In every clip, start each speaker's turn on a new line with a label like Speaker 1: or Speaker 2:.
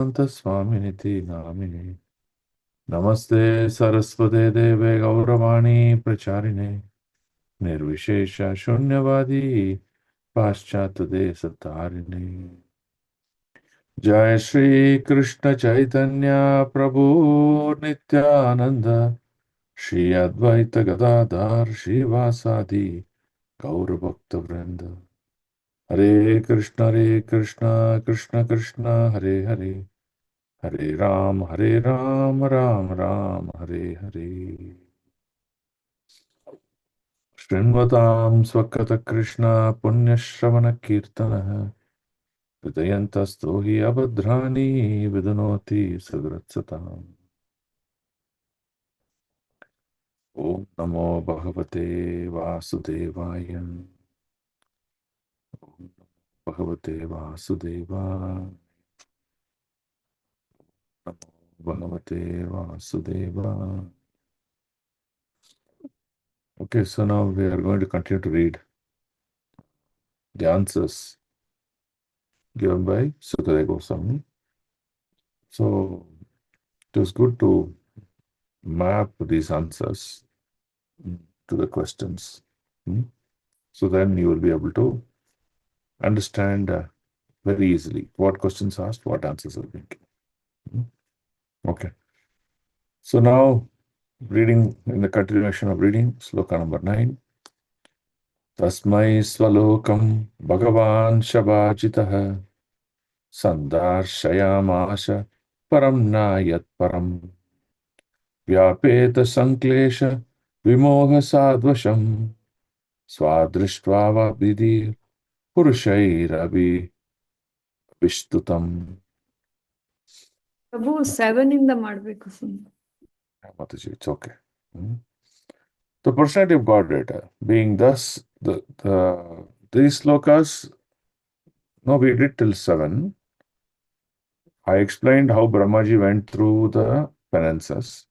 Speaker 1: Swaminithi Namine. Namaste Saraswate Deve Gauravani Pracharine. Nirvishesha Shunyavadi Paschatade Satarine. Jai Shri Krishna Chaitanya Prabhu Nityananda. Shri Advaita Gadadhar Shivasadi Gaurabhakta Vrinda. Hare Krishna, Krishna Krishna, Hare Hare. Hare Ram, Ram Ram, Hare Hare. Shrinvatam Swakata Krishna Punyashravana Kirtana Vidayantasto hi abhadrani vidunoti sagratsatam. Om Namo Bhagavate Vasudevaya. Om Bhagavate Vasudeva. Namo Bhagavate Vasudeva. Okay, so now we are going to continue to read the answers given by Sukadeva Goswami. So it was good to map these answers to the questions. So then you will be able to understand very easily what questions asked, what answers are being given. Okay. So now reading in the continuation of reading, sloka number 9. Tasmai swalokam Bhagavan Shabachitaha Sandarshayamasha Param na yat param Vyapeta Sanklesha Vimoha Sadvasham Swadrishtva Vidhi Purushairavi Vishtutam.
Speaker 2: ಪ್ರಭು 7 ಇಂದ ಮಾಡ್ಬೇಕು ಸುಮ್ಮನೆ.
Speaker 1: Mataji, it's okay. The personality of Godhead being thus these slokas, no, we did till 7. I explained how Brahmaji went through the penances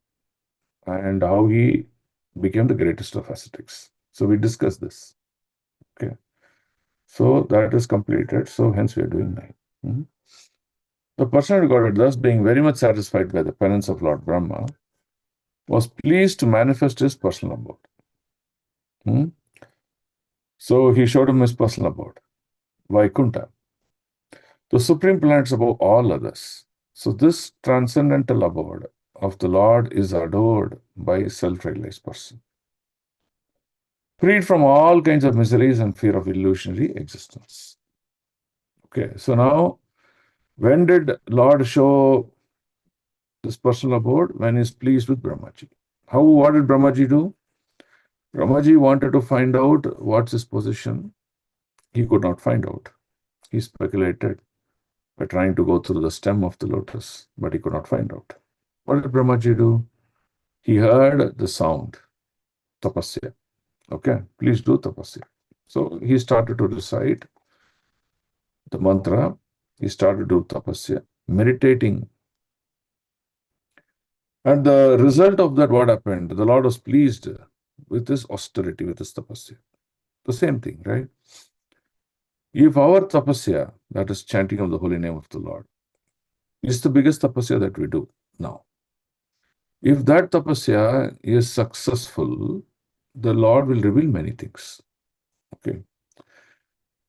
Speaker 1: and how he became the greatest of ascetics. So we discussed this. Okay. So that is completed. So hence we are doing 9. The personality of Godhead, thus being very much satisfied by the penance of Lord Brahma, was pleased to manifest his personal abode. So he showed him his personal abode, Vaikunta, the supreme planets above all others. So this transcendental abode of the Lord is adored by a self-realized person, freed from all kinds of miseries and fear of illusionary existence. Okay, so now, when did Lord show this personal abode? When he is pleased with Brahmaji. What did Brahmaji do? Brahmaji wanted to find out what's his position. He could not find out. He speculated by trying to go through the stem of the lotus, but he could not find out. What did Brahmaji do? He heard the sound, tapasya. Okay, please do tapasya. So he started to recite the mantra. He started to do tapasya, meditating. And the result of that, what happened? The Lord was pleased with his austerity, with his tapasya. The same thing, right? If our tapasya, that is chanting of the holy name of the Lord, is the biggest tapasya that we do now. If that tapasya is successful, the Lord will reveal many things. Okay.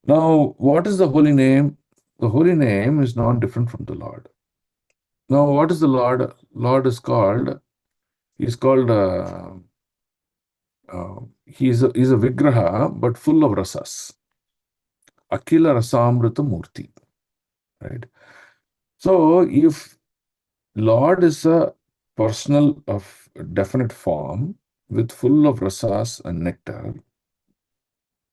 Speaker 1: Now, what is the holy name? The holy name is not different from the Lord. Now, what is the Lord? Lord is called, he's called, he's a vigraha, but full of rasas. Akila rasamrita murti. Right? So, if Lord is a personal of definite form with full of rasas and nectar,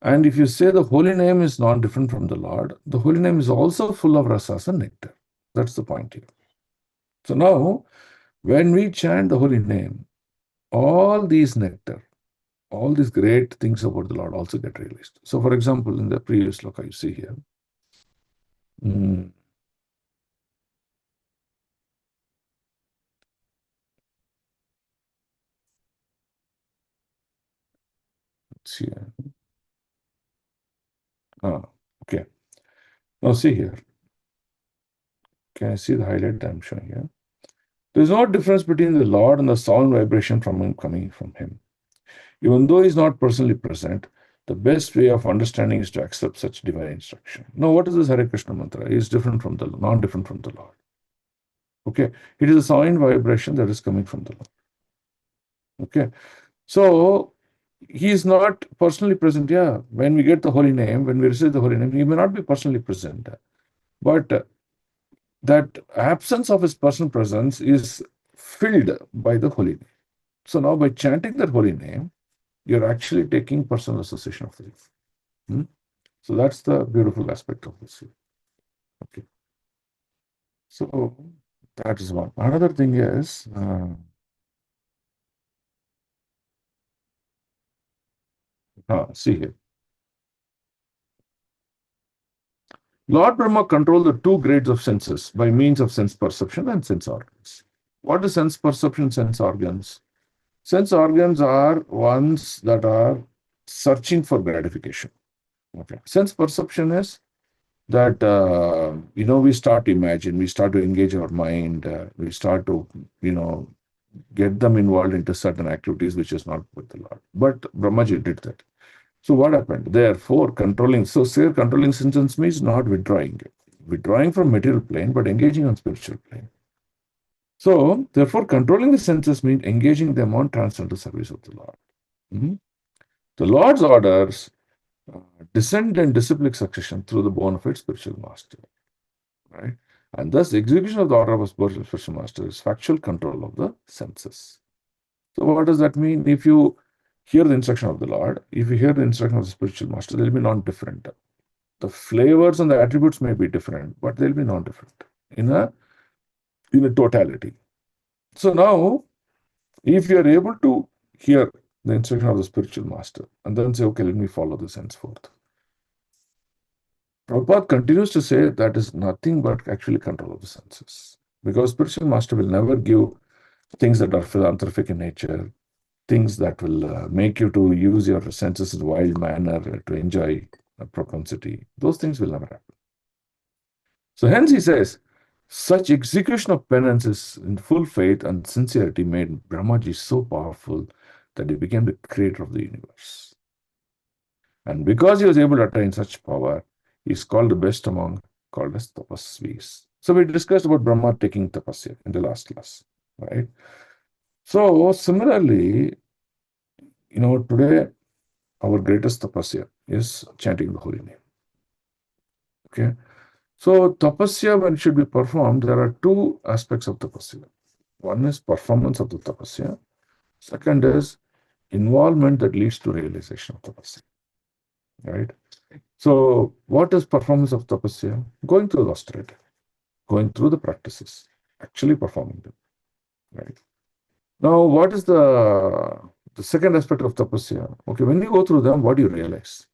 Speaker 1: and if you say the holy name is not different from the Lord, the holy name is also full of rasas and nectar. That's the point here. So now, when we chant the holy name, all these nectar, all these great things about the Lord also get realized. So for example, in the previous sloka you see here, let's see. Okay. Now see here. Can you see the highlight I'm showing here? There's no difference between the Lord and the sound vibration from him coming from him. Even though he's not personally present, the best way of understanding is to accept such divine instruction. Now, what is this Hare Krishna mantra? It is different from the not different from the Lord. Okay, it is a sound vibration that is coming from the Lord. Okay, so he is not personally present. Yeah, when we get the holy name, when we receive the holy name, he may not be personally present, but that absence of his personal presence is filled by the holy name. So now, by chanting that holy name, you're actually taking personal association of the name. Hmm? So that's the beautiful aspect of this. Okay. So that is one. Another thing is, see here. Lord Brahma controlled the two grades of senses by means of sense perception and sense organs. What is sense perception, sense organs? Sense organs are ones that are searching for gratification. Okay. Sense perception is that we start to imagine, we start to engage our mind, we start to get them involved into certain activities which is not with the Lord. But Brahmaji did that. So what happened? Therefore, controlling. So, say controlling senses means not withdrawing from material plane, but engaging on spiritual plane. So, therefore, controlling the senses means engaging them on transcendental service of the Lord. Mhm. The Lord's orders descend in disciplic succession through the bona fide spiritual master, right? And thus, the execution of the order of a spiritual master is factual control of the senses. So, what does that mean? If you hear the instruction of the Lord, if you hear the instruction of the spiritual master, they'll be non-different. The flavors and the attributes may be different, but they'll be non-different in a totality. So now, if you are able to hear the instruction of the spiritual master and then say, okay, let me follow this henceforth. Prabhupada continues to say that is nothing but actually control of the senses. Because spiritual master will never give things that are philanthropic in nature, things that will make you to use your senses in a wild manner to enjoy a propensity. Those things will never happen. So hence he says, such execution of penances in full faith and sincerity made Brahmaji so powerful that he became the creator of the universe. And because he was able to attain such power, he is called the best among, called as tapasvis. So we discussed about Brahma taking tapasya in the last class, right? So similarly, today our greatest tapasya is chanting the holy name. Okay. So tapasya, when it should be performed, there are two aspects of tapasya. One is performance of the tapasya. Second is involvement that leads to realization of tapasya. Right? So what is performance of tapasya? Going through the austerity, going through the practices, actually performing them. Right? Now, what is the second aspect of tapasya? Okay, when you go through them, what do you realize?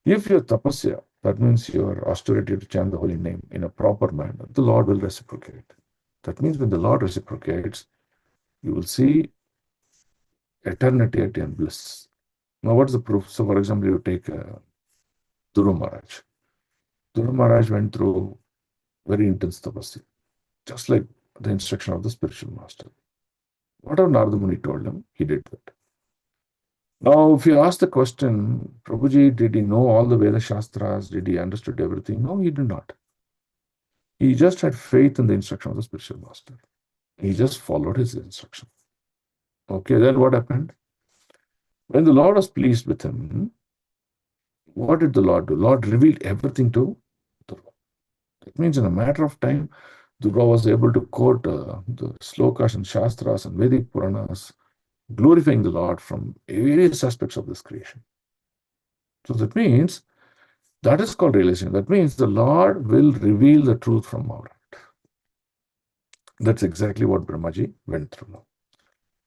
Speaker 1: If your tapasya, that means your austerity to chant the holy name in a proper manner, the Lord will reciprocate. That means when the Lord reciprocates, you will see eternity and bliss. Now, what is the proof? So, for example, you take Dhruva Maharaj. Dhruva Maharaj went through very intense tapasya, just like the instruction of the spiritual master. Whatever Narada Muni told him, he did that. Now, if you ask the question, Prabhuji, did he know all the Veda Shastras? Did he understood everything? No, he did not. He just had faith in the instruction of the spiritual master. He just followed his instruction. Okay, then what happened? When the Lord was pleased with him, what did the Lord do? Lord revealed everything to Durva. That means in a matter of time, Durva was able to quote the slokas and shastras and Vedic Puranas, glorifying the Lord from various aspects of this creation. So that means that is called realization. That means the Lord will reveal the truth from our heart. That's exactly what Brahmaji went through now.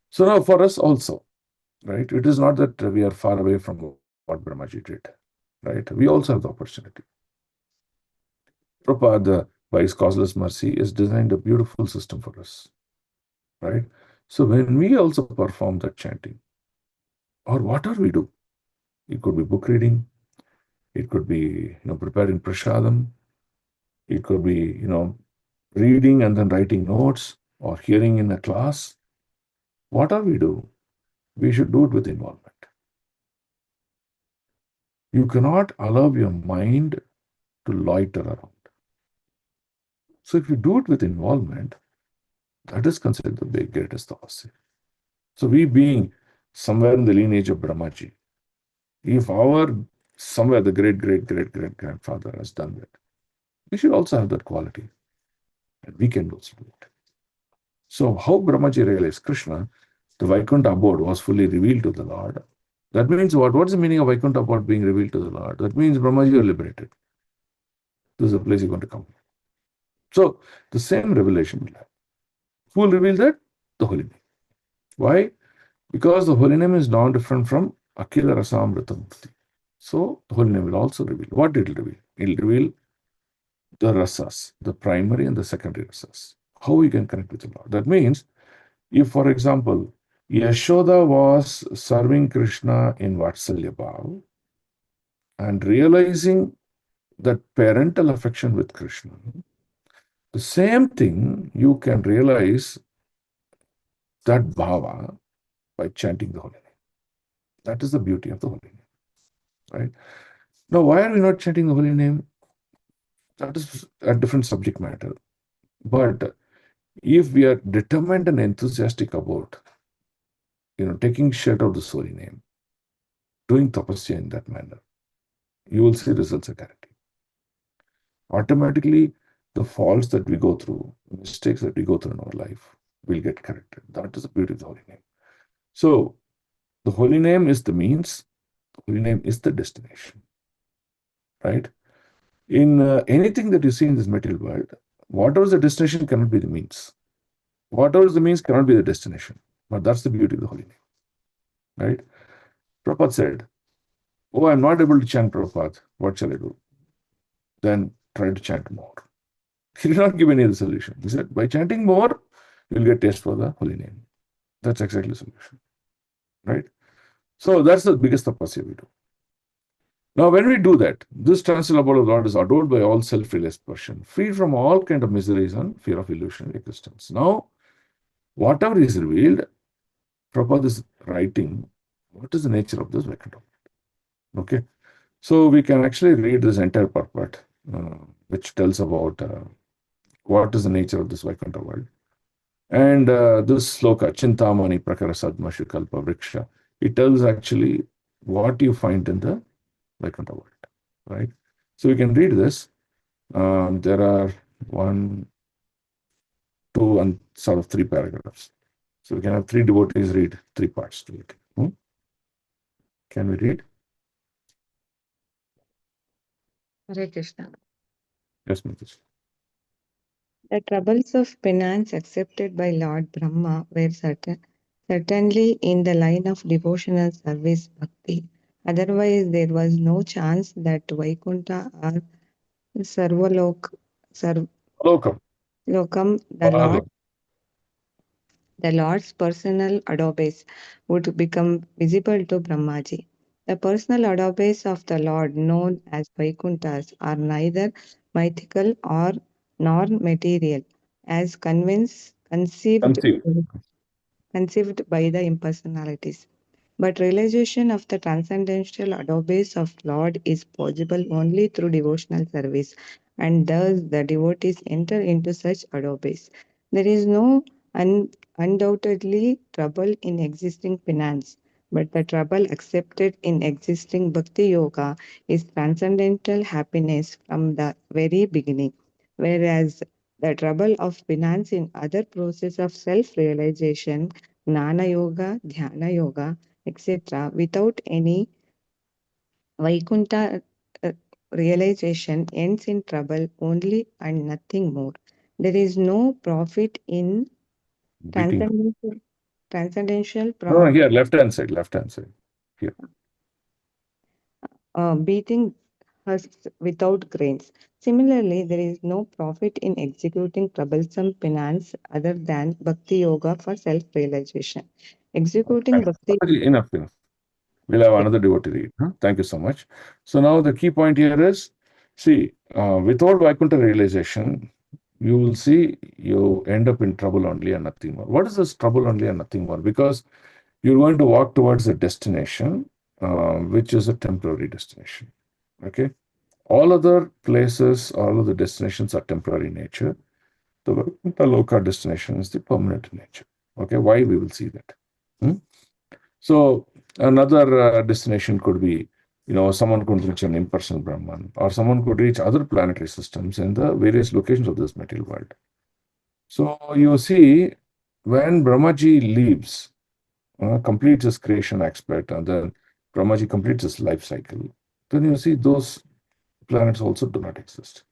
Speaker 1: So now for us also, right? It is not that we are far away from what Brahmaji did, right? We also have the opportunity. Prabhupada, by his causeless mercy, has designed a beautiful system for us, right? So when we also perform that chanting, or whatever we do, it could be book reading, it could be preparing prasadam, it could be reading and then writing notes or hearing in a class. Whatever we do, we should do it with involvement. You cannot allow your mind to loiter around. So if you do it with involvement, that is considered the big greatest tapasya. So we being somewhere in the lineage of Brahmaji, if our somewhere the great grandfather has done that, we should also have that quality. And we can also do it. So how Brahmaji realized Krishna, the Vaikuntha abode was fully revealed to the Lord. That means what? What's the meaning of Vaikuntha abode being revealed to the Lord? That means Brahmaji, you are liberated. This is the place you're going to come. So the same revelation will happen. Who will reveal that? The Holy Name. Why? Because the Holy Name is non-different from Akhila Rasamrita Mukti. So the Holy Name will also reveal. What it will reveal? It will reveal the rasas, the primary and the secondary rasas. How we can connect with the Lord. That means, if, for example, Yashoda was serving Krishna in Vatsalya Bhav and realizing that parental affection with Krishna, the same thing you can realize that bhava by chanting the Holy Name. That is the beauty of the Holy Name, right? Now, why are we not chanting the Holy Name? That is a different subject matter. But if we are determined and enthusiastic about, taking shared of this Holy Name, doing tapasya in that manner, you will see results are guaranteed. Automatically, the faults that we go through, mistakes that we go through in our life will get corrected. That is the beauty of the Holy Name. So, the Holy Name is the means, the Holy Name is the destination, right? In anything that you see in this material world, whatever is the destination cannot be the means. Whatever is the means cannot be the destination. But that's the beauty of the Holy Name, right? Prabhupada said, "Oh, I'm not able to chant, Prabhupada. What shall I do?" Then try to chant more. He did not give any other solution. He said, by chanting more, you'll get taste for the Holy Name. That's exactly the solution, right? So that's the biggest tapasya we do. Now, when we do that, this transcendental abode of the Lord is adored by all self-realized person, freed from all kind of miseries and fear of illusionary existence. Now, whatever is revealed, Prabhupada is writing, what is the nature of this Vaikuntha? Okay, so we can actually read this entire purport, which tells about what is the nature of this Vaikuntha world. And this sloka, Chintamani Prakara Sadma Shukalpa Vriksha, it tells actually what you find in the Vaikuntha world, right? So we can read this. There are 1, 2, and sort of 3 paragraphs. So we can have 3 devotees read 3 parts to it. Can we read?
Speaker 3: Hare Krishna.
Speaker 1: Yes, Mitesh.
Speaker 3: The troubles of penance accepted by Lord Brahma were certainly in the line of devotional service bhakti. Otherwise, there was no chance that Vaikuntha or Sarvalok,
Speaker 1: Lokam.
Speaker 3: Sarvalokam, the Lord's personal adobes, would become visible to Brahmaji. The personal adobes of the Lord, known as Vaikunthas, are neither mythical nor material, as
Speaker 1: Conceive.
Speaker 3: conceived by the impersonalities. But realization of the transcendental adobes of Lord is possible only through devotional service, and thus the devotees enter into such adobes. There is no undoubtedly trouble in existing penance, but the trouble accepted in existing bhakti yoga is transcendental happiness from the very beginning, whereas the trouble of penance in other process of self-realization, Gnana Yoga, Dhyana Yoga, etc., without any Vaikuntha realization ends in trouble only and nothing more. There is no profit in
Speaker 1: Beating.
Speaker 3: transcendental
Speaker 1: No, here, left-hand side, left-hand side. Here.
Speaker 3: beating husks without grains. Similarly, there is no profit in executing troublesome penance other than bhakti yoga for self-realization. Executing bhakti.
Speaker 1: Enough. We'll have
Speaker 3: Okay.
Speaker 1: another devotee read. Thank you so much. So now the key point here is, see, without Vaikuntha realization, you will see you end up in trouble only and nothing more. What is this trouble only and nothing more? Because you're going to walk towards a destination, which is a temporary destination. Okay. All other places, all of the destinations are temporary in nature. The local destination is the permanent in nature. Okay. Why? We will see that. Hmm? So another destination could be, someone could reach an impersonal Brahman, or someone could reach other planetary systems in the various locations of this material world. So you see, when Brahmaji leaves, completes his creation aspect, and then Brahmaji completes his life cycle, then you see those planets also do not exist.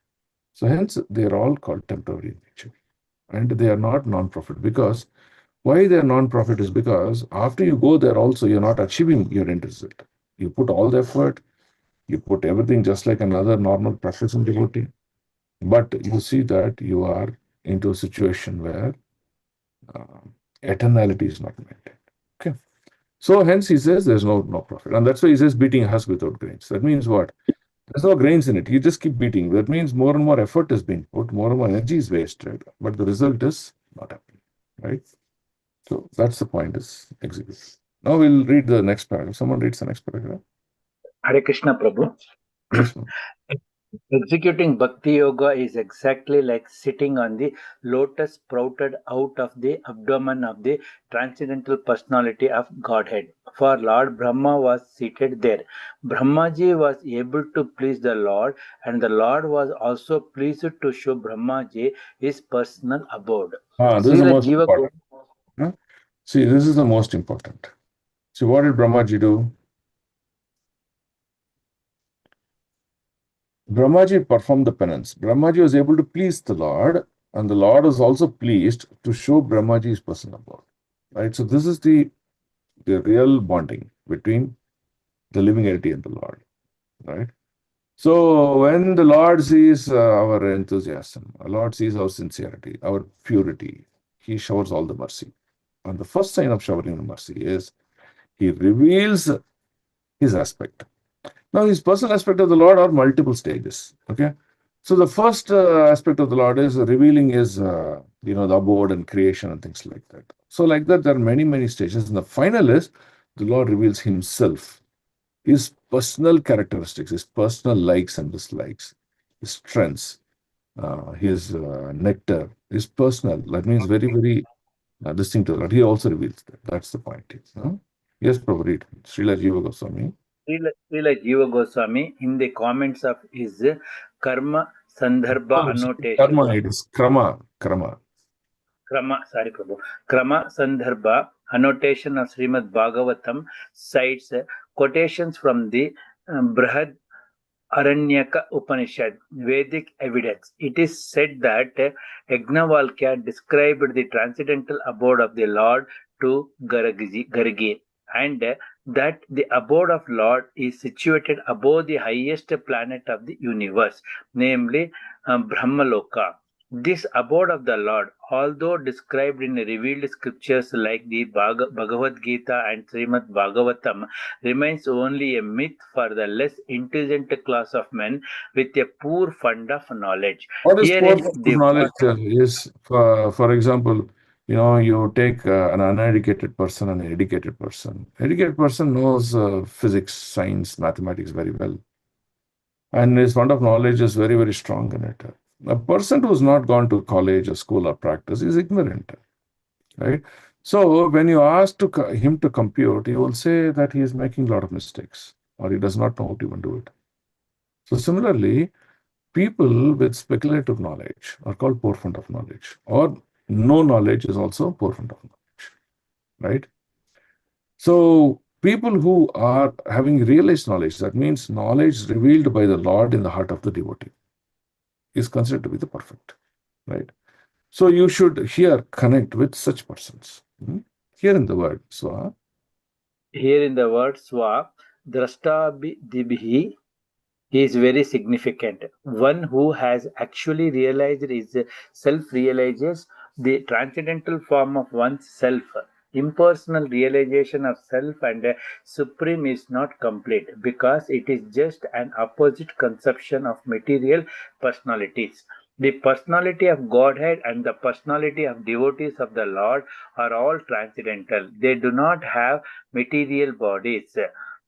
Speaker 1: So hence, they are all called temporary in nature. And they are not non-profit, because why they are non-profit is because after you go there also, you're not achieving your end result. You put all the effort, you put everything just like another normal practicing devotee, but you see that you are into a situation where uh, eternality is not maintained. Okay. So hence he says there's no profit. And that's why he says beating a husk without grains. That means what? There's no grains in it. You just keep beating. That means more and more effort is being put, more and more energy is wasted, but the result is not happening. Right? So that's the point is executed. Now we'll read the next paragraph. Someone reads the next paragraph.
Speaker 4: Hare Krishna Prabhu.
Speaker 1: Yes, ma'am.
Speaker 4: Executing Bhakti Yoga is exactly like sitting on the lotus sprouted out of the abdomen of the transcendental personality of Godhead. For Lord Brahma was seated there. Brahmaji was able to please the Lord, and the Lord was also pleased to show Brahmaji his personal abode.
Speaker 1: This is the
Speaker 4: Srila
Speaker 1: most
Speaker 4: Jiva
Speaker 1: important. Huh? See, this is the most important. See, what did Brahmaji do? Brahmaji performed the penance. Brahmaji was able to please the Lord, and the Lord was also pleased to show Brahmaji's personal abode. Right? So this is the real bonding between the living entity and the Lord. Right? So when the Lord sees our enthusiasm, the Lord sees our sincerity, our purity, he showers all the mercy. And the first sign of showering the mercy is he reveals his aspect. Now, his personal aspect of the Lord are multiple stages. Okay. So the first aspect of the Lord is revealing his, the abode and creation and things like that. So like that, there are many, many stages. And the final is the Lord reveals himself, his personal characteristics, his personal likes and dislikes, his strengths, his nectar, his personal. That means very, very distinct to the Lord. He also reveals that. That's the point. Yes, Prabhu, read. Srila Jiva Goswami.
Speaker 4: Srila Jiva Goswami, in the comments of his Karma Sandarbha annotation,
Speaker 1: Karma, it is Krama.
Speaker 4: Krama Sandarbha annotation of Srimad Bhagavatam cites quotations from the Brihad Aranyaka Upanishad, Vedic evidence. It is said that Yajnavalkya described the transcendental abode of the Lord to Gargi, and that the abode of Lord is situated above the highest planet of the universe, namely Brahmaloka. This abode of the Lord, although described in revealed scriptures like the Bhagavad Gita and Srimad Bhagavatam, remains only a myth for the less intelligent class of men with a poor fund of knowledge.
Speaker 1: What is poor
Speaker 4: Herein, the
Speaker 1: knowledge is, for example, you take an uneducated person and an educated person. Educated person knows physics, science, mathematics very well, and his fund of knowledge is very, very strong in it. A person who's not gone to college or school or practice is ignorant, right? So when you ask him to compute, he will say that he is making a lot of mistakes or he does not know how to even do it. So similarly, people with speculative knowledge are called poor fund of knowledge, or no knowledge is also poor fund of knowledge, right? So people who are having realized knowledge, that means knowledge revealed by the Lord in the heart of the devotee, is considered to be the perfect, right? So you should here connect with such persons. Here in the word Swa.
Speaker 4: here in the word Swa, Drashtabhi is very significant. One who has actually realized is self realizes the transcendental form of one's self. Impersonal realization of self and supreme is not complete because it is just an opposite conception of material personalities. The personality of Godhead and the personality of devotees of the Lord are all transcendental. They do not have material bodies.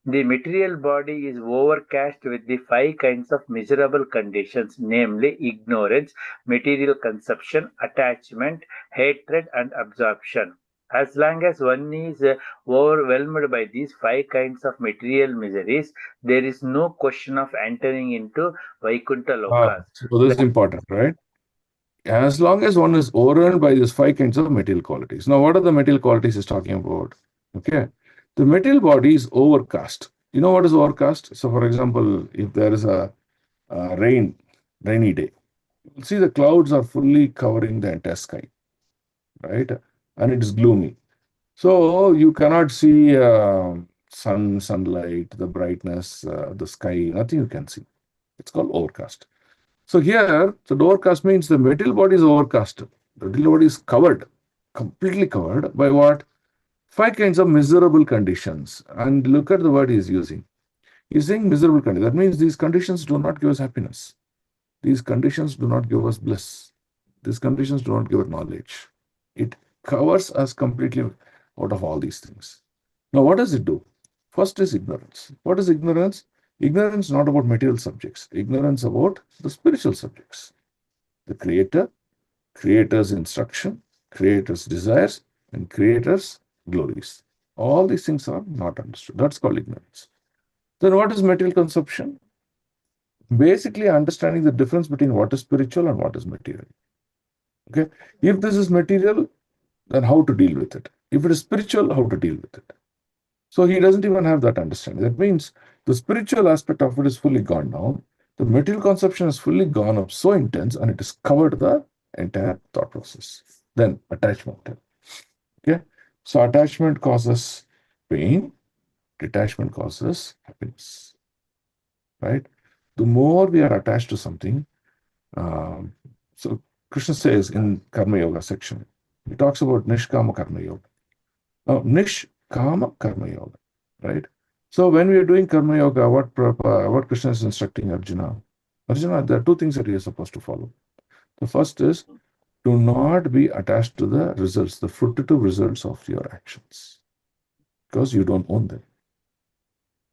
Speaker 4: The material body is overcast with the five kinds of miserable conditions, namely ignorance, material consumption, attachment, hatred, and absorption. As long as one is overwhelmed by these five kinds of material miseries, there is no question of entering into Vaikuntha Lokas.
Speaker 1: So this is important, right? As long as one is overwhelmed by these five kinds of material qualities. Now, what are the material qualities he's talking about? Okay. The material body is overcast. You know what is overcast? So, for example, if there is a rainy day, you'll see the clouds are fully covering the entire sky, right? And it is gloomy. So you cannot see sunlight, the brightness, the sky, nothing you can see. It's called overcast. So here, the overcast means the material body is overcast. The material body is covered, completely covered by what? Five kinds of miserable conditions. And look at the word he is using. He's saying miserable conditions. That means these conditions do not give us happiness. These conditions do not give us bliss. These conditions do not give us knowledge. It covers us completely out of all these things. Now, what does it do? First is ignorance. What is ignorance? Ignorance not about material subjects. Ignorance about the spiritual subjects. The Creator, Creator's instruction, Creator's desires, and Creator's glories. All these things are not understood. That's called ignorance. Then what is material consumption? Basically understanding the difference between what is spiritual and what is material. Okay. If this is material, then how to deal with it? If it is spiritual, how to deal with it? So he doesn't even have that understanding. That means the spiritual aspect of it is fully gone down. The material conception is fully gone up so intense and it has covered the entire thought process. Then attachment. Okay. So attachment causes pain. Detachment causes happiness. Right? The more we are attached to something, so Krishna says in Karma Yoga section, he talks about Nishkama Karma Yoga. Now, Nishkama Karma Yoga, right? So when we are doing Karma Yoga, what Krishna is instructing Arjuna? Arjuna, there are two things that you are supposed to follow. The first is, do not be attached to the results, the fruitive results of your actions, because you don't own them.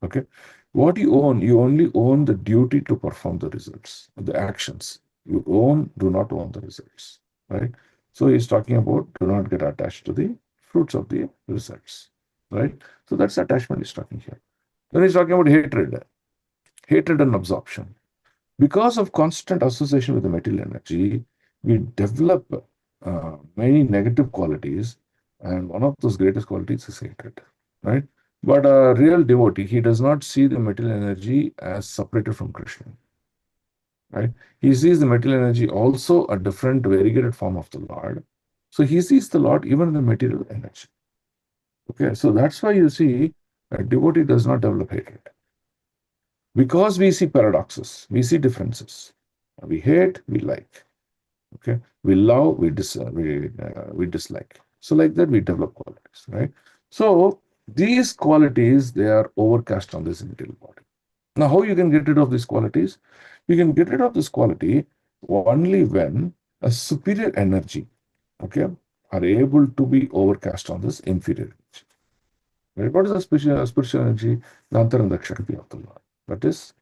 Speaker 1: Okay? What you only own the duty to perform the results, the actions. You do not own the results, right? So he's talking about do not get attached to the fruits of the results, right? So that's attachment he's talking here. Then he's talking about hatred and absorption. Because of constant association with the material energy, we develop many negative qualities, and one of those greatest qualities is hatred, right? But a real devotee, he does not see the material energy as separated from Krishna, right? He sees the material energy also a different variegated form of the Lord. So he sees the Lord even in the material energy. Okay, so that's why you see a devotee does not develop hatred. Because we see paradoxes, we see differences. We hate, we like. Okay, we love, we dislike. So like that, we develop qualities, right? So these qualities, they are overcast on this material body. Now, how you can get rid of these qualities? You can get rid of this quality only when a superior energy, okay, are able to be overcast on this inferior energy. Right? What is the spiritual energy? The Antarandha Shakti of the Lord. That is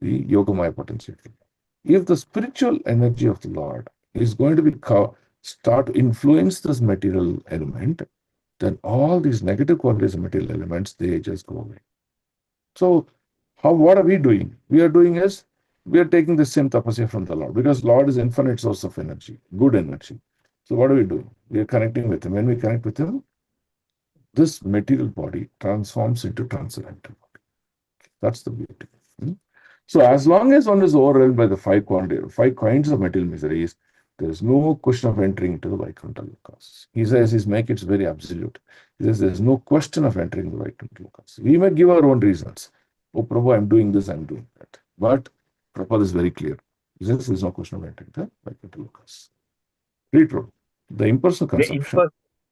Speaker 1: the Yogamaya potency of the Lord. If the spiritual energy of the Lord is going to be start to influence this material element, then all these negative qualities of material elements, they just go away. So what are we doing? We are doing is, we are taking the same tapasya from the Lord, because Lord is infinite source of energy, good energy. So what are we doing? We are connecting with Him. When we connect with Him, this material body transforms into transcendental body. That's the beauty. So as long as one is overwhelmed by the five kinds of material miseries, there is no question of entering into the Vaikuntha Lokas. He says, he's make it very absolute. He says, there is no question of entering the Vaikuntha Lokas. We may give our own reasons. Oh, Prabhu, I'm doing this, I'm doing that. But Prabhupada is very clear. He says, there is no question of entering the Vaikuntha Lokas. Read, Prabhu. The impersonal conception.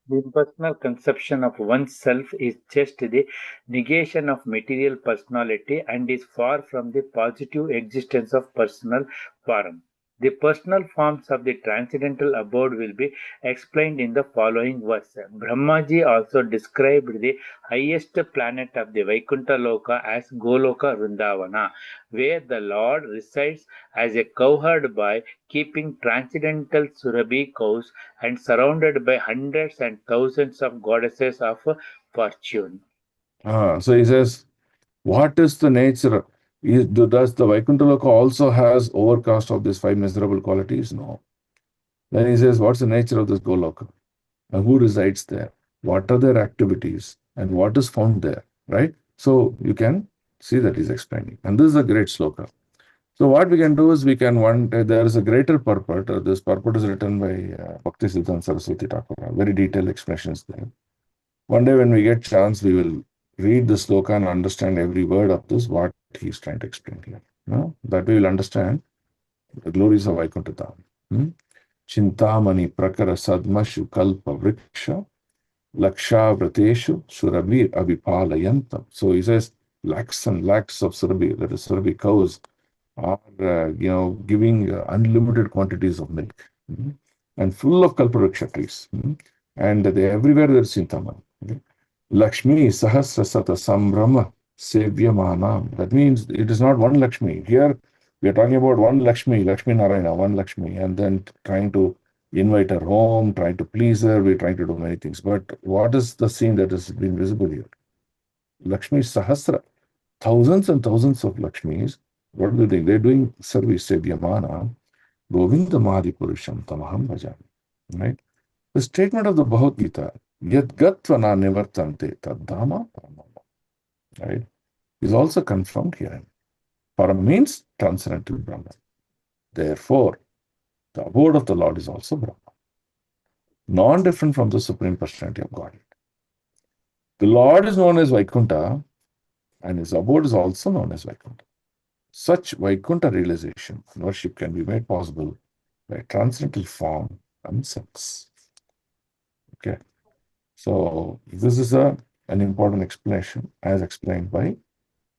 Speaker 4: The impersonal conception of oneself is just the negation of material personality and is far from the positive existence of personal form. The personal forms of the transcendental abode will be explained in the following verse. Brahmaji also described the highest planet of the Vaikuntha Loka as Goloka Vrindavana, where the Lord resides as a cowherd by keeping transcendental Surabhi cows and surrounded by hundreds and thousands of goddesses of fortune.
Speaker 1: So he says, what is the nature? Does the Vaikuntha Loka also has overcast of these five miserable qualities? No. Then he says, what's the nature of this Goloka? And who resides there? What are their activities? And what is found there? Right? So you can see that he's explaining. And this is a great sloka. So what we can do is there is a greater purport. This purport is written by Bhakti Siddhanta Saraswati Thakur. Very detailed explanations there. One day when we get chance, we will read the sloka and understand every word of this, what he's trying to explain here. That we will understand the glories of Vaikuntha Dham. Chintamani prakara sadmashu kalpa vriksha lakshavrateshu surabhi abhipalayantam. So he says lakhs and lakhs of surabhi, that is surabhi cows, are giving unlimited quantities of milk, and full of kalpavriksha trees, and everywhere there is Chintamani. Lakshmi sahasrasata sambrama sevyamanam. That means it is not one Lakshmi. Here we are talking about one Lakshmi, Lakshmi Narayana, one Lakshmi, and then trying to invite her home, trying to please her. We're trying to do many things. But what is the scene that has been visible here? Lakshmi Sahasra, thousands and thousands of Lakshmis. What are they doing? They're doing service, Sevyamana, Govinda Mahadi Purusham Tamaham Bhajami. Right? The statement of the Bhagavad Gita, Yad Gatvana Nivartante Tadama Paramama, right, is also confirmed here. Param means transcendental Brahman. Therefore, the abode of the Lord is also Brahman, non-different from the Supreme Personality of Godhead. The Lord is known as Vaikuntha, and his abode is also known as Vaikuntha. Such Vaikuntha realization and worship can be made possible by transcendental form and sense. Okay. So this is an important explanation, as explained by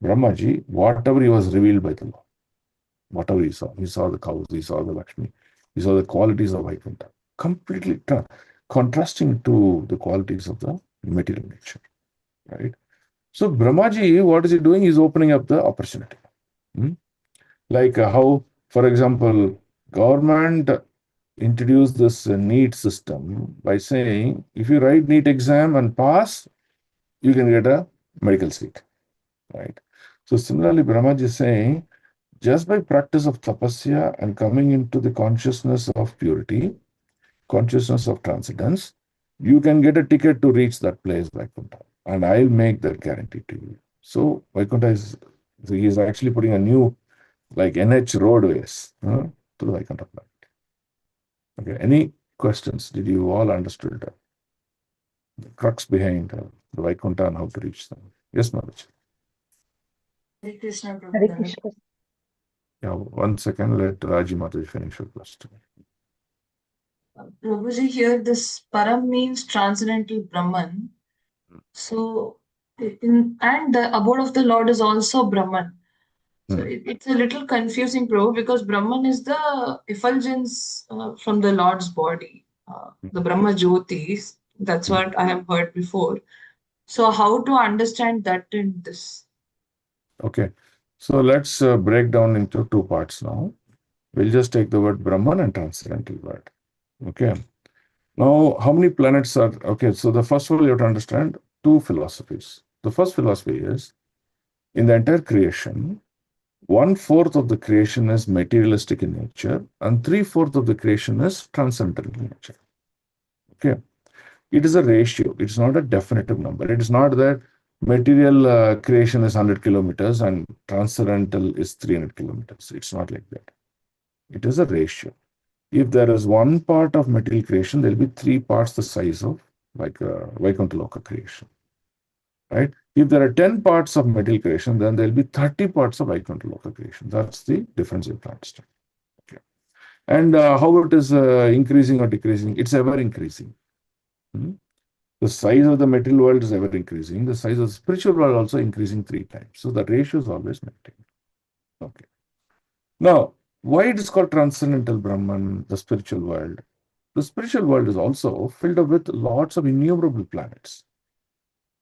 Speaker 1: Brahmaji, whatever he was revealed by the Lord. Whatever he saw the cows, he saw the Lakshmi, he saw the qualities of Vaikuntha, completely contrasting to the qualities of the material nature, right? So Brahmaji, what is he doing? He's opening up the opportunity. Like how, for example, government introduced this NEET system by saying, if you write NEET exam and pass, you can get a medical seat, right? So similarly, Brahmaji is saying, just by practice of tapasya and coming into the consciousness of purity, consciousness of transcendence, you can get a ticket to reach that place, Vaikuntha. And I'll make that guarantee to you. So Vaikuntha he is actually putting a new, like NH roadways to the Vaikuntha planet. Okay, any questions? Did you all understood the crux behind the Vaikuntha and how to reach them? Yes, Manoj.
Speaker 5: Hare Krishna,
Speaker 6: Hare
Speaker 5: Prabhupada.
Speaker 6: Krishna.
Speaker 1: Yeah, 1 second, let Raji Mataji finish her question.
Speaker 5: Prabhuji, here this Param means transcendental Brahman. So, and the abode of the Lord is also Brahman. So it's a little confusing, Prabhu, because Brahman is the effulgence from the Lord's body, the Brahma Jyotis. That's what I have heard before. So how to understand that in this?
Speaker 1: Okay, so let's break down into two parts now. We'll just take the word Brahman and transcendental word. Okay. Now, how many planets are... Okay, so the first one you have to understand two philosophies. The first philosophy is, in the entire creation, 1/4 of the creation is materialistic in nature and 3/4 of the creation is transcendental in nature. Okay. It is a ratio. It's not a definitive number. It is not that material creation is 100 kilometers and transcendental is 300 kilometers. It's not like that. It is a ratio. If there is one part of material creation, there will be 3 parts the size of like Vaikuntha Loka creation. Right? If there are 10 parts of material creation, then there will be 30 parts of Vaikuntha Loka creation. That's the difference you have to understand. Okay. And how it is increasing or decreasing? It's ever increasing. The size of the material world is ever increasing. The size of the spiritual world also increasing 3 times. So the ratio is always maintained. Okay. Now, why it is called transcendental Brahman, the spiritual world? The spiritual world is also filled up with lots of innumerable planets.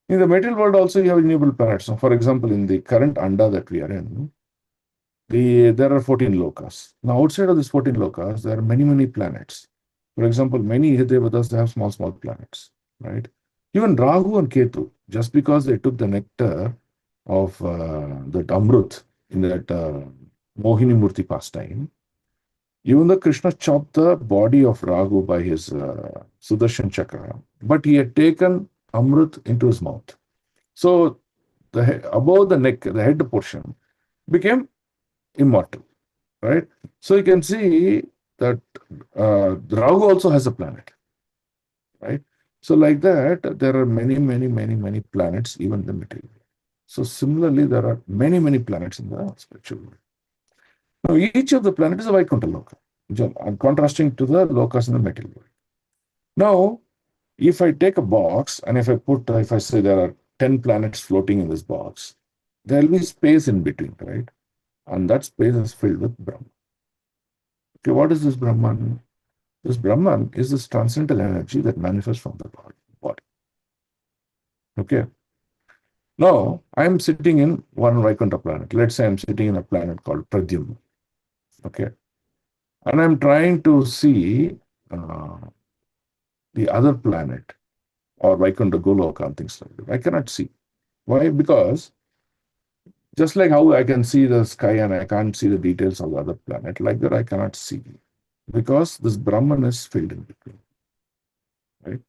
Speaker 1: In the material world also you have innumerable planets. So for example, in the current Anda that we are in, there are 14 lokas. Now outside of these 14 lokas, there are many planets. For example, many Devatas, they have small planets, right? Even Rahu and Ketu, just because they took the nectar of that Amrut in that Mohini Murti pastime, even though Krishna chopped the body of Rahu by his Sudarshan Chakra, but he had taken Amrut into his mouth. So above the neck, the head portion became immortal, right? So you can see that Rahu also has a planet, right? So like that, there are many planets, even in the material world. So similarly, there are many planets in the spiritual world. Now, each of the planets is a Vaikuntha Loka, contrasting to the lokas in the material world. Now, if I take a box and if I say there are 10 planets floating in this box, there will be space in between, right? And that space is filled with Brahman. Okay, what is this Brahman? This Brahman is this transcendental energy that manifests from the body. Okay. Now, I'm sitting in one Vaikuntha planet. Let's say I'm sitting in a planet called Pradyumna. Okay. And I'm trying to see the other planet or Vaikuntha Goloka and things like that. I cannot see. Why? Because just like how I can see the sky and I can't see the details of the other planet, like that I cannot see. Because this Brahman is filled in between. Right?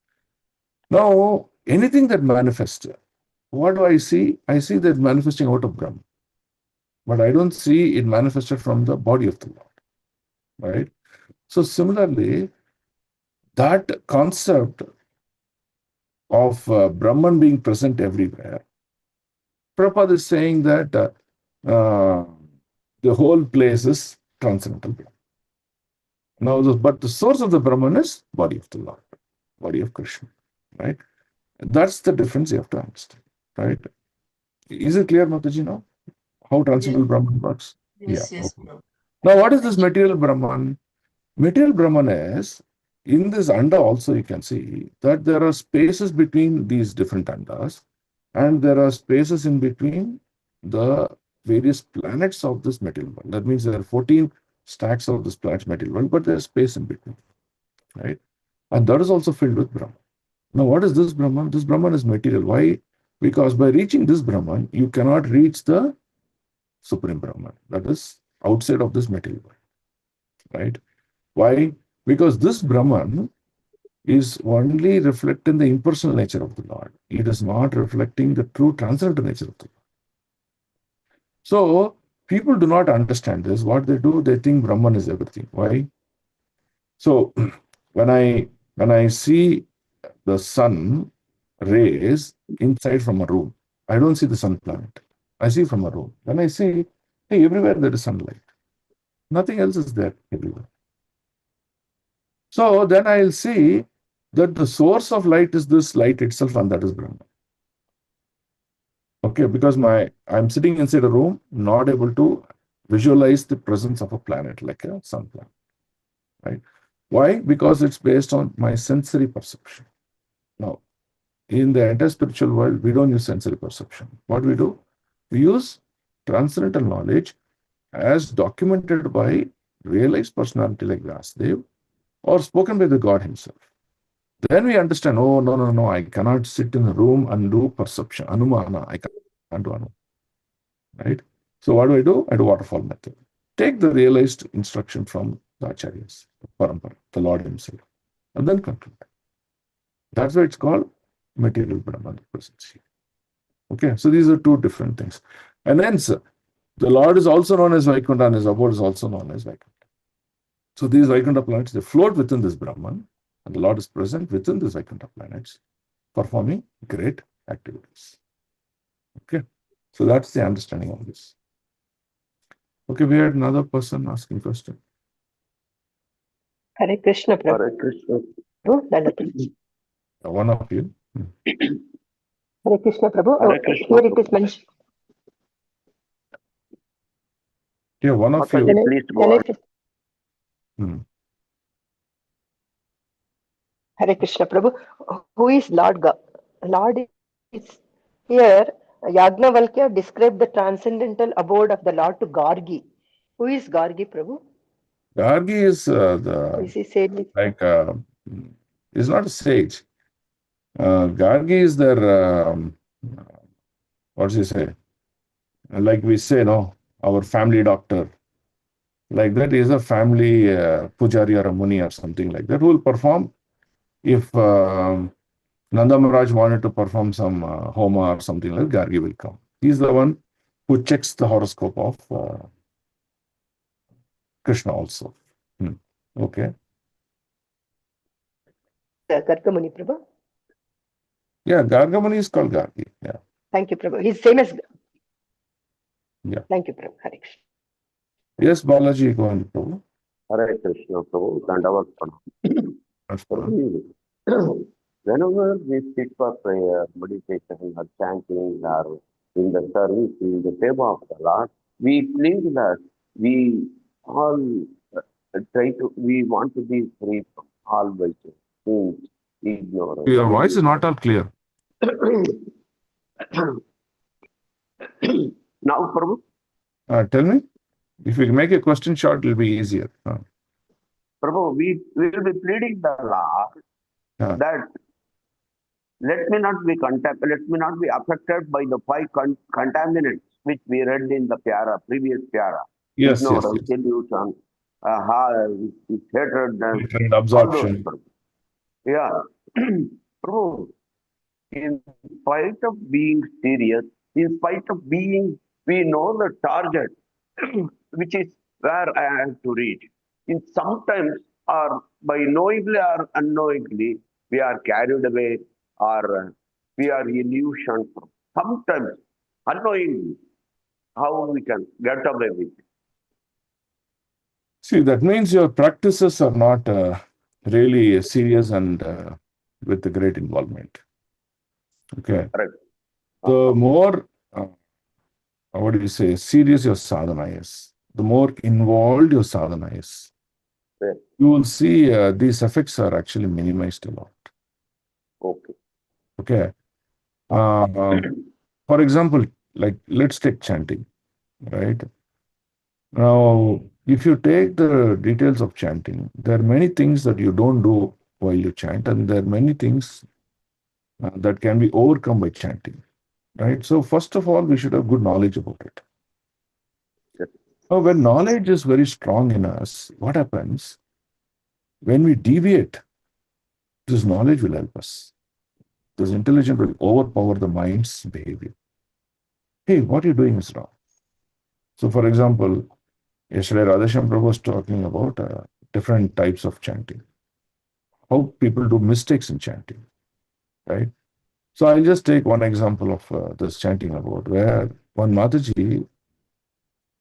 Speaker 1: Now, anything that manifests, what do I see? I see that manifesting out of Brahman. But I don't see it manifested from the body of the Lord. Right? So similarly, that concept of Brahman being present everywhere, Prabhupada is saying that the whole place is transcendental Brahman. Now, but the source of the Brahman is body of the Lord, body of Krishna, right? That's the difference you have to understand, right? Is it clear, Mataji, now? How transcendental
Speaker 5: Yes.
Speaker 1: Brahman works?
Speaker 5: Yes,
Speaker 1: Yeah.
Speaker 5: yes,
Speaker 1: Okay.
Speaker 5: Prabhu.
Speaker 1: Now, what is this material Brahman? Material Brahman is, in this Anda also you can see that there are spaces between these different Andas and there are spaces in between the various planets of this material world. That means there are 14 stacks of this planet's material world, but there's space in between, right? And that is also filled with Brahman. Now, what is this Brahman? This Brahman is material. Why? Because by reaching this Brahman, you cannot reach the Supreme Brahman. That is outside of this material world, right? Why? Because this Brahman is only reflecting the impersonal nature of the Lord. It is not reflecting the true transcendental nature of the Lord. So, people do not understand this. What they do, they think Brahman is everything. Why? So, when I see the sun rays inside from a room, I don't see the sun planet. I see from a room. Then I see, hey, everywhere there is sunlight. Nothing else is there everywhere. So then I'll see that the source of light is this light itself, and that is Brahman. Okay, because I'm sitting inside a room, not able to visualize the presence of a planet like a sun planet. Right? Why? Because it's based on my sensory perception. Now, in the entire spiritual world, we don't use sensory perception. What we do? We use transcendental knowledge as documented by realized personality like Vasudev or spoken by the God himself. Then we understand, oh, no, I cannot sit in a room and do perception, anumana, I can't do anumana, right? So what do? I do waterfall method. Take the realized instruction from the acharyas, the parampara, the Lord himself, and then conclude. That's why it's called material Brahman presence here. Okay, so these are two different things. And hence, the Lord is also known as Vaikuntha and his abode is also known as Vaikuntha. So these Vaikuntha planets, they float within this Brahman, and the Lord is present within these Vaikuntha planets, performing great activities. Okay, so that's the understanding of this. Okay, we had another person asking question.
Speaker 6: Hare Krishna, Prabhu.
Speaker 7: Hare Krishna.
Speaker 6: Dandapat.
Speaker 1: One of you.
Speaker 6: Hare Krishna, Prabhu.
Speaker 7: Hare Krishna,
Speaker 6: Here it is
Speaker 7: Prabhu.
Speaker 6: mentioned.
Speaker 1: Yeah, one of
Speaker 7: Mataji,
Speaker 1: you.
Speaker 7: please
Speaker 6: Can
Speaker 7: go
Speaker 6: I,
Speaker 7: on.
Speaker 1: Hmm.
Speaker 6: Hare Krishna Prabhu, who is Lord God? Lord is here. Yagnavalkya described the transcendental abode of the Lord to Gargi. Who is Gargi Prabhu?
Speaker 1: Gargi is
Speaker 6: Who is he said?
Speaker 1: like is not a sage. Gargi is their what does he say? Like we say, no, our family doctor. Like that is a family pujari or a muni or something like that who will perform if Nanda Maharaj wanted to perform some homa or something like that, Gargi will come. He's the one who checks the horoscope of Krishna also. Okay.
Speaker 6: Gargamuni Prabhu.
Speaker 1: Yeah, Gargamuni is called Gargi. Yeah.
Speaker 6: Thank you Prabhu. He's same as.
Speaker 1: Yeah.
Speaker 6: Thank you Prabhu. Hare Krishna.
Speaker 1: Yes, Balaji, go on, Prabhu.
Speaker 7: Hare Krishna, Prabhu. Dandavat Pranam.
Speaker 1: That's fine.
Speaker 7: Prabhu, whenever we sit for prayer, meditation, or chanting, or in the service, in the seva of the Lord, we think that we all we want to be free from all vices, sins, ignorance.
Speaker 1: Your voice is not all clear.
Speaker 7: Now, Prabhu,
Speaker 1: Tell me. If you make a question short, it will be easier.
Speaker 7: Prabhu, we will be pleading the Lord that let me not be affected by the five contaminants which we read in the previous pyara.
Speaker 1: Yes,
Speaker 7: Ignorance,
Speaker 1: yes.
Speaker 7: illusion, hatred,
Speaker 1: Different
Speaker 7: all
Speaker 1: absorption.
Speaker 7: those. Yeah. Prabhu, in spite of being serious, in spite of being, we know the target, which is where I have to reach. In sometimes, or by knowingly or unknowingly, we are carried away or we are illusioned. Sometimes, unknowingly, how we can get away with it.
Speaker 1: See, that means your practices are not really serious and with a great involvement. Okay.
Speaker 7: Correct.
Speaker 1: The more, what do you say, serious your sadhana is, the more involved your sadhana is,
Speaker 7: Yes.
Speaker 1: you will see these effects are actually minimized a lot.
Speaker 7: Okay.
Speaker 1: Okay. For example, like let's take chanting, right? Now, if you take the details of chanting, there are many things that you don't do while you chant, and there are many things that can be overcome by chanting, right? So, first of all, we should have good knowledge about it.
Speaker 7: Yes.
Speaker 1: Now, when knowledge is very strong in us, what happens? When we deviate, this knowledge will help us. This intelligence will overpower the mind's behavior. Hey, what you're doing is wrong. So, for example, yesterday Radhesham Prabhu was talking about different types of chanting, how people do mistakes in chanting, right? So I'll just take one example of this chanting about where one Mataji,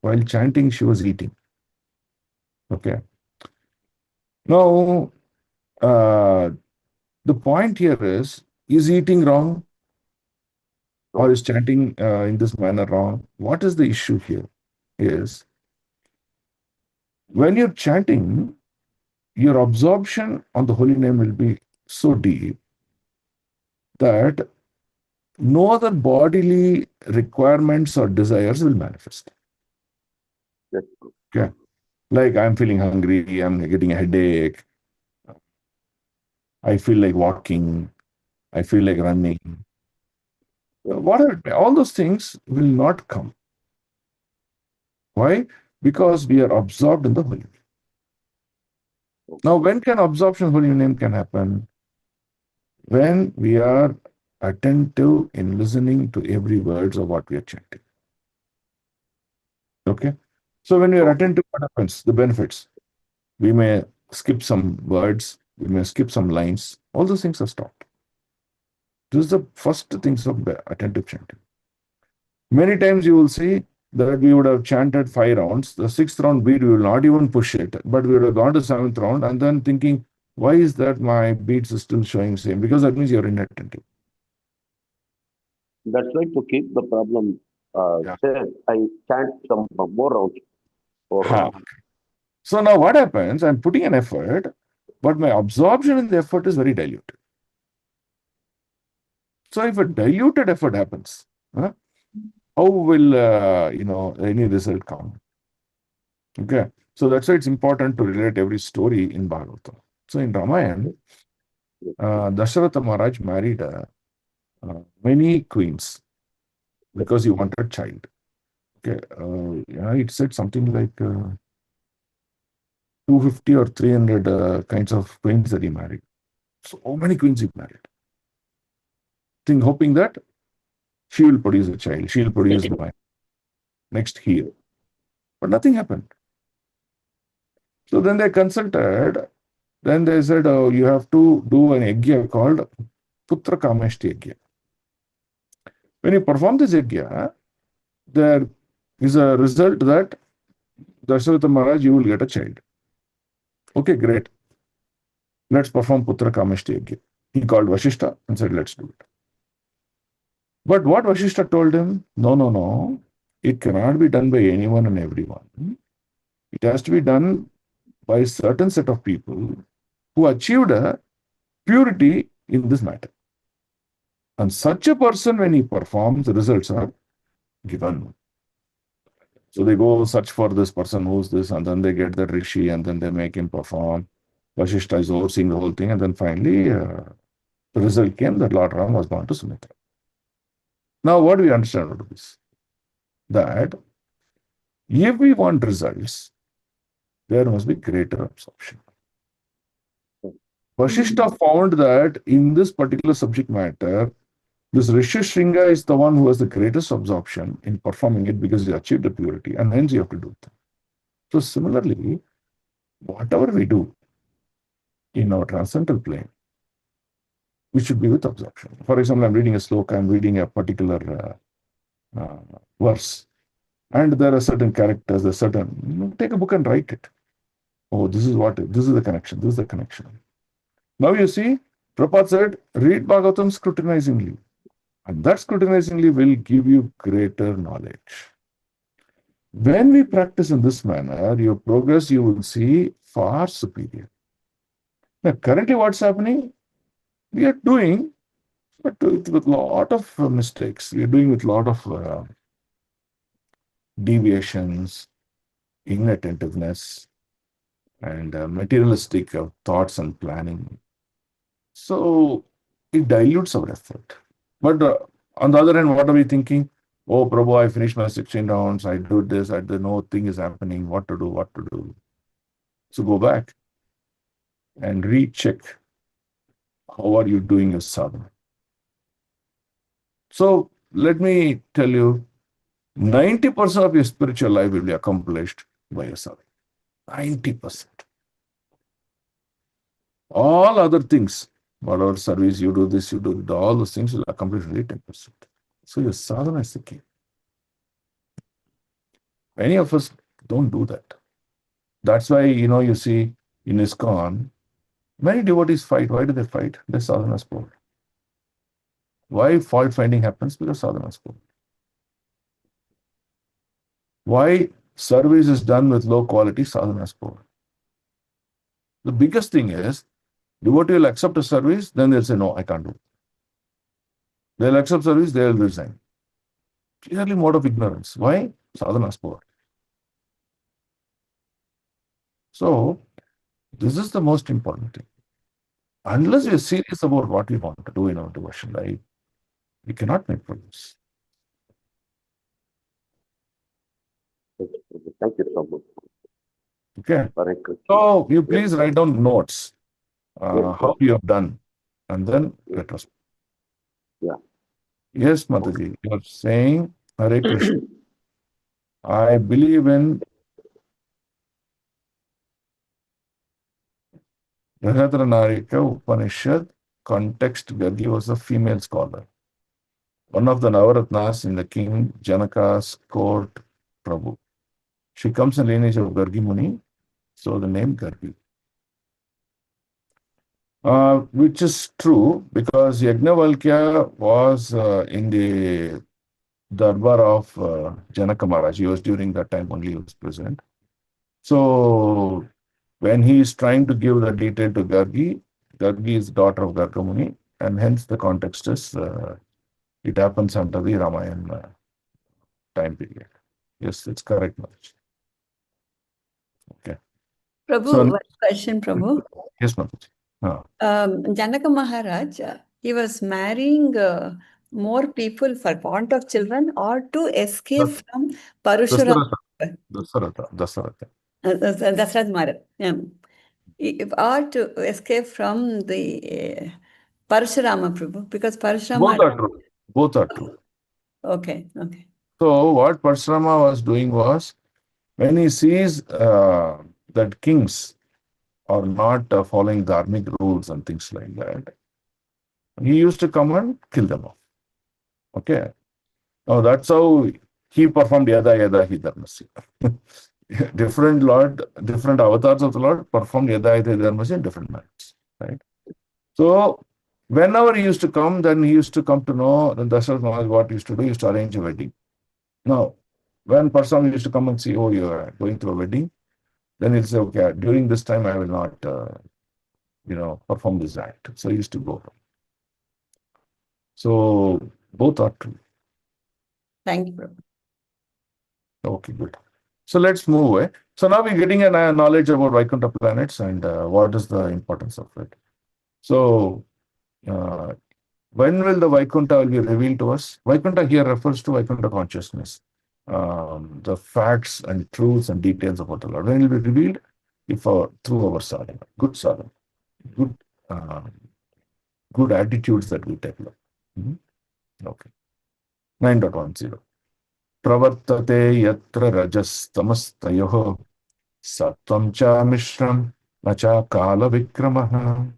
Speaker 1: while chanting, she was eating. Okay. Now, the point here is eating wrong or is chanting in this manner wrong? What is the issue here? Is when you're chanting, your absorption on the holy name will be so deep that no other bodily requirements or desires will manifest.
Speaker 7: Yes.
Speaker 1: Okay. Like I'm feeling hungry, I'm getting a headache, I feel like walking, I feel like running. Whatever, all those things will not come. Why? Because we are absorbed in the holy name. Now, when can absorption in holy name can happen? When we are attentive in listening to every words of what we are chanting. Okay? So when we are attentive, what happens? The benefits. We may skip some words, we may skip some lines. All those things are stopped. This is the first things of attentive chanting. Many times you will see that we would have chanted 5 rounds. The 6th round beat, we will not even push it, but we would have gone to 7th round and then thinking, why is that my beats are still showing same? Because that means you're inattentive.
Speaker 7: That's why to keep the problem safe, I chant some more rounds.
Speaker 1: Ha. So now what happens? I'm putting an effort, but my absorption in the effort is very diluted. So if a diluted effort happens, how will any result come? Okay. So that's why it's important to relate every story in Bhagavatam. So in Ramayana, Dasharatha Maharaj married many queens because he wanted a child. Okay. It said something like 250 or 300 kinds of queens that he married. So many queens he married. Hoping that she will produce a child. She will produce my next year. But nothing happened. So then they consulted. Then they said, oh, you have to do an yajna called Putra Kameshti yajna. When you perform this yajna, there is a result that Dasharatha Maharaj, you will get a child. Okay, great. Let's perform Putra Kameshti yajna. He called Vashishta and said, let's do it. But what Vashishta told him, no. It cannot be done by anyone and everyone. It has to be done by a certain set of people who achieved a purity in this matter. And such a person, when he performs, the results are given. So they go search for this person who's this, and then they get the rishi, and then they make him perform. Vashishta is overseeing the whole thing, and then finally, the result came that Lord Ram was born to Sumitra. Now, what do we understand out of this? That if we want results, there must be greater absorption. Vashishta found that in this particular subject matter, this Rishi Shringa is the one who has the greatest absorption in performing it because he achieved the purity, and hence you have to do it. So similarly, whatever we do in our transcendental plane, we should be with absorption. For example, I'm reading a sloka, I'm reading a particular verse, and there are certain characters, take a book and write it. Oh, this is the connection, this is the connection. Now you see, Prabhupada said, read Bhagavatam scrutinizingly. And that scrutinizingly will give you greater knowledge. When we practice in this manner, your progress you will see far superior. Now, currently what's happening? We are doing, but with a lot of mistakes. We are doing with a lot of deviations, inattentiveness, and materialistic thoughts and planning. So it dilutes our effort. But on the other hand, what are we thinking? Oh, Prabhu, I finished my 16 rounds. I do this. No thing is happening. What to do? So go back and recheck. How are you doing your sadhana? So let me tell you, 90% of your spiritual life will be accomplished by your sadhana. 90%. All other things, whatever service you do, this, you do, all those things will accomplish only 10%. So your sadhana is the key. Many of us don't do that. That's why, you see in ISKCON, many devotees fight. Why do they fight? Their sadhana is poor. Why fault finding happens? Because sadhana is poor. Why service is done with low quality? Sadhana is poor. The biggest thing is, devotee will accept a service, then they'll say, no, I can't do it. They'll accept service, they'll resign. Clearly mode of ignorance. Why? Sadhana is poor. So, this is the most important thing. Unless we are serious about what we want to do in our devotion life, we cannot make progress.
Speaker 7: Thank you so much.
Speaker 1: Okay.
Speaker 7: Hare Krishna.
Speaker 1: So, you please write down notes,
Speaker 7: Yes,
Speaker 1: how you have done, and then retrospect.
Speaker 7: Yeah.
Speaker 1: Yes, Mataji, you are saying, Hare Krishna. I believe in Narika Upanishad context. Gargi was a female scholar. One of the Navaratnas in the king Janaka's court, Prabhu. She comes in lineage of Gargi Muni, so the name Gargi. Which is true because Yajnavalkya was in the Darbar of Janaka Maharaj. He was during that time only he was present. So when he is trying to give the detail to Gargi, Gargi is daughter of Gargamuni, and hence the context is it happens under the Ramayana time period. Yes, it's correct, Maharaj. Okay.
Speaker 2: Prabhu,
Speaker 1: So,
Speaker 2: one question, Prabhu.
Speaker 1: yes, Maharaj.
Speaker 2: Janaka Maharaj, he was marrying more people for want of children or to escape from Parashurama.
Speaker 1: Dasaratha.
Speaker 2: Dasraj Maharaj. Or to escape from the Parashurama Prabhu, because Parashurama.
Speaker 1: Both are true. Both are true.
Speaker 2: Okay.
Speaker 1: So what Parshurama was doing was, when he sees that kings are not following dharmic rules and things like that, he used to come and kill them off. Okay. Now that's how he performed Yada Yada Hi Dharmasya. Different avatars of the Lord performed Yada Yada Hi Dharmasya in different manners. Right. So whenever he used to come, then he used to come to know, then Dasharatha Maharaj what he used to do, he used to arrange a wedding. Now, when Parshurama used to come and see, oh, you are going to a wedding, then he'll say, okay, during this time I will not, perform this act. So he used to go. So both are true.
Speaker 2: Thank you, Prabhu.
Speaker 1: Okay, good. So let's move away. So now we're getting a knowledge about Vaikuntha planets and what is the importance of it. So when will the Vaikuntha be revealed to us? Vaikuntha here refers to Vaikuntha consciousness. The facts and truths and details about the Lord. When it will be revealed? Through our sadhana, good sadhana, good attitudes that we develop. Okay. 9.10. Pravartate yatra rajastamastayoh sattvam cha mishram na cha kala vikramaha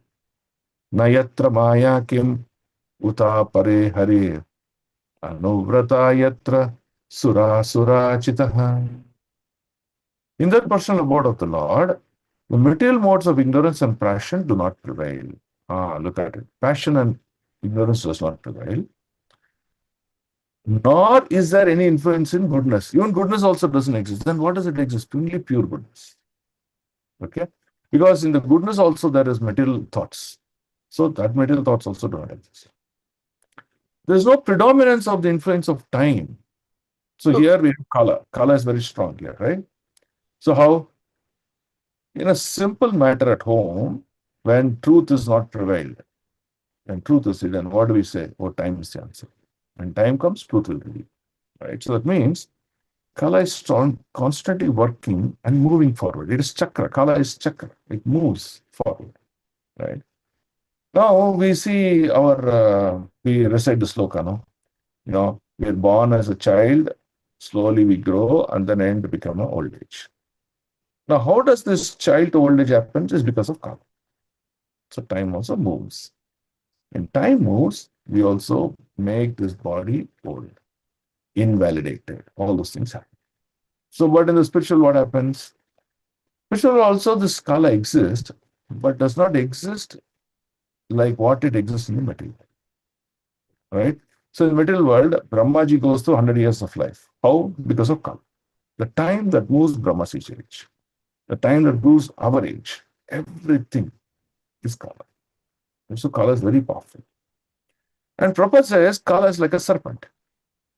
Speaker 1: na yatra maya kim uta pare hare anuvrata yatra sura surachitaha. In that personal abode of the Lord, the material modes of ignorance and passion do not prevail. Look at it. Passion and ignorance does not prevail. Nor is there any influence in goodness. Even goodness also doesn't exist. Then what does it exist? Only pure goodness. Okay? Because in the goodness also there is material thoughts. So that material thoughts also do not exist. There is no predominance of the influence of time. So here we have kala. Kala is very strong here, right? So how? In a simple matter at home, when truth is not prevailed, when truth is hidden, what do we say? Oh, time is the answer. When time comes, truth will reveal. Right? So that means Kala is strong, constantly working and moving forward. It is chakra. Kala is chakra. It moves forward. Right? Now we see we recite the sloka, no? We are born as a child, slowly we grow, and then end to become an old age. Now, how does this child to old age happen? Just because of Kala. So time also moves. When time moves, we also make this body old, invalidated. All those things happen. So, but in the spiritual, what happens? Spiritual also, this Kala exists, but does not exist like what it exists in the material. Right? So, in the material world, Brahmaji goes through 100 years of life. How? Because of Kala. The time that moves Brahma's age, the time that moves our age, everything is Kala. And so, Kala is very powerful. And Prabhupada says Kala is like a serpent.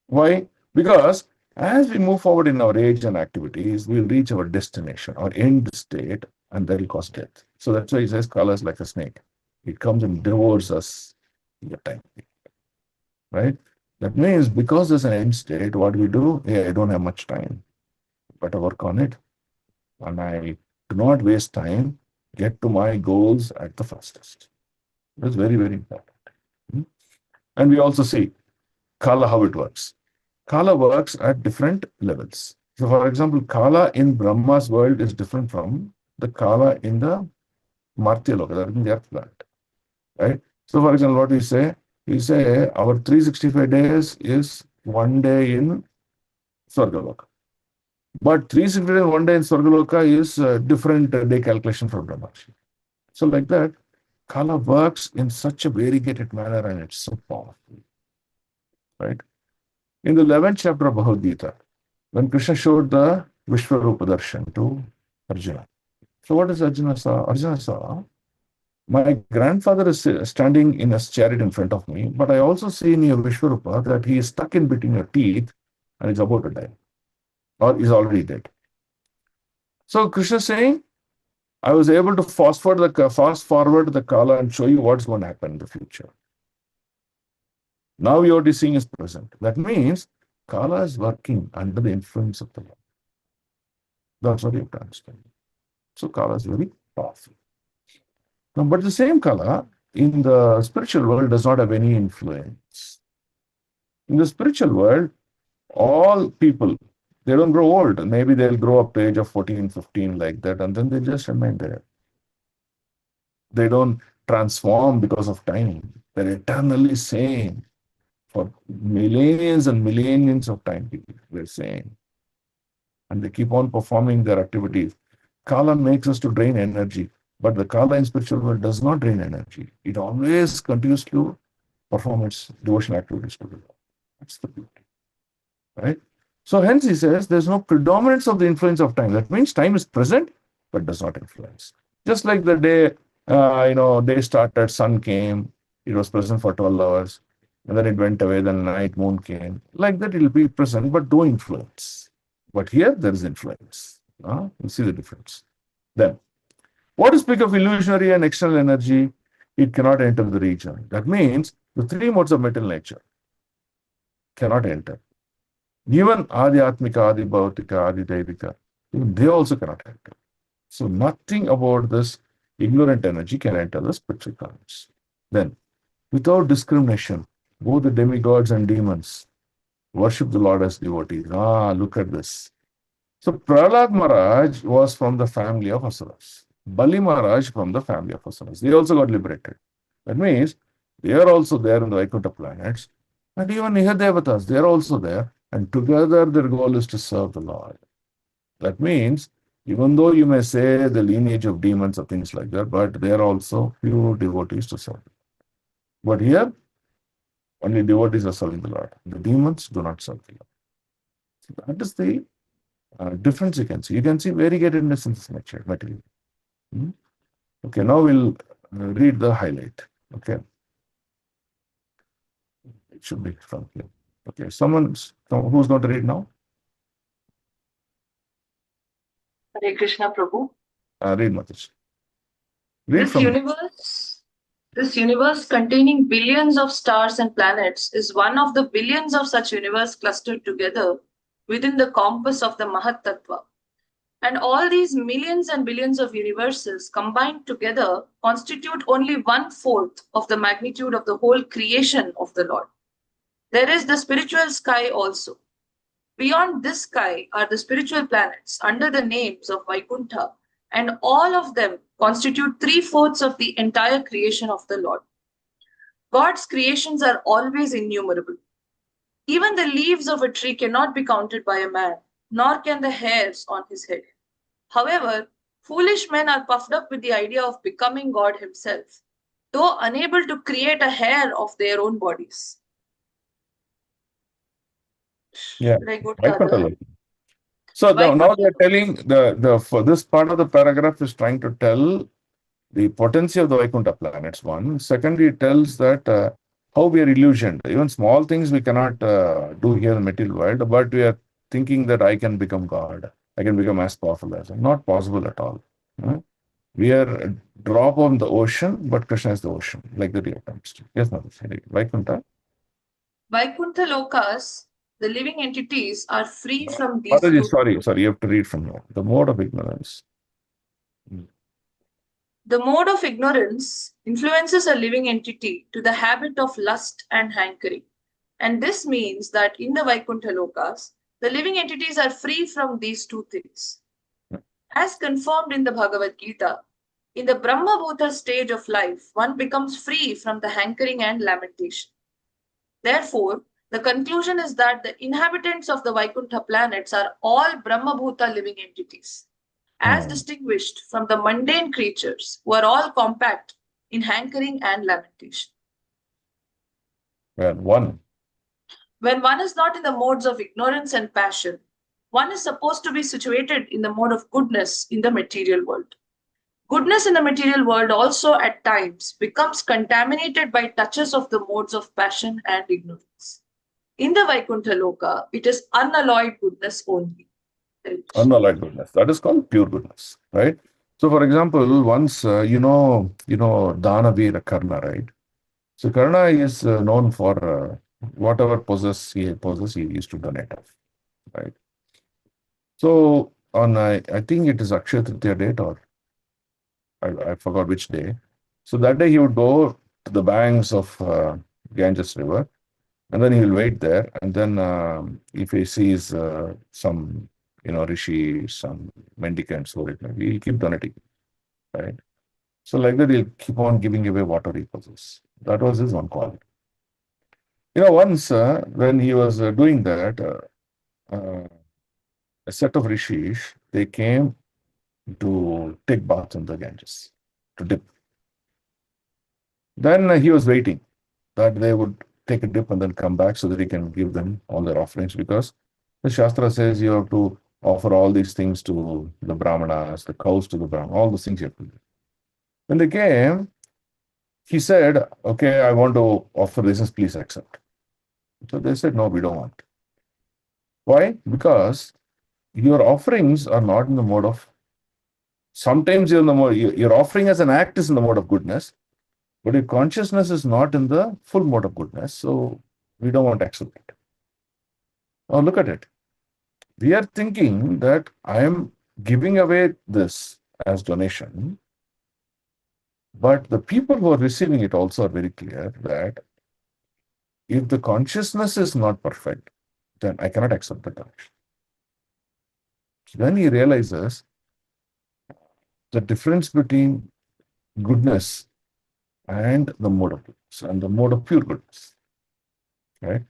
Speaker 1: Why? Because as we move forward in our age and activities, we'll reach our destination, our end state, and that will cause death. So that's why he says Kala is like a snake. It comes and devours us in the time. Right? That means because there's an end state, what do we do? Hey, I don't have much time. Better work on it. And I do not waste time, get to my goals at the fastest. That's very, very important. And we also see Kala, how it works. Kala works at different levels. So, for example, Kala in Brahma's world is different from the Kala in the Martya Loka, that is in the earth planet. Right? So, for example, what we say our 365 days is one day in Swargaloka. But 365 days, one day in Swargaloka is a different day calculation for Brahmaji. So, like that, Kala works in such a variegated manner and it's so powerful. Right? In the 11th chapter of Bhagavad Gita, when Krishna showed the Vishwarupa Darshan to Arjuna. So what does Arjuna saw? Arjuna saw, my grandfather is standing in a chariot in front of me, but I also see in your Vishwarupa that he is stuck in between your teeth and is about to die, or is already dead. So Krishna is saying, I was able to fast forward the Kala and show you what's going to happen in the future. Now what you're seeing is present. That means Kala is working under the influence of the Lord. That's what you have to understand. So Kala is very powerful. Now, but the same Kala in the spiritual world does not have any influence. In the spiritual world, all people, they don't grow old. Maybe they'll grow up to age of 14, 15 like that, and then they just remain there. They don't transform because of time. They're eternally same. For millions and millions of time, they're same. And they keep on performing their activities. Kala makes us to drain energy, but the Kala in spiritual world does not drain energy. It always continues to perform its devotional activities to the Lord. That's the beauty, right? So hence he says there's no predominance of the influence of time. That means time is present, but does not influence. Just like the day, day started, sun came, it was present for 12 hours, and then it went away, then night, moon came. Like that, it will be present, but no influence. But here, there is influence. You see the difference. Then, what to speak of illusionary and external energy? It cannot enter the region. That means the three modes of material nature cannot enter. Even Adhyatmika, Adi Bhautika, Adi Daivika, even they also cannot enter. So nothing about this ignorant energy can enter the spiritual planets. Then, without discrimination, both the demigods and demons worship the Lord as devotees. Look at this. So Prahlad Maharaj was from the family of Asuras. Bali Maharaj from the family of Asuras. They also got liberated. That means they are also there in the Vaikuntha planets. And even Nihadevatas, they are also there. And together their goal is to serve the Lord. That means, even though you may say the lineage of demons or things like that, but they are also pure devotees to serve. But here, only devotees are serving the Lord. The demons do not serve the Lord. So that is the difference you can see. You can see variegatedness in this material. Okay, now we'll read the highlight. Okay. It should be from here. Okay, who's going to read now?
Speaker 5: Hare Krishna Prabhu.
Speaker 1: Read, Mataji. Read
Speaker 5: This universe containing billions of stars and planets is one of the billions of such universe clustered together within the compass of the Mahat Tattva. And all these millions and billions of universes combined together constitute only 1/4 of the magnitude of the whole creation of the Lord. There is the spiritual sky also. Beyond this sky are the spiritual planets under the names of Vaikuntha, and all of them constitute 3/4 of the entire creation of the Lord. God's creations are always innumerable. Even the leaves of a tree cannot be counted by a man, nor can the hairs on his head. However, foolish men are puffed up with the idea of becoming God himself, though unable to create a hair of their own bodies.
Speaker 1: Yeah.
Speaker 5: Should I go to the other?
Speaker 1: So now they're telling for this part of the paragraph is trying to tell the potency of the Vaikuntha planets. One. Secondly, it tells that how we are illusioned. Even small things we cannot do here in the material world, but we are thinking that I can become God. I can become as powerful as I'm. Not possible at all. We are a drop on the ocean, but Krishna is the ocean, like the real times. Yes, Mataji. Vaikuntha.
Speaker 5: Vaikuntha Lokas, the living entities, are free from these.
Speaker 1: Mataji, sorry, you have to read from here. The mode of ignorance.
Speaker 5: The mode of ignorance influences a living entity to the habit of lust and hankering. And this means that in the Vaikuntha Lokas, the living entities are free from these two things. As confirmed in the Bhagavad Gita, in the Brahma Bhuta stage of life, one becomes free from the hankering and lamentation. Therefore, the conclusion is that the inhabitants of the Vaikuntha planets are all Brahma Bhuta living entities, as distinguished from the mundane creatures who are all compact in hankering and lamentation.
Speaker 1: When one
Speaker 5: is not in the modes of ignorance and passion, one is supposed to be situated in the mode of goodness in the material world. Goodness in the material world also at times becomes contaminated by touches of the modes of passion and ignorance. In the Vaikuntha Loka, it is unalloyed goodness only.
Speaker 1: Unalloyed goodness. That is called pure goodness, right? So, for example, once Danavira Karna, right? So Karna is known for whatever he possesses, he used to donate off, right? So on I think it is Akshaya Tritiya date, or I forgot which day. So that day he would go to the banks of Ganges River, and then he will wait there. And then if he sees some rishi, some mendicants, or it may be, he'll keep donating, right? So like that, he'll keep on giving away whatever he possesses. That was his one quality. Once when he was doing that, a set of rishis, they came to take bath in the Ganges, to dip. Then he was waiting that they would take a dip and then come back so that he can give them all their offerings, because the Shastra says you have to offer all these things to the Brahmanas, the cows to the Brahmanas, all those things you have to do. When they came, he said, okay, I want to offer this, please accept. So they said, no, we don't want. Why? Because your offerings are not in the mode of, sometimes you're in the mode, your offering as an act is in the mode of goodness, but your consciousness is not in the full mode of goodness, so we don't want to accept it. Now look at it. We are thinking that I am giving away this as donation, but the people who are receiving it also are very clear that if the consciousness is not perfect, then I cannot accept the donation. Then he realizes the difference between goodness and the mode of goodness and the mode of pure goodness. Right?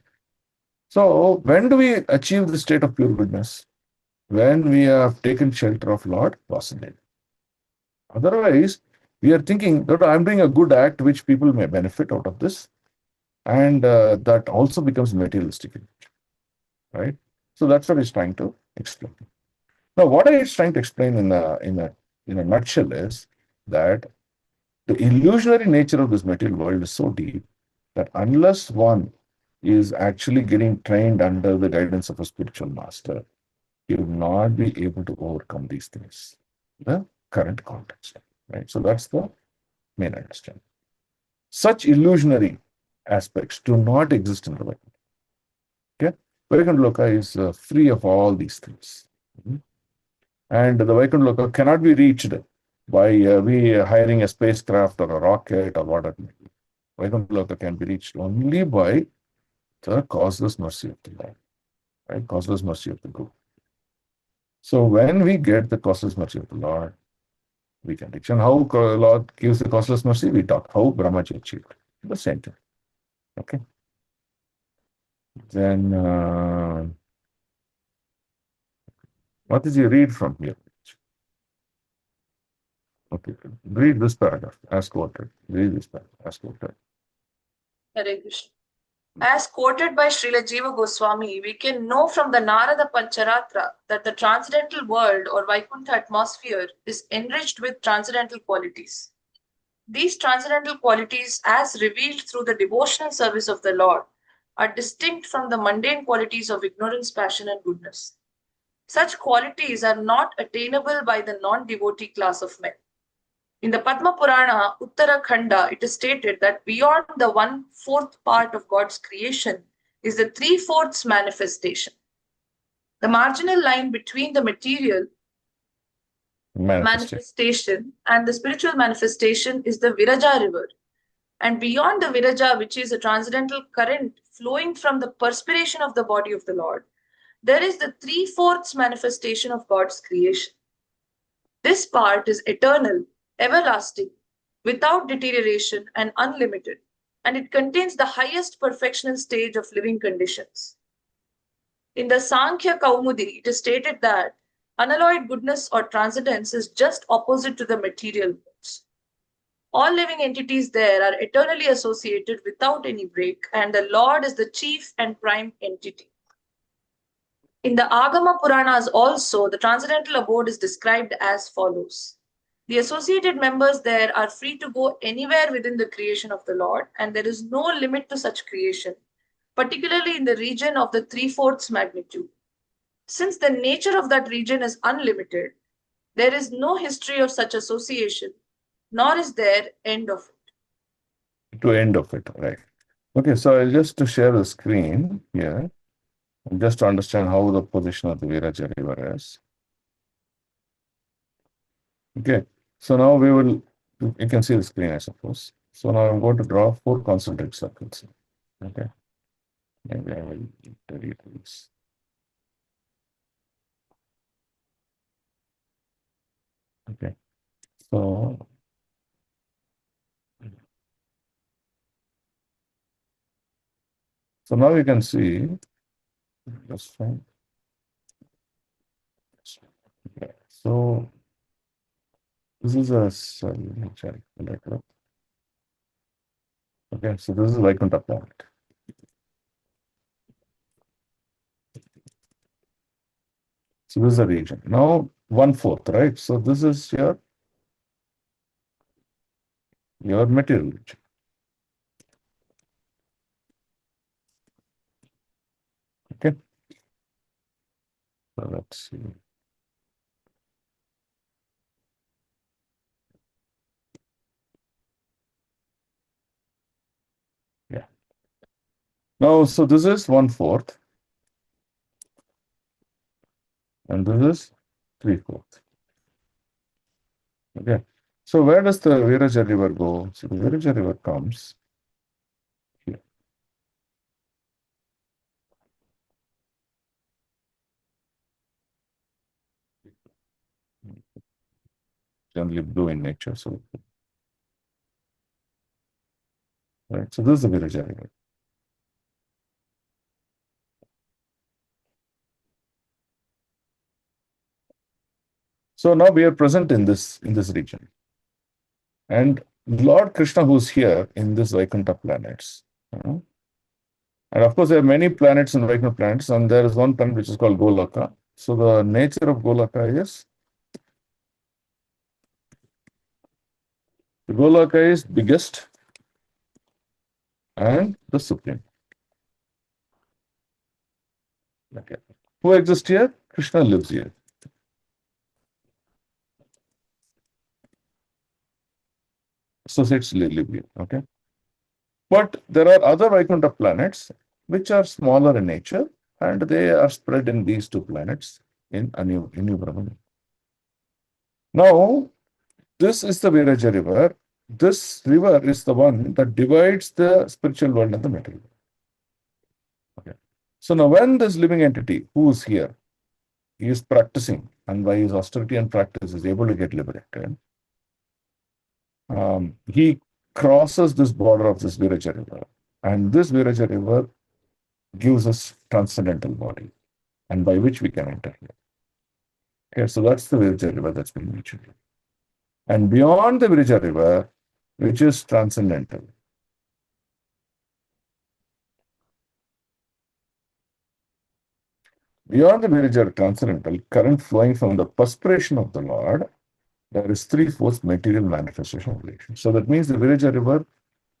Speaker 1: So when do we achieve the state of pure goodness? When we have taken shelter of Lord Vasudeva. Otherwise, we are thinking that I'm doing a good act which people may benefit out of this, and that also becomes materialistic. Right? So that's what he's trying to explain. Now, what he's trying to explain in a nutshell is that the illusionary nature of this material world is so deep that unless one is actually getting trained under the guidance of a spiritual master, he will not be able to overcome these things in the current context. Right? So that's the main understanding. Such illusionary aspects do not exist in the Vaikuntha. Okay? Vaikuntha Loka is free of all these things. And the Vaikuntha Loka cannot be reached by we hiring a spacecraft or a rocket or whatever. Vaikuntha Loka can be reached only by the causeless mercy of the Lord, right? Causeless mercy of the Guru. So when we get the causeless mercy of the Lord, we can reach. And how Lord gives the causeless mercy, we talk how Brahmaji achieved. The same thing. Okay. Then what did you read from here? Okay, read this paragraph. Ask quoted. Read this paragraph. Ask quoted.
Speaker 5: Hare Krishna. As quoted by Srila Jiva Goswami, we can know from the Narada Pancharatra that the transcendental world or Vaikuntha atmosphere is enriched with transcendental qualities. These transcendental qualities, as revealed through the devotional service of the Lord, are distinct from the mundane qualities of ignorance, passion, and goodness. Such qualities are not attainable by the non-devotee class of men. In the Padma Purana, Uttarakhanda, it is stated that beyond the 1/4 part of God's creation is the 3/4 manifestation. The marginal line between the material manifestation and the spiritual manifestation is the Viraja river. And beyond the Viraja, which is a transcendental current flowing from the perspiration of the body of the Lord, there is the 3/4 manifestation of God's creation. This part is eternal, everlasting, without deterioration and unlimited, and it contains the highest perfectional stage of living conditions. In the Sankhya Kaumudi, it is stated that unalloyed goodness or transcendence is just opposite to the material worlds. All living entities there are eternally associated without any break, and the Lord is the chief and prime entity. In the Agama Puranas also, the transcendental abode is described as follows. The associated members there are free to go anywhere within the creation of the Lord, and there is no limit to such creation, particularly in the region of the 3/4 magnitude. Since the nature of that region is unlimited, there is no history of such association, nor is there end of it.
Speaker 1: To end of it, right? Okay, so I'll just to share the screen here, just to understand how the position of the Viraja river is. Okay, so now you can see the screen, I suppose. So now I'm going to draw 4 concentric circles. Okay, maybe I will delete this. Okay, so now you can see, that's fine. Okay, so this is a letter. Okay, so this is Vaikuntha planet. So this is the region. Now 1/4, right? So this is your material region. Okay. So let's see. Yeah. Now, so this is 1/4, and this is 3/4. Okay. So where does the Viraja river go? So the Viraja river comes here. Generally blue in nature. So right. So this is the Viraja river. So now we are present in this region. And Lord Krishna, who's here in this Vaikuntha planets, and of course, there are many planets in Vaikuntha planets, and there is one planet which is called Golaka. So the nature of Golaka is, the Golaka is biggest and the supreme. Okay. Who exists here? Krishna lives here. Associates live here. Okay. But there are other Vaikuntha planets which are smaller in nature, and they are spread in these 2 planets in Anu Brahman. Now, this is the Viraja river. This river is the one that divides the spiritual world and the material world. Okay. So now when this living entity who is here, he is practicing, and by his austerity and practice is able to get liberated, he crosses this border of this Viraja river, and this Viraja river gives us transcendental body, and by which we can enter here. Okay, so that's the Viraja river that's been mentioned here. And beyond the Viraja river, which is transcendental, beyond the Viraja transcendental, current flowing from the perspiration of the Lord, there is 3/4 material manifestation of relation. So that means the Viraja river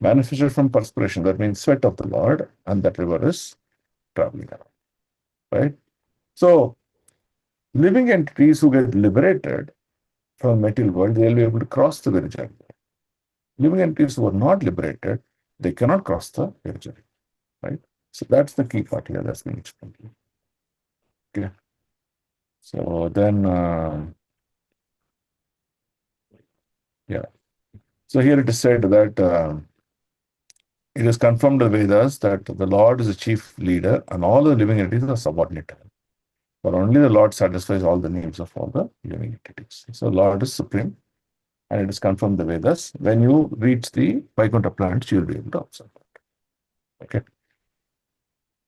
Speaker 1: manifested from perspiration, that means sweat of the Lord, and that river is traveling around. Right? So living entities who get liberated from material world, they will be able to cross the Viraja river. Living entities who are not liberated, they cannot cross the Viraja river. Right? So that's the key part here that's being explained. Okay. So then, yeah. So here it is said that it is confirmed in the Vedas that the Lord is the chief leader and all the living entities are subordinate to him. But only the Lord satisfies all the needs of all the living entities. So Lord is supreme, and it is confirmed in the Vedas. When you reach the Vaikuntha planets, you will be able to observe that. Okay.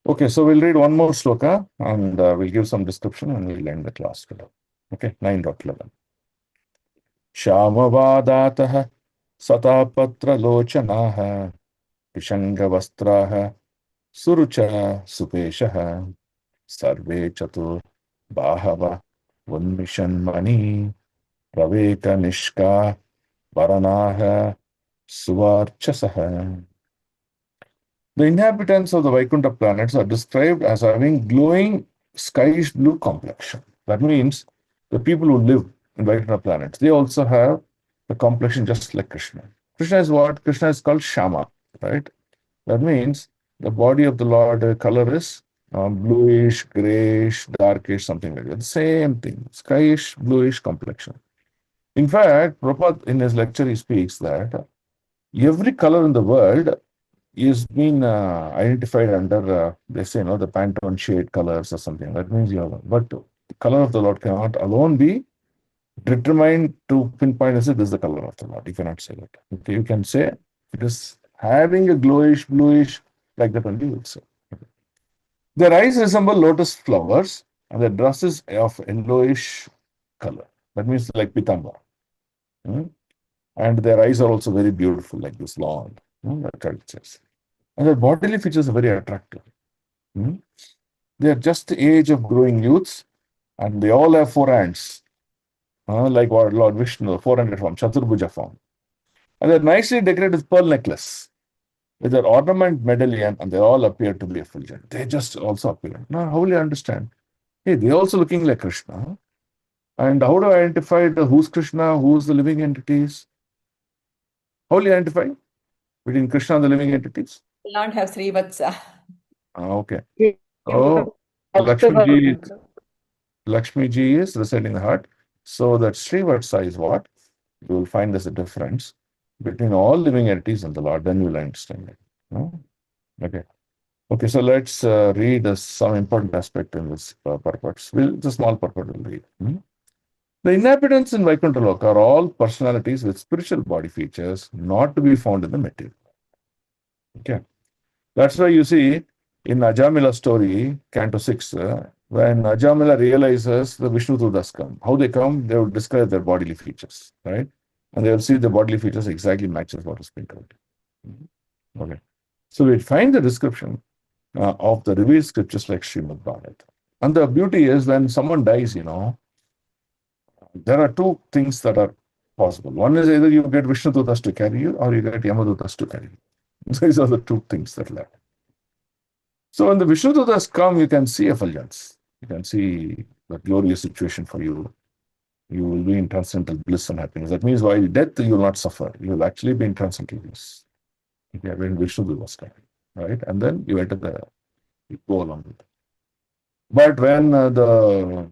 Speaker 1: Okay, so we'll read one more sloka, and we'll give some description, and we'll end the class today. Okay, 9.11. Shamavadataha satapatra lochanaha Vishangavastraha Surucha Supeshaha Sarve Chatur Bahava Unmishan Mani Praveka Nishka Varanaha Suvarchasaha. The inhabitants of the Vaikuntha planets are described as having glowing skyish blue complexion. That means the people who live in Vaikuntha planets, they also have the complexion just like Krishna. Krishna is what? Krishna is called Shama, right? That means the body of the Lord, the color is bluish, grayish, darkish, something like that. The same thing, skyish, bluish complexion. In fact, Prabhupada in his lecture, he speaks that every color in the world is been identified under, they say, the Pantone shade colors or something. That means you have, but the color of the Lord cannot alone be determined to pinpoint as this is the color of the Lord. You cannot say that. Okay, you can say it is having a glowish, bluish, like that only you would say. Okay. Their eyes resemble lotus flowers, and their dress is of yellowish color. That means like pitamba. And their eyes are also very beautiful, like this long. That's what it says. And their bodily features are very attractive. They are just the age of growing youths, and they all have four hands, like what Lord Vishnu, 400 form, Chaturbhuja form. And they're nicely decorated with pearl necklace, with their ornament medallion, and they all appear to be effulgent. They just also appear. Now, how will you understand? Hey, they're also looking like Krishna. And how do I identify who's Krishna, who's the living entities? How will you identify between Krishna and the living entities?
Speaker 2: Will not have Srivatsa.
Speaker 1: Okay. Oh, Lakshmi ji is residing in the heart. So that Srivatsa is what? You will find there's a difference between all living entities and the Lord. Then you will understand it. No? Okay. Okay, so let's read some important aspect in this purport. It's a small purport we'll read. The inhabitants in Vaikuntha Loka are all personalities with spiritual body features not to be found in the material. Okay. That's why you see in Ajamila story, Canto 6, when Ajamila realizes the Vishnu Dutas come, how they come, they will describe their bodily features, right? And they will see the bodily features exactly matches what is been told. Okay. So we find the description of the revealed scriptures like Srimad Bhagavatam. And the beauty is when someone dies, there are two things that are possible. One is either you get Vishnu Dutas to carry you or you get Yamadutas to carry you. These are the two things that left. So when the Vishnu Dutas come, you can see effulgence. You can see the glorious situation for you. You will be in transcendental bliss and happiness. That means while death, you will not suffer. You will actually be in transcendental bliss. Okay, when Vishnu Dutas come, right? And then you go along with it. But when the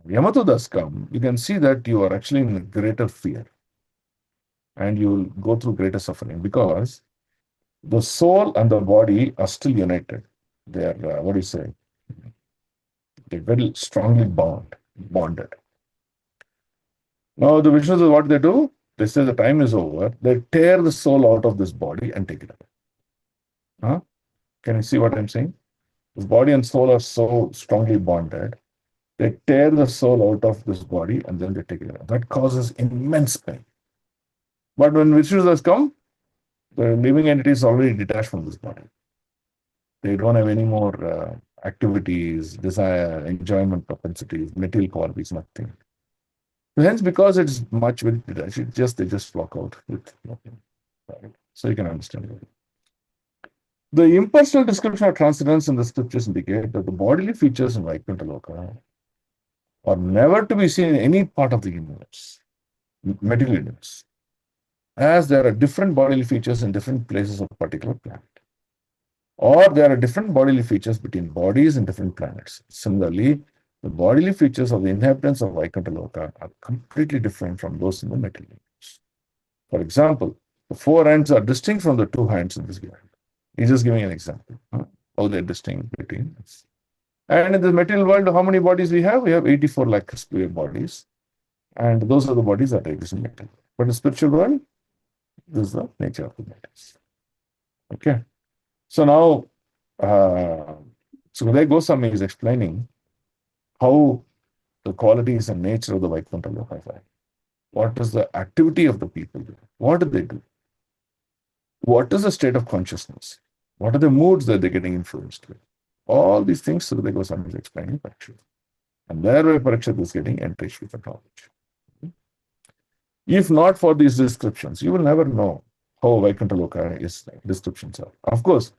Speaker 1: Yamadutas come, you can see that you are actually in greater fear. And you will go through greater suffering because the soul and the body are still united. They are, what do you say? They're very strongly bonded. Now, the Vishnus, what they do? They say the time is over. They tear the soul out of this body and take it away. Can you see what I'm saying? The body and soul are so strongly bonded. They tear the soul out of this body and then they take it away. That causes immense pain. But when Vishnus has come, the living entity is already detached from this body. They don't have any more activities, desire, enjoyment propensities, material qualities, nothing. So hence, because it's much very detached, they just flock out with nothing. Right? So you can understand it. The impersonal description of transcendence in the scriptures indicate that the bodily features in Vaikuntha Loka are never to be seen in any part of the universe, material universe, as there are different bodily features in different places of a particular planet. Or there are different bodily features between bodies in different planets. Similarly, the bodily features of the inhabitants of Vaikuntha Loka are completely different from those in the material universe. For example, the four hands are distinct from the two hands in this given. He's just giving an example. How they're distinct between us. And in the material world, how many bodies we have? We have 84 lakh bodies. And those are the bodies that exist in material. But in the spiritual world, this is the nature of the matters. Okay. So now, Sukadeva Goswami is explaining how the qualities and nature of the Vaikuntha Loka are. What is the activity of the people? What do they do? What is the state of consciousness? What are the moods that they're getting influenced with? All these things Sukadeva Goswami is explaining Parikshit. And thereby Parikshit is getting enriched with the knowledge. If not for these descriptions, you will never know how Vaikuntha Loka is like. Descriptions are. Of course,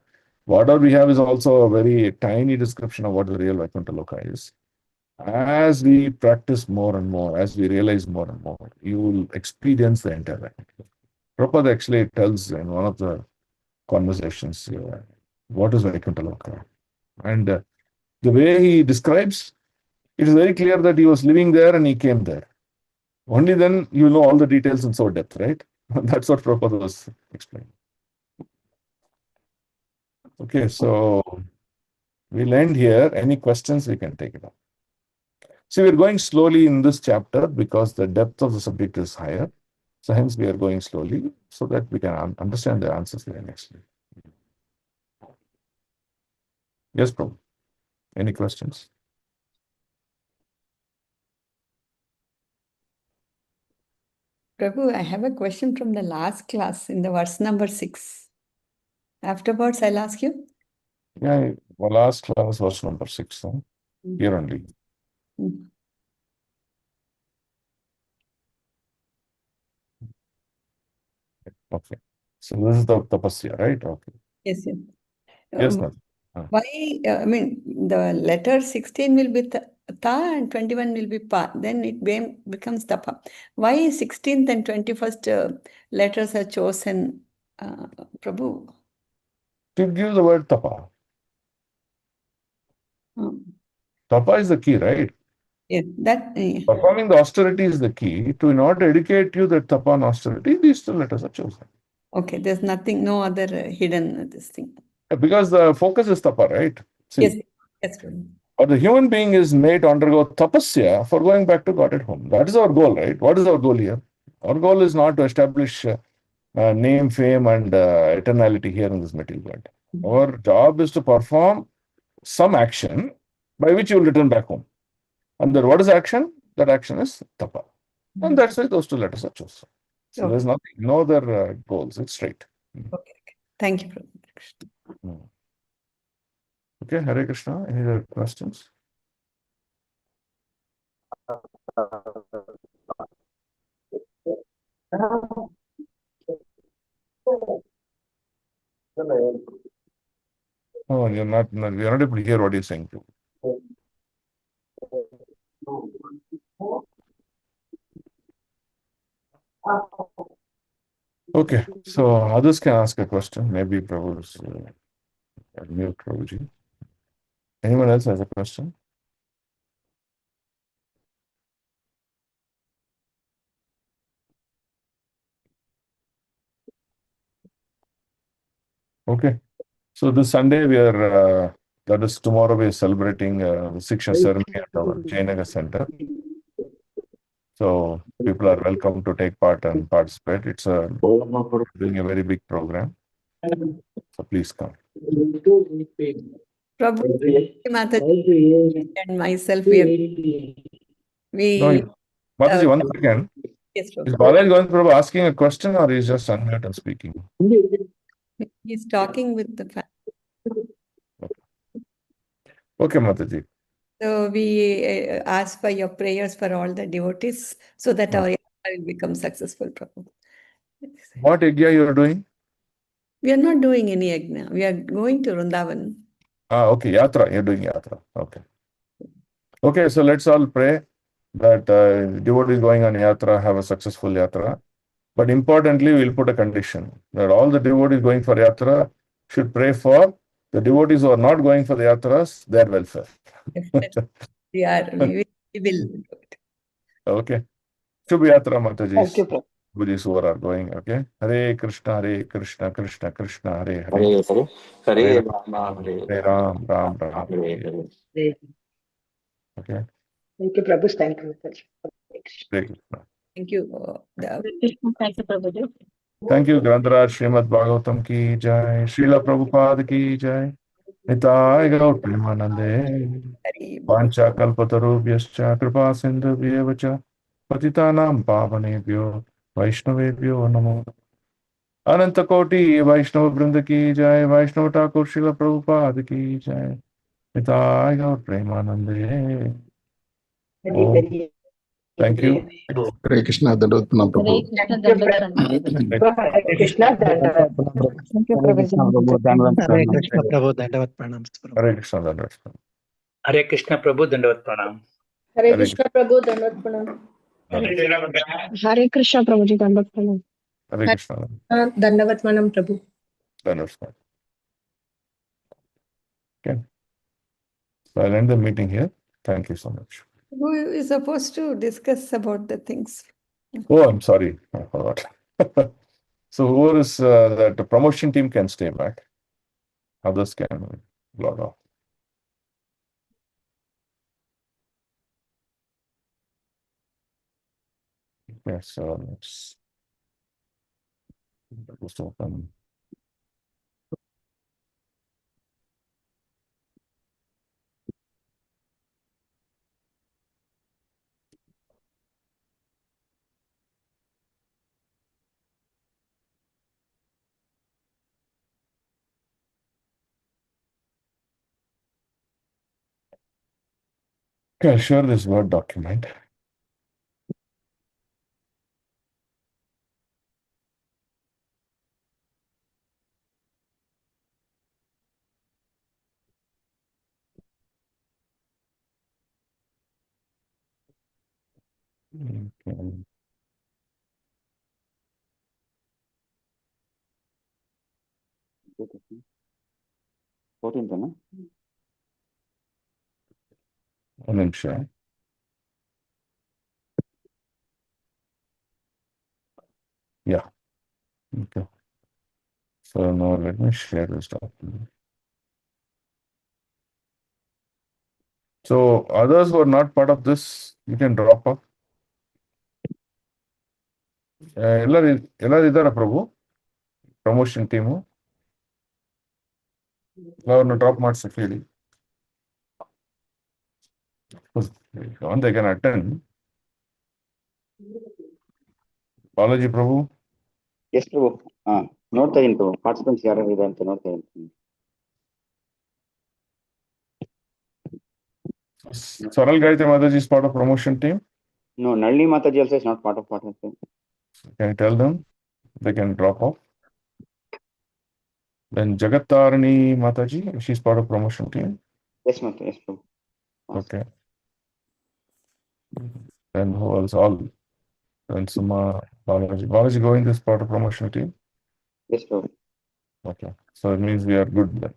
Speaker 1: whatever we have is also a very tiny description of what the real Vaikuntha Loka is. As we practice more and more, as we realize more and more, you will experience the entire Vaikuntha Loka. Prabhupada actually tells in one of the conversations what is Vaikuntha Loka. And the way he describes, it is very clear that he was living there and he came there. Only then you know all the details in so depth, right? That's what Prabhupada was explaining. Okay, so we'll end here. Any questions, we can take it up. See, we're going slowly in this chapter because the depth of the subject is higher. So hence we are going slowly so that we can understand the answers very nicely. Yes, Prabhu. Any questions?
Speaker 2: Prabhu, I have a question from the last class in the verse number 6. Afterwards, I'll ask you.
Speaker 1: Yeah, well, last class was number 6, huh? Here only.
Speaker 2: Mm.
Speaker 1: Okay. So this is the tapasya, right? Okay.
Speaker 2: Yes, yes.
Speaker 1: Yes, ma'am.
Speaker 2: Why, I mean, the letter 16 will be ta and 21 will be pa. Then it becomes tapa. Why 16th and 21st letters are chosen, Prabhu?
Speaker 1: To give the word tapa.
Speaker 2: Um,
Speaker 1: Tapa is the key, right?
Speaker 2: yes, that.
Speaker 1: Performing the austerity is the key. To in order to educate you that tapa and austerity, these two letters are chosen.
Speaker 2: Okay, there's nothing, no other hidden this thing.
Speaker 1: Because the focus is tapa, right? See,
Speaker 2: Yes, yes, Prabhu.
Speaker 1: or the human being is made to undergo tapasya for going back to God at home. That is our goal, right? What is our goal here? Our goal is not to establish name, fame, and eternality here in this material world. Our job is to perform some action by which you will return back home. And then what is action? That action is tapa. And that's why those two letters are chosen. So there's nothing, no other goals. It's straight.
Speaker 2: Okay. Thank you, Prabhu.
Speaker 1: Okay, Hare Krishna. Any other questions? Oh, you're not able to hear what you're saying. Okay, so others can ask a question. Maybe Prabhu's mute Prabhuji. Anyone else has a question? Okay, so this Sunday that is tomorrow, we are celebrating the Siksha ceremony at our Jainaga Center. So people are welcome to take part and participate. It's doing a very big program. So please come.
Speaker 2: Prabhu, Mataji and myself, we
Speaker 1: No, Mataji, one second.
Speaker 2: yes,
Speaker 1: Is
Speaker 2: Prabhu.
Speaker 1: Balaji going to asking a question or is just unmute and speaking?
Speaker 2: He's talking with the family.
Speaker 1: Okay, Mataji.
Speaker 2: So we ask for your prayers for all the devotees so that our yatra will become successful, Prabhu.
Speaker 1: What yajna you are doing?
Speaker 2: We are not doing any yajna. We are going to Vrindavan.
Speaker 1: Okay, yatra. You're doing yatra. Okay. Okay, so let's all pray that devotees going on yatra have a successful yatra. But importantly, we'll put a condition that all the devotees going for yatra should pray for the devotees who are not going for the yatras, their welfare.
Speaker 2: We will do it.
Speaker 1: Okay. Shubh yatra, Mataji.
Speaker 6: Thank you, Prabhu.
Speaker 1: Devotees who are going, okay? Hare Krishna, Krishna Krishna, Hare Hare.
Speaker 8: Hare Rama,
Speaker 1: Hare Ram, Ram Ram. Okay.
Speaker 6: Thank you, Prabhu. Thank you, Mataji.
Speaker 1: Hare Krishna.
Speaker 2: Thank you.
Speaker 8: Thank you, Prabhuji.
Speaker 1: Thank you, Grantaraj Srimad Bhagavatam ki jai, Srila Prabhupada ki jai, Nitai Gaur Premanande, Pancha Kalpatarubhyascha, Kripa Sindhubhyevacha, Patitanam Pavanebhyo, Vaishnavebhyo Namo. Ananta Koti Vaishnava Vrinda ki jai, Vaishnava Thakur Srila Prabhupada ki jai. Nitai Gaur Premanande.
Speaker 6: Very,
Speaker 1: Oh,
Speaker 6: very
Speaker 1: thank you.
Speaker 9: Hare Krishna, Dandavata Pranam
Speaker 8: Hare
Speaker 9: Prabhu.
Speaker 8: Krishna
Speaker 6: Thank you,
Speaker 8: Dandavat Pranam.
Speaker 6: Hare Krishna, Dandavat.
Speaker 3: Thank you, Prabhuji.
Speaker 10: Hare Krishna Prabhu, Dandavat Pranams Prabhu.
Speaker 1: Hare Krishna, Dandavat.
Speaker 4: Hare Krishna Prabhu, Dandavat Pranam.
Speaker 11: Hare
Speaker 1: Hare
Speaker 11: Krishna Prabhu, Dandavat Pranam.
Speaker 8: Hare Krishna Prabhuji Dandavat Pranam.
Speaker 1: Hare Krishna,
Speaker 11: Dandavat Pranam Prabhu.
Speaker 1: Dandavat. Okay. So I'll end the meeting here. Thank you so much.
Speaker 2: Who is supposed to discuss about the things?
Speaker 1: Oh, I'm sorry. I forgot. So whoever is that the promotion team can stay back. Others can log off. Okay, so let's just open. Okay, I'll share this Word document. Okay. One ನಿಮಿಷ. Yeah. Okay. So now let me share this document. So others who are not part of this, you can drop off. ಎಲ್ಲರೂ ಇದ್ದಾರಾ ಪ್ರಭು promotion team ಅವ್ರನ್ನ drop ಮಾಡ್ಸಕ್ ಹೇಳಿ they can attend. Balaji Prabhu.
Speaker 12: Yes, Prabhu. ನೋಡ್ತಾ ಇದೀನಿ ಪ್ರಭು participants ಯಾರು ಇದೆ ಅಂತ ನೋಡ್ತಾ ಇದ್ದೀನಿ.
Speaker 1: Saral Gayatri Mataji is part of promotion team.
Speaker 12: No, Nalini Mataji also is not part of team.
Speaker 1: Can you tell them they can drop off? Then Jagattarani Mataji, she's part of promotion team.
Speaker 12: Yes, Mataji. Yes, Prabhu.
Speaker 1: Okay. Then who else? All. Then Suma, Balaji. Balaji going this part of promotion team?
Speaker 12: Yes, Prabhu.
Speaker 1: Okay. So it means we are good then.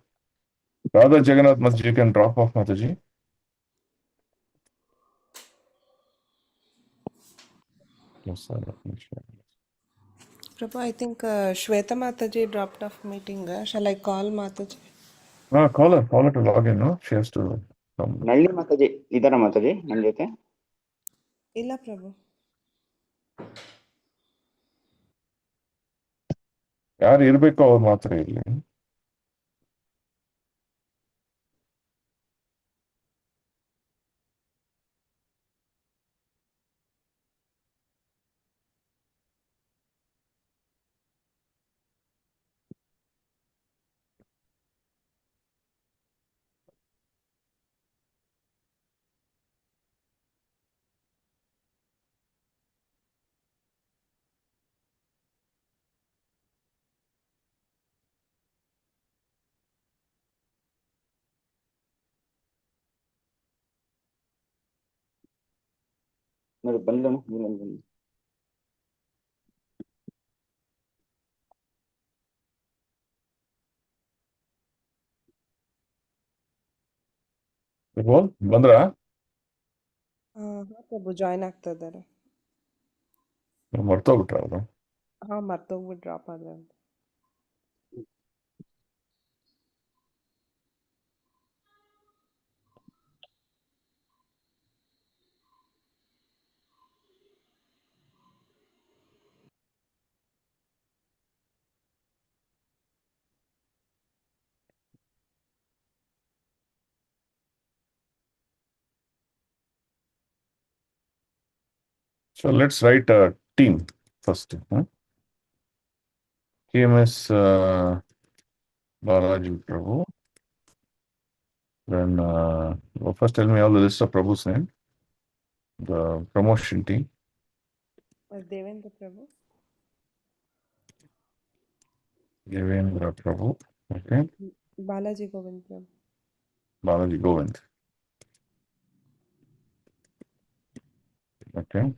Speaker 1: Radha Jagannath Mataji, you can drop off Mataji. Yes, sir.
Speaker 13: Prabhu, I think Shweta Mataji dropped off meeting. Shall I call Mataji?
Speaker 1: Call her to log in, no? She has to come.
Speaker 12: Nalini Mataji, ಇದರ Mataji ನನ್ನ ಜೊತೆ?
Speaker 13: ಇಲ್ಲ ಪ್ರಭು.
Speaker 1: ಯಾರು ಇರಬೇಕು ಅವ್ರು ಮಾತ್ರ ಇರಲಿ.
Speaker 12: ನೋಡಿ ಬಂದನು.
Speaker 1: ಬಂದ್ರಾ?
Speaker 13: ಪ್ರಭು ಜಾಯ್ನ್ ಆಗ್ತಾ ಇದ್ದಾರೆ.
Speaker 1: ಮರ್ತೋಗ್ಬಿಟ್ರ ಅವರು?
Speaker 13: ಮರ್ತೋಗ್ಬಿಟ್ಟು ಡ್ರಾಪ್ ಆದ್ರೆ.
Speaker 1: So let's write a team first. TMS Balaji Prabhu. Then first tell me all the list of Prabhu's name, the promotion team.
Speaker 13: Devendra Prabhu.
Speaker 1: Devendra Prabhu. Okay.
Speaker 13: Balaji Govind Prabhu.
Speaker 1: Balaji Govind. Okay.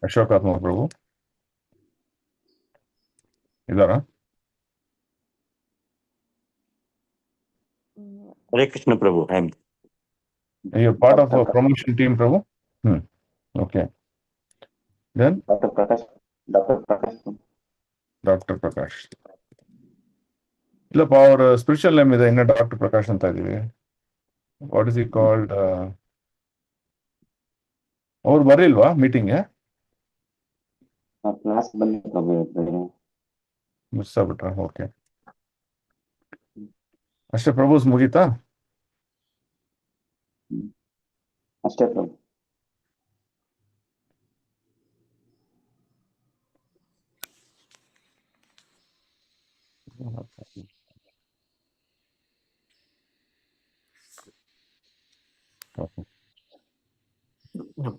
Speaker 1: Ashokatma Prabhu. Idara.
Speaker 12: Hare Krishna Prabhu.
Speaker 1: You're part of a promotion team, Prabhu? Okay. Then?
Speaker 12: Dr. Prakash. Dr. Prakash.
Speaker 1: Dr. Prakash. Look, our spiritual name is Dr. Prakash anta idೀವಿ. What is he called? ಅವ್ರು ಬರಲಿಲ್ವಾ ಮೀಟಿಂಗ್ಗೆ?
Speaker 12: Class ಬಂದಿತ್ತು.
Speaker 1: Miss ಆಗ್ಬಿಟ್ರಾ? Okay. ಅಷ್ಟೇ ಪ್ರಭುಸ್ ಮುಗೀತಾ?
Speaker 12: ಅಷ್ಟೇ ಪ್ರಭು.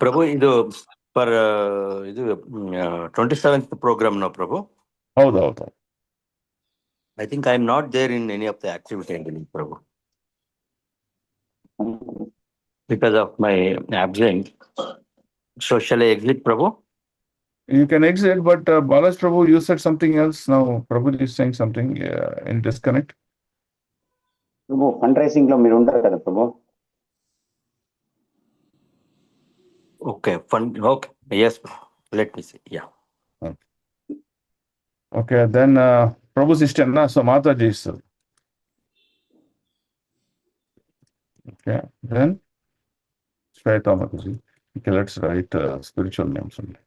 Speaker 12: ಪ್ರಭು ಇದು fur ಇದು 27th program no ಪ್ರಭು?
Speaker 1: ಹೌದು.
Speaker 12: I think I am not there in any of the activity, Prabhu. Because of my absence. So shall I exit, Prabhu?
Speaker 1: You can exit, but Balaj Prabhu, you said something else. Now Prabhu is saying something in disconnect.
Speaker 12: Prabhu, fundraising lo మీరు ఉంటారు కదా Prabhu. Okay, okay. Yes, let me see. Yeah.
Speaker 1: Okay, then Prabhu's sister, so Mataji is. Okay, then Shweta Mataji. Okay, let's write spiritual names only.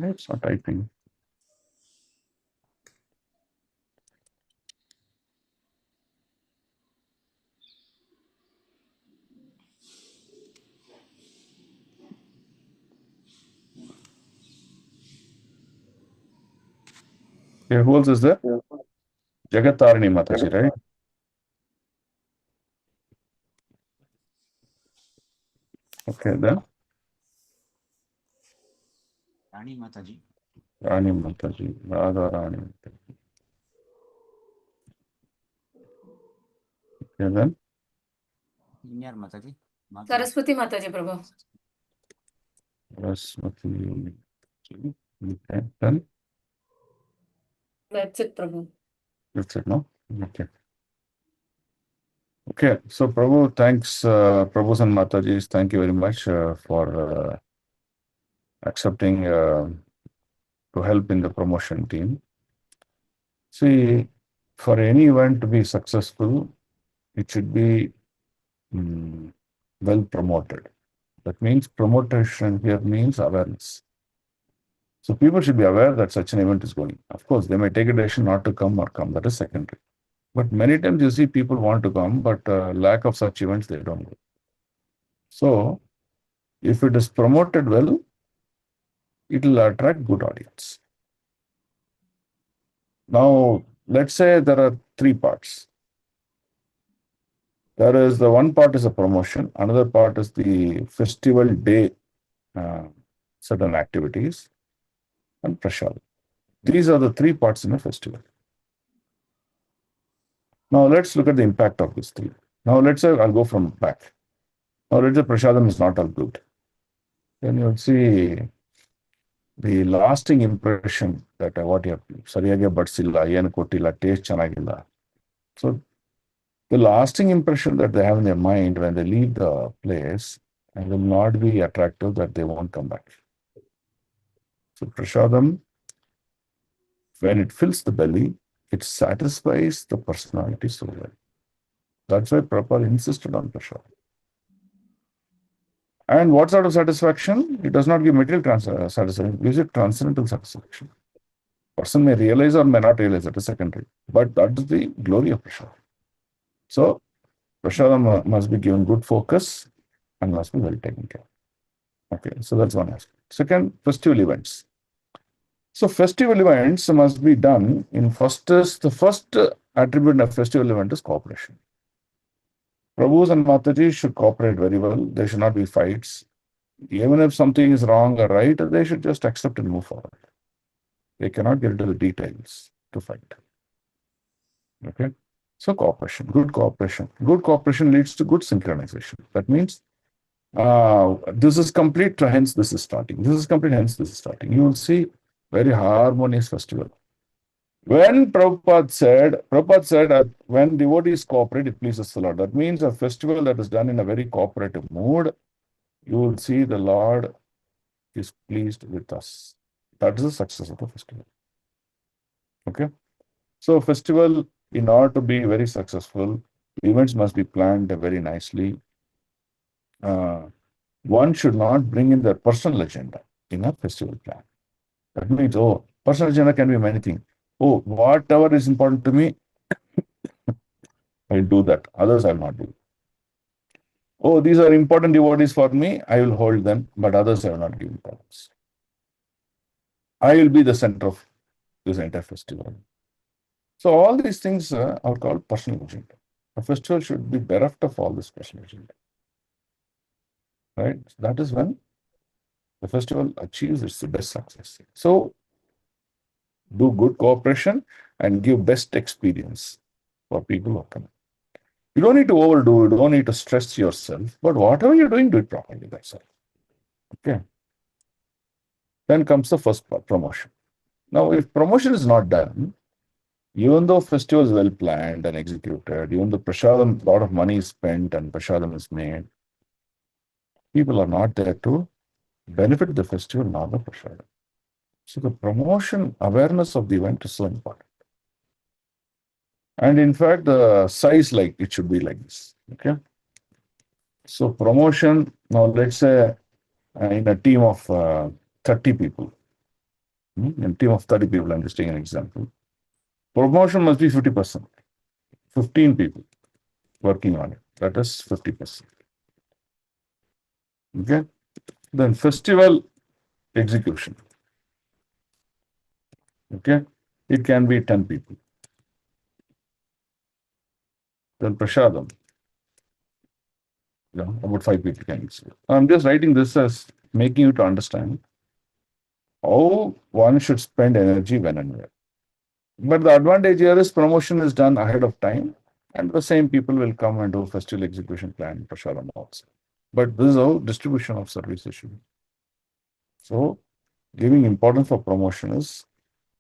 Speaker 1: It's not typing. Okay, who else is there? Jagatarani Mataji, right? Okay, then
Speaker 12: Rani Mataji.
Speaker 1: Rani Mataji, Radha Rani Mataji. Okay, then
Speaker 12: Inyar Mataji.
Speaker 11: Saraswati Mataji, Prabhu.
Speaker 1: Saraswati. Okay, then
Speaker 11: That's it, Prabhu.
Speaker 1: that's it, no? Okay. Okay, so Prabhu, thanks, Prabhu and Matajis, thank you very much for accepting to help in the promotion team. See, for any event to be successful, it should be well promoted. That means promotion here means awareness. So people should be aware that such an event is going. Of course, they may take a decision not to come or come. That is secondary. But many times you see people want to come, but lack of such events, they don't go. So if it is promoted well, it will attract good audience. Now, let's say there are three parts. There is the one part is a promotion, another part is the festival day, certain activities, and prasad. These are the three parts in a festival. Now let's look at the impact of these three. Now let's say I'll go from back. Now let's say prasadam is not all good. Then you'll see the lasting impression that what you have sariyage badsilla, yen kottilla, taste chanagilla. So the lasting impression that they have in their mind when they leave the place and will not be attractive, that they won't come back. So prasadam, when it fills the belly, it satisfies the personality so well. That's why Prabhupada insisted on prasadam. And what sort of satisfaction? It does not give material satisfaction, it gives it transcendental satisfaction. Person may realize or may not realize, that is secondary. But that is the glory of prasadam. So Prasadam must be given good focus and must be well taken care. Okay, so that's one aspect. Second, festival events. So festival events must be done in the first attribute of festival event is cooperation. Prabhus and Mataji should cooperate very well. There should not be fights. Even if something is wrong or right, they should just accept and move forward. They cannot get into the details to fight. Okay? So cooperation, good cooperation. Good cooperation leads to good synchronization. That means this is complete, hence this is starting. This is complete, hence this is starting. You will see very harmonious festival. When Prabhupada said when devotees cooperate, it pleases the Lord. That means a festival that is done in a very cooperative mood, you will see the Lord is pleased with us. That is the success of the festival. Okay? So festival, in order to be very successful, events must be planned very nicely. One should not bring in their personal agenda in a festival plan. That means, personal agenda can be many things. Whatever is important to me, I'll do that. Others I'll not do. These are important devotees for me, I will hold them, but others I will not give importance. I will be the center of this entire festival. So all these things are called personal agenda. A festival should be bereft of all this personal agenda. Right? That is when the festival achieves its best success. So do good cooperation and give best experience for people who come. You don't need to overdo it, you don't need to stress yourself, but whatever you're doing, do it properly. That's all. Okay. Then comes the first part, promotion. Now, if promotion is not done, even though festival is well planned and executed, even though prasadam, a lot of money is spent and prasadam is made, people are not there to benefit the festival, not the prasadam. So the promotion, awareness of the event is so important. And in fact, the size it should be like this. Okay. So promotion, now let's say in a team of 30 people, in a team of 30 people, I'm just taking an example. Promotion must be 50%. 15 people working on it. That is 50%. Okay. Then festival execution. Okay. It can be 10 people. Then prasadam. About 5 people can execute. I'm just writing this as making you to understand how one should spend energy when and where. But the advantage here is promotion is done ahead of time, and the same people will come and do festival execution plan, prasadam also. But this is how distribution of services should be. So, giving importance for promotion is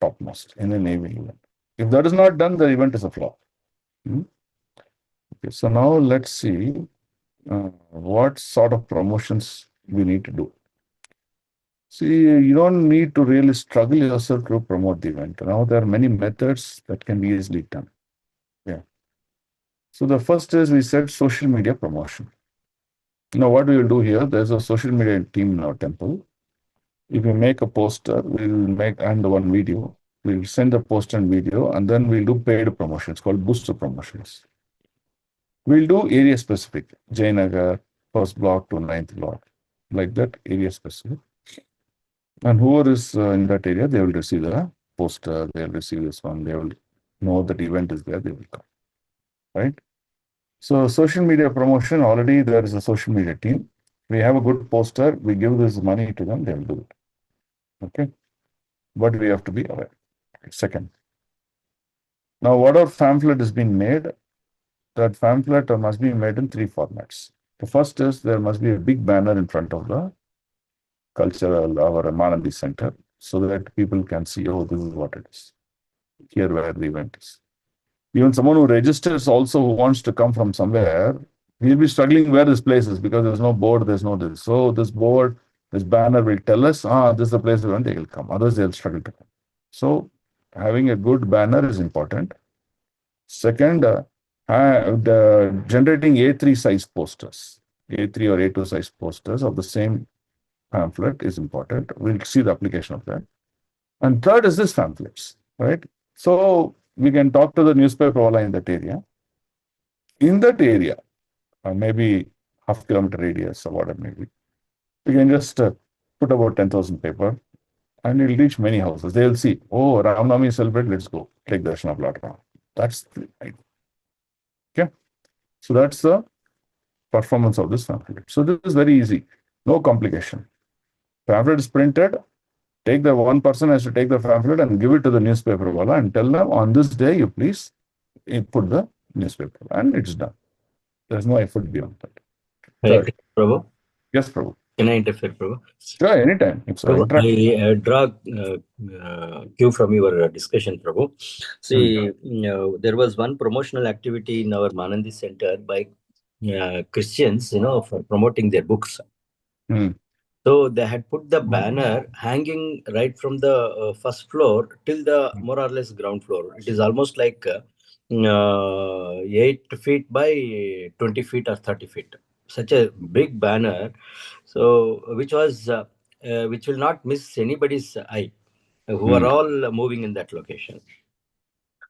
Speaker 1: topmost in an event. If that is not done, the event is a flop. Okay, so now let's see what sort of promotions we need to do. See, you don't need to really struggle yourself to promote the event. Now there are many methods that can be easily done. Yeah. So the first is we said social media promotion. Now what we will do here, there's a social media team in our temple. If we make a poster, we'll make and one video. We'll send the poster and video, and then we'll do paid promotions called booster promotions. We'll do area specific, Jayanagar, first block to 9th block, like that, area specific. And whoever is in that area, they will receive the poster, they will receive this one, they will know that event is there, they will come. Right? So social media promotion, already there is a social media team. We have a good poster, we give this money to them, they will do it. Okay? But we have to be aware. Second. Now, whatever pamphlet is being made, that pamphlet must be made in 3 formats. The first is there must be a big banner in front of the cultural or Manandi center so that people can see, this is what it is. Here where the event is. Even someone who registers also who wants to come from somewhere, he'll be struggling where this place is because there's no board, there's no this. So this board, this banner will tell us, this is the place we want, they will come. Otherwise, they'll struggle to come. So having a good banner is important. Second, generating A3 size posters, A3 or A2 size posters of the same pamphlet is important. We'll see the application of that. And third is this pamphlets, right? So we can talk to the newspaper wala in that area. In that area, maybe half kilometer radius or whatever maybe. We can just put about 10,000 paper and it'll reach many houses. They'll see, oh, Ram Navami is celebrated, let's go take darshan of Lord Ram. That's the idea. Okay. So that's the performance of this pamphlet. So this is very easy, no complication. Pamphlet is printed, take the one person has to take the pamphlet and give it to the newspaper wala and tell them on this day you please put the newspaper and it's done. There's no effort beyond that. Third.
Speaker 14: Prabhu?
Speaker 1: Yes, Prabhu.
Speaker 14: Can I interfere, Prabhu?
Speaker 1: Sure, anytime. It's
Speaker 14: Prabhu, I draw cue from your discussion, Prabhu. See, there was one promotional activity in our Manandi Center by Christians, for promoting their books. So they had put the banner hanging right from the first floor till the more or less ground floor. It is almost like 8 feet by 20 feet or 30 feet. Such a big banner, so which will not miss anybody's eye, who are all moving in that location.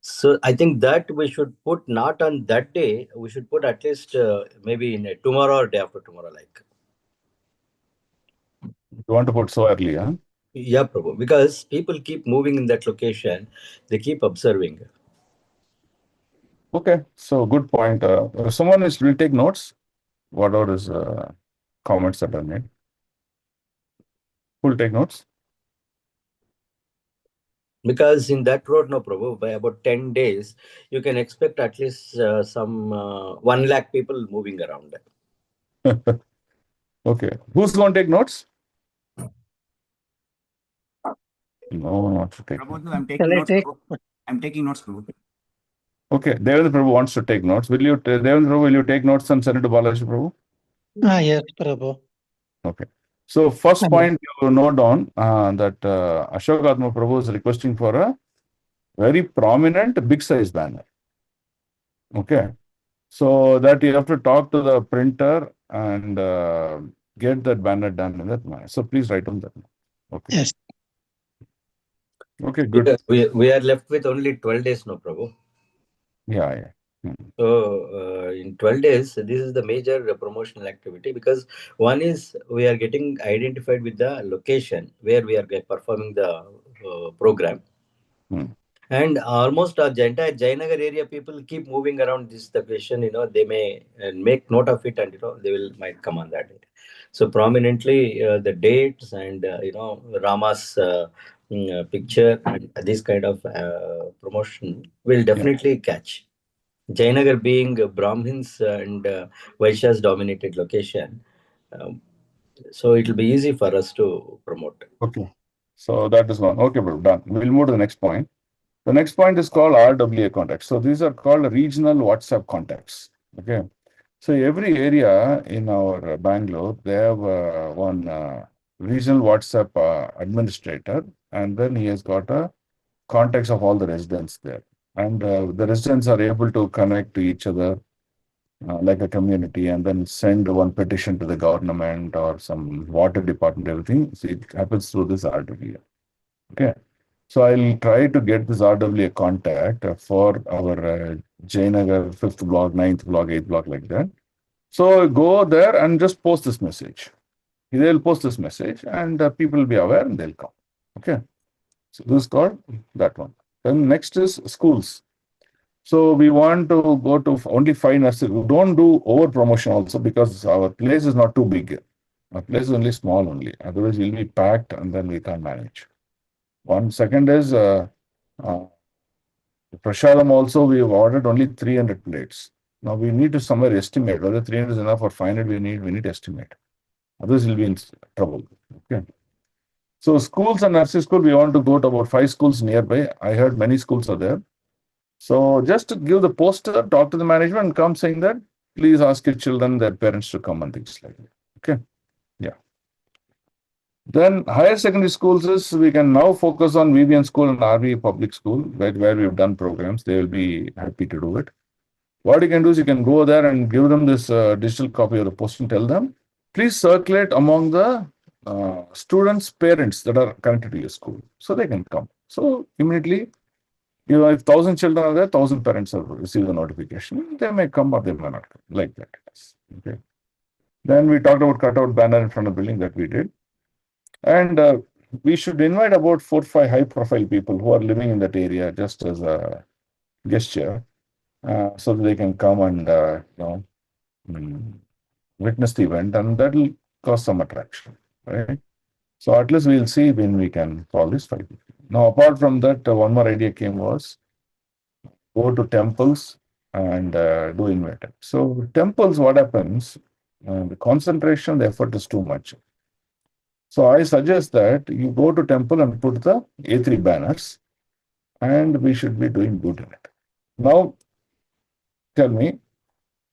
Speaker 14: So I think that we should put not on that day. We should put at least maybe in tomorrow or day after tomorrow, like.
Speaker 1: You want to put so early, huh?
Speaker 14: Yeah, Prabhu, because people keep moving in that location. They keep observing.
Speaker 1: Okay, so good point. Someone will take notes, whatever is comments that are made. Who will take notes?
Speaker 14: Because in that road, no, Prabhu, by about 10 days, you can expect at least some 1 lakh people moving around.
Speaker 1: Okay, who's going to take notes? No one wants to take notes.
Speaker 15: I'm taking notes. I'm taking notes, Prabhu.
Speaker 1: Okay, Devendra Prabhu wants to take notes. Devendra Prabhu, will you take notes and send it to Balaji Prabhu?
Speaker 10: Yes, Prabhu.
Speaker 1: Okay. So first point you note down that Ashok Atma Prabhu is requesting for a very prominent big size banner. Okay. So that you have to talk to the printer and get that banner done in that manner. So please write on that. Okay.
Speaker 10: Yes.
Speaker 1: Okay, good.
Speaker 14: We are left with only 12 days, no, Prabhu.
Speaker 1: Yeah.
Speaker 14: So in 12 days, this is the major promotional activity, because one is we are getting identified with the location where we are performing the program. And almost our entire Jayanagar area people keep moving around this location. They may make note of it, and they might come on that day. So prominently the dates and Rama's picture and this kind of promotion will definitely catch. Jayanagar being Brahmins and Vaishyas dominated location, so it will be easy for us to promote.
Speaker 1: Okay, so that is one. Okay, bro, done. We'll move to the next point. The next point is called RWA contacts. So these are called regional WhatsApp contacts. Okay, so every area in our Bangalore, they have one regional WhatsApp administrator, and then he has got a contacts of all the residents there. And the residents are able to connect to each other like a community and then send one petition to the government or some water department, everything. So it happens through this RWA. Okay. So I'll try to get this RWA contact for our Jayanagar 5th block, 9th block, 8th block, like that. So go there and just post this message. They'll post this message and people will be aware and they'll come. Okay. So this is called that one. Then next is schools. So we want to go to only 5 nurseries. We don't do over promotion also because our place is not too big. Our place is only small only. Otherwise we'll be packed and then we can't manage. One second is Prashadam also we have ordered only 300 plates. Now we need to somewhere estimate whether 300 is enough or 500 we need to estimate. Otherwise we'll be in trouble. Okay. So schools and nursery school, we want to go to about 5 schools nearby. I heard many schools are there. So just to give the poster, talk to the management and come saying that, please ask your children, their parents to come and things like that. Okay. Yeah. Then higher secondary schools is we can now focus on VBN school and RV public school where we've done programs. They will be happy to do it. What you can do is you can go there and give them this digital copy of the poster and tell them, please circulate among the students' parents that are connected to your school so they can come. So immediately if 1,000 children are there, 1,000 parents have received the notification. They may come or they may not come. Like that. Okay. Then we talked about cutout banner in front of the building that we did. And we should invite about 4 or 5 high-profile people who are living in that area just as a gesture, so that they can come and witness the event, and that will cause some attraction, right? So at least we'll see when we can call this 5 people. Now, apart from that, one more idea came was go to temples and do invite. So temples, what happens? The concentration, the effort is too much. So I suggest that you go to temple and put the A3 banners, and we should be doing good in it. Now, tell me,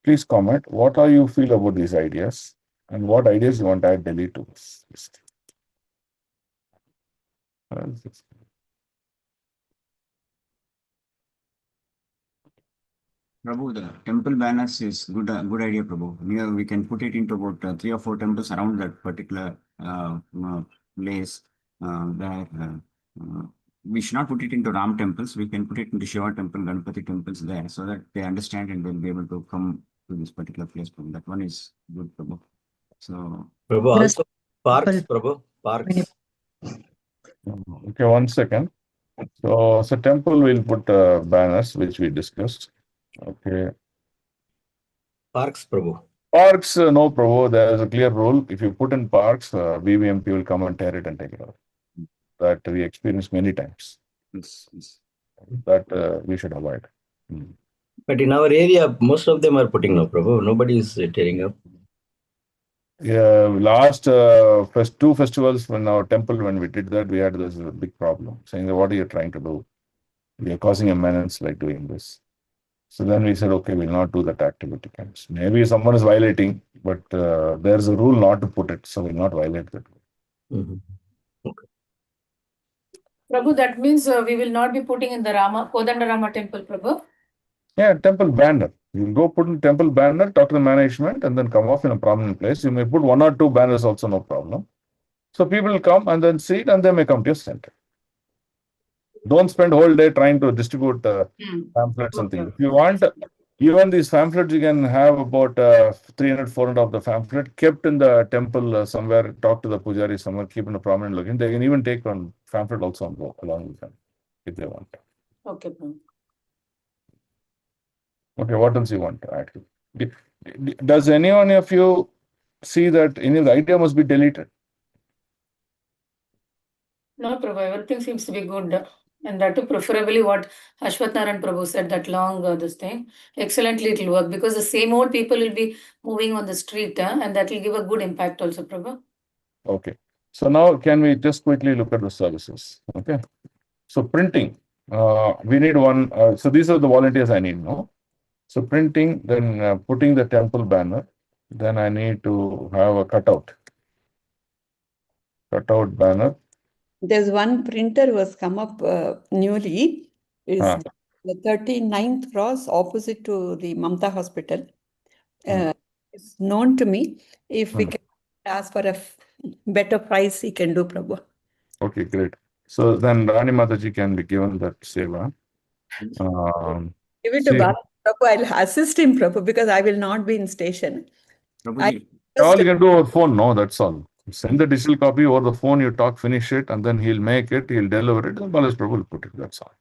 Speaker 1: please comment, what are you feel about these ideas, and what ideas you want to add Delhi to this list?
Speaker 15: Prabhu, the temple banners is good idea, Prabhu. Here we can put it into about 3 or 4 temples around that particular place. We should not put it into Ram temples. We can put it into Shiva temple, Ganpati temples there, so that they understand and they'll be able to come to this particular place. Prabhu. That one is good, Prabhu. So,
Speaker 14: Prabhu, also parks, Prabhu, parks.
Speaker 1: Okay, 1 second. So temple will put banners, which we discussed. Okay.
Speaker 14: Parks, Prabhu.
Speaker 1: Parks, no, Prabhu. There is a clear rule. If you put in parks, BBMP will come and tear it and take it out. That we experienced many times.
Speaker 15: yes.
Speaker 1: That we should avoid.
Speaker 14: But in our area, most of them are putting no, Prabhu. Nobody is tearing up.
Speaker 1: Yeah, last 2 festivals when our temple, when we did that, we had this big problem, saying that what are you trying to do? We are causing a menace like doing this. So then we said, okay, we'll not do that activity. Maybe someone is violating, but there's a rule not to put it, so we'll not violate that.
Speaker 14: Okay.
Speaker 11: Prabhu, that means we will not be putting in the Kodandarama temple, Prabhu.
Speaker 1: Yeah, temple banner. You go put in temple banner, talk to the management, and then come off in a prominent place. You may put 1 or 2 banners also, no problem. So people will come and then see it, and they may come to your center. Don't spend whole day trying to distribute pamphlets and things. If you want, even these pamphlets, you can have about 300, 400 of the pamphlet kept in the temple somewhere, talk to the pujari somewhere, keep in a prominent location. They can even take one pamphlet also and go along with them if they want.
Speaker 11: Okay, Prabhu.
Speaker 1: Okay, what else you want to add? Does any one of you see that any of the idea must be deleted?
Speaker 11: No, Prabhu, everything seems to be good. And that too, preferably what Ashwath Narayan Prabhu said, that long this thing. Excellently, it will work because the same old people will be moving on the street and that will give a good impact also, Prabhu.
Speaker 1: Okay. So now can we just quickly look at the services? Okay. So printing, we need one. So these are the volunteers I need, no? So printing, then putting the temple banner, then I need to have a cutout banner.
Speaker 2: There's one printer was come up newly. Is the 39th cross opposite to the Mamta Hospital. It's known to me. If we can ask for a better price, he can do, Prabhu.
Speaker 1: Okay, great. So then Rani Mataji can be given that seva.
Speaker 2: Give it to Bala Prabhu. I'll assist him, Prabhu, because I will not be in station.
Speaker 1: All you can do over phone, no, that's all. Send the digital copy over the phone, you talk, finish it, and then he'll make it, he'll deliver it, and Balaji Prabhu will put it, that's all.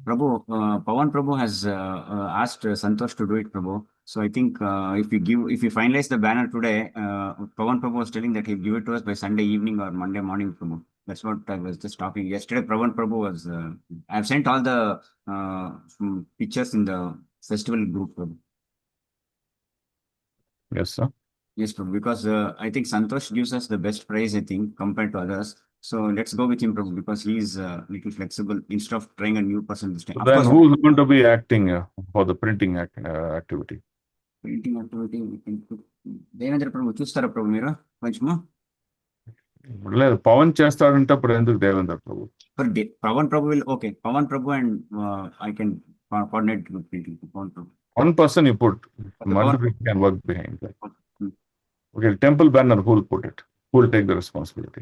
Speaker 15: Prabhu, Pawan Prabhu has asked Santosh to do it, Prabhu. So I think if we finalize the banner today, Pawan Prabhu was telling that he'll give it to us by Sunday evening or Monday morning, Prabhu. That's what I was just talking. Yesterday, Pawan Prabhu was, I've sent all the pictures in the festival group, Prabhu.
Speaker 1: Yes, sir.
Speaker 15: Yes, Prabhu, because I think Santosh gives us the best price, I think, compared to others. So let's go with him, Prabhu, because he's a little flexible instead of trying a new person this time.
Speaker 1: So then who's going to be acting for the printing activity?
Speaker 15: Printing activity, we can put Devendra Prabhu, చూస్తారా ప్రభు మీరు కొంచెము
Speaker 1: లేదు పవన్ చేస్తాడంటే అప్పుడు ఎందుకు దేవేంద్ర ప్రభు
Speaker 15: Pawan Prabhu will, okay, Pawan Prabhu and I can coordinate with Pawan Prabhu.
Speaker 1: One person you put, multiple can work behind that. Okay, temple banner, who will put it? Who will take the responsibility?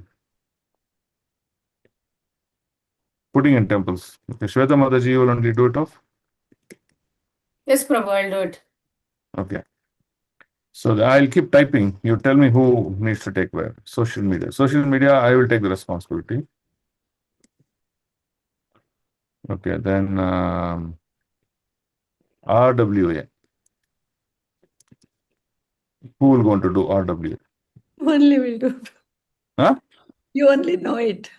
Speaker 1: Putting in temples. Okay, Shweta Mataji, you will only do it off?
Speaker 11: Yes, Prabhu, I'll do it.
Speaker 1: Okay. So I'll keep typing. You tell me who needs to take where. Social media. Social media, I will take the responsibility. Okay, then RWA. Who will going to do RWA?
Speaker 2: Only will do.
Speaker 1: Huh?
Speaker 2: You only know it.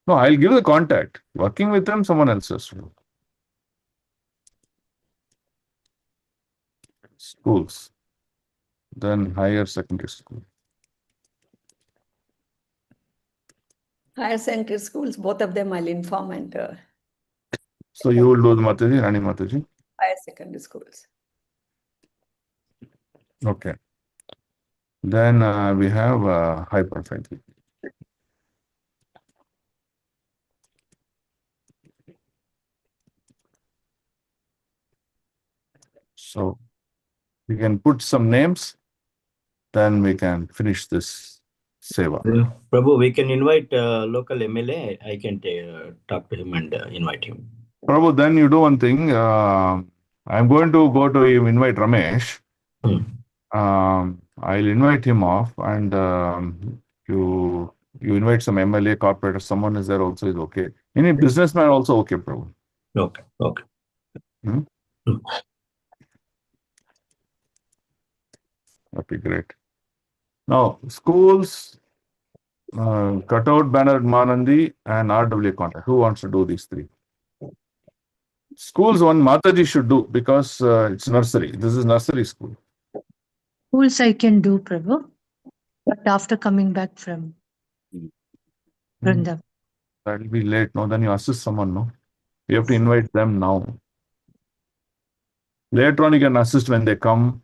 Speaker 1: No, I'll give the contact. Working with them, someone else has to do. Schools. Then higher secondary school.
Speaker 2: Higher secondary schools, both of them I'll inform, and
Speaker 1: So you will do the Mataji, Rani Mataji?
Speaker 2: higher secondary schools.
Speaker 1: Okay. Then we have hyperphagy. So we can put some names, then we can finish this seva.
Speaker 14: Prabhu, we can invite local MLA. I can talk to him and invite him.
Speaker 1: Prabhu, then you do one thing. I'm going to go to invite Ramesh. I'll invite him off, and you invite some MLA, corporate, someone is there also is okay. Any businessman also okay, Prabhu.
Speaker 14: Okay. Okay.
Speaker 1: Okay, great. Now, schools, cutout banner Manandi, and RWA contact. Who wants to do these three? Schools, one Mataji should do because it's nursery. This is nursery school.
Speaker 16: Schools I can do, Prabhu, but after coming back from Vrindavan.
Speaker 1: That will be late. No, then you assist someone. No, you have to invite them now. Later on, you can assist when they come,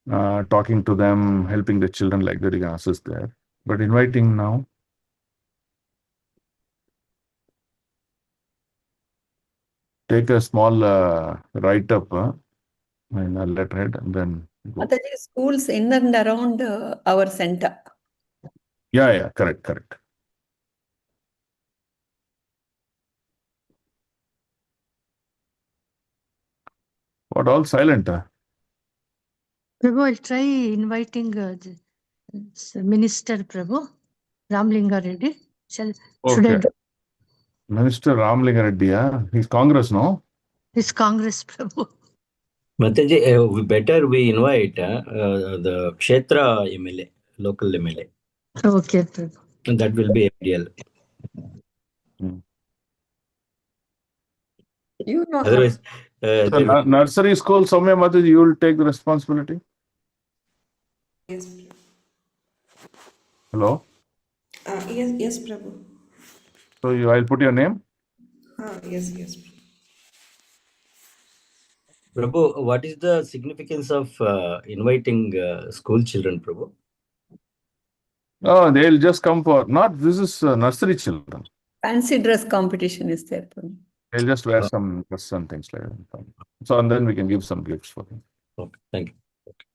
Speaker 1: talking to them, helping the children like that. You can assist there. But inviting now. Take a small write-up in a letterhead and then go.
Speaker 2: Mataji, schools in and around our center.
Speaker 1: Yeah, correct. What all silent?
Speaker 16: Prabhu, I'll try inviting the Minister Prabhu, Ramlinga Reddy. Should I do?
Speaker 1: Minister Ramlinga Reddy, he's Congress, no?
Speaker 16: He's Congress, Prabhu.
Speaker 14: Mataji, better we invite the Kshetra MLA, local MLA.
Speaker 16: Okay, Prabhu.
Speaker 14: And that will be ideal.
Speaker 2: You know.
Speaker 14: Otherwise,
Speaker 1: so nursery school, Soumya Mataji, you will take the responsibility?
Speaker 13: Yes.
Speaker 1: Hello?
Speaker 13: Yes, Prabhu.
Speaker 1: So I'll put your name?
Speaker 13: Yes.
Speaker 14: Prabhu, what is the significance of inviting school children, Prabhu?
Speaker 1: Oh, they'll just come for, this is nursery children.
Speaker 2: Fancy dress competition is there.
Speaker 1: They'll just wear some dresses and things like that. So, and then we can give some gifts for them.
Speaker 14: Okay, thank you. Okay.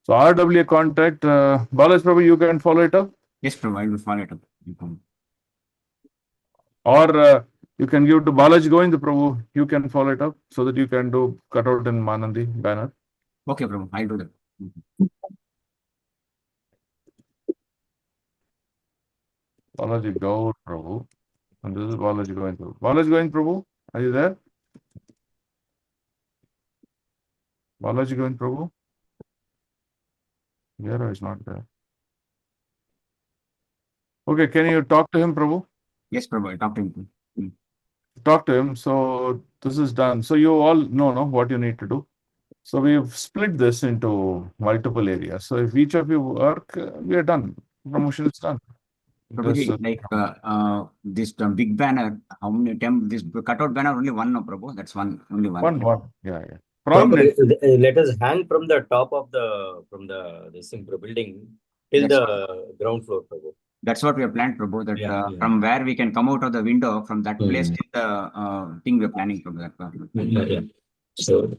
Speaker 1: So, RWA contact, Balaj Prabhu, you can follow it up?
Speaker 15: Yes, Prabhu, I will follow it up.
Speaker 1: Or you can give to Balaji Govinda Prabhu, you can follow it up so that you can do cutout and Manandi banner.
Speaker 15: Okay, Prabhu, I'll do that.
Speaker 1: Balaji Gaur Prabhu. And this is Balaji Govinda Prabhu. Balaji Govinda Prabhu, are you there? Balaji Govinda Prabhu? Yara is not there. Okay, can you talk to him, Prabhu?
Speaker 15: Yes, Prabhu, I'll talk to him.
Speaker 1: Talk to him. So this is done. So you all know what you need to do. So we've split this into multiple areas. So if each of you work, we are done. Promotion is done.
Speaker 15: Prabhuji, this big banner, how many times this cutout banner? Only one, no, Prabhu? That's one, only one.
Speaker 1: One. Yeah. Prominent.
Speaker 14: Let us hang from the top of the building till the ground floor, Prabhu.
Speaker 15: That's what we have planned, Prabhu. That from where we can come out of the window, from that place till the thing we are planning from that.
Speaker 14: Yeah. So.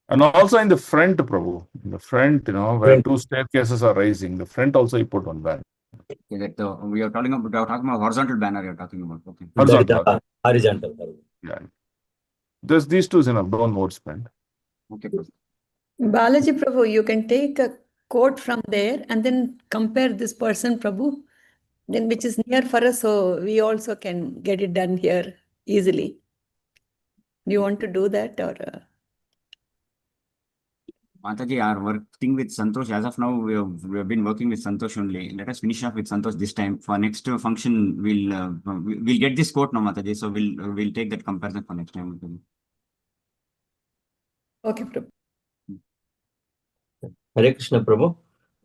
Speaker 1: And also in the front, Prabhu. In the front, where two staircases are rising, the front also you put one banner.
Speaker 15: That we are talking about horizontal banner. You're talking about. Okay.
Speaker 14: Horizontal. Horizontal.
Speaker 1: Yeah. Just these two is enough. Don't more spend.
Speaker 15: Okay, Prabhu.
Speaker 2: Balaji Prabhu, you can take a quote from there and then compare this person, Prabhu, then which is near for us, so we also can get it done here easily. Do you want to do that or?
Speaker 15: Mataji, our working with Santosh, as of now, we have been working with Santosh only. Let us finish off with Santosh this time. For next function, we'll get this quote now, Mataji. So we'll take that comparison for next time.
Speaker 2: Okay, Prabhu.
Speaker 14: Hare Krishna, Prabhu.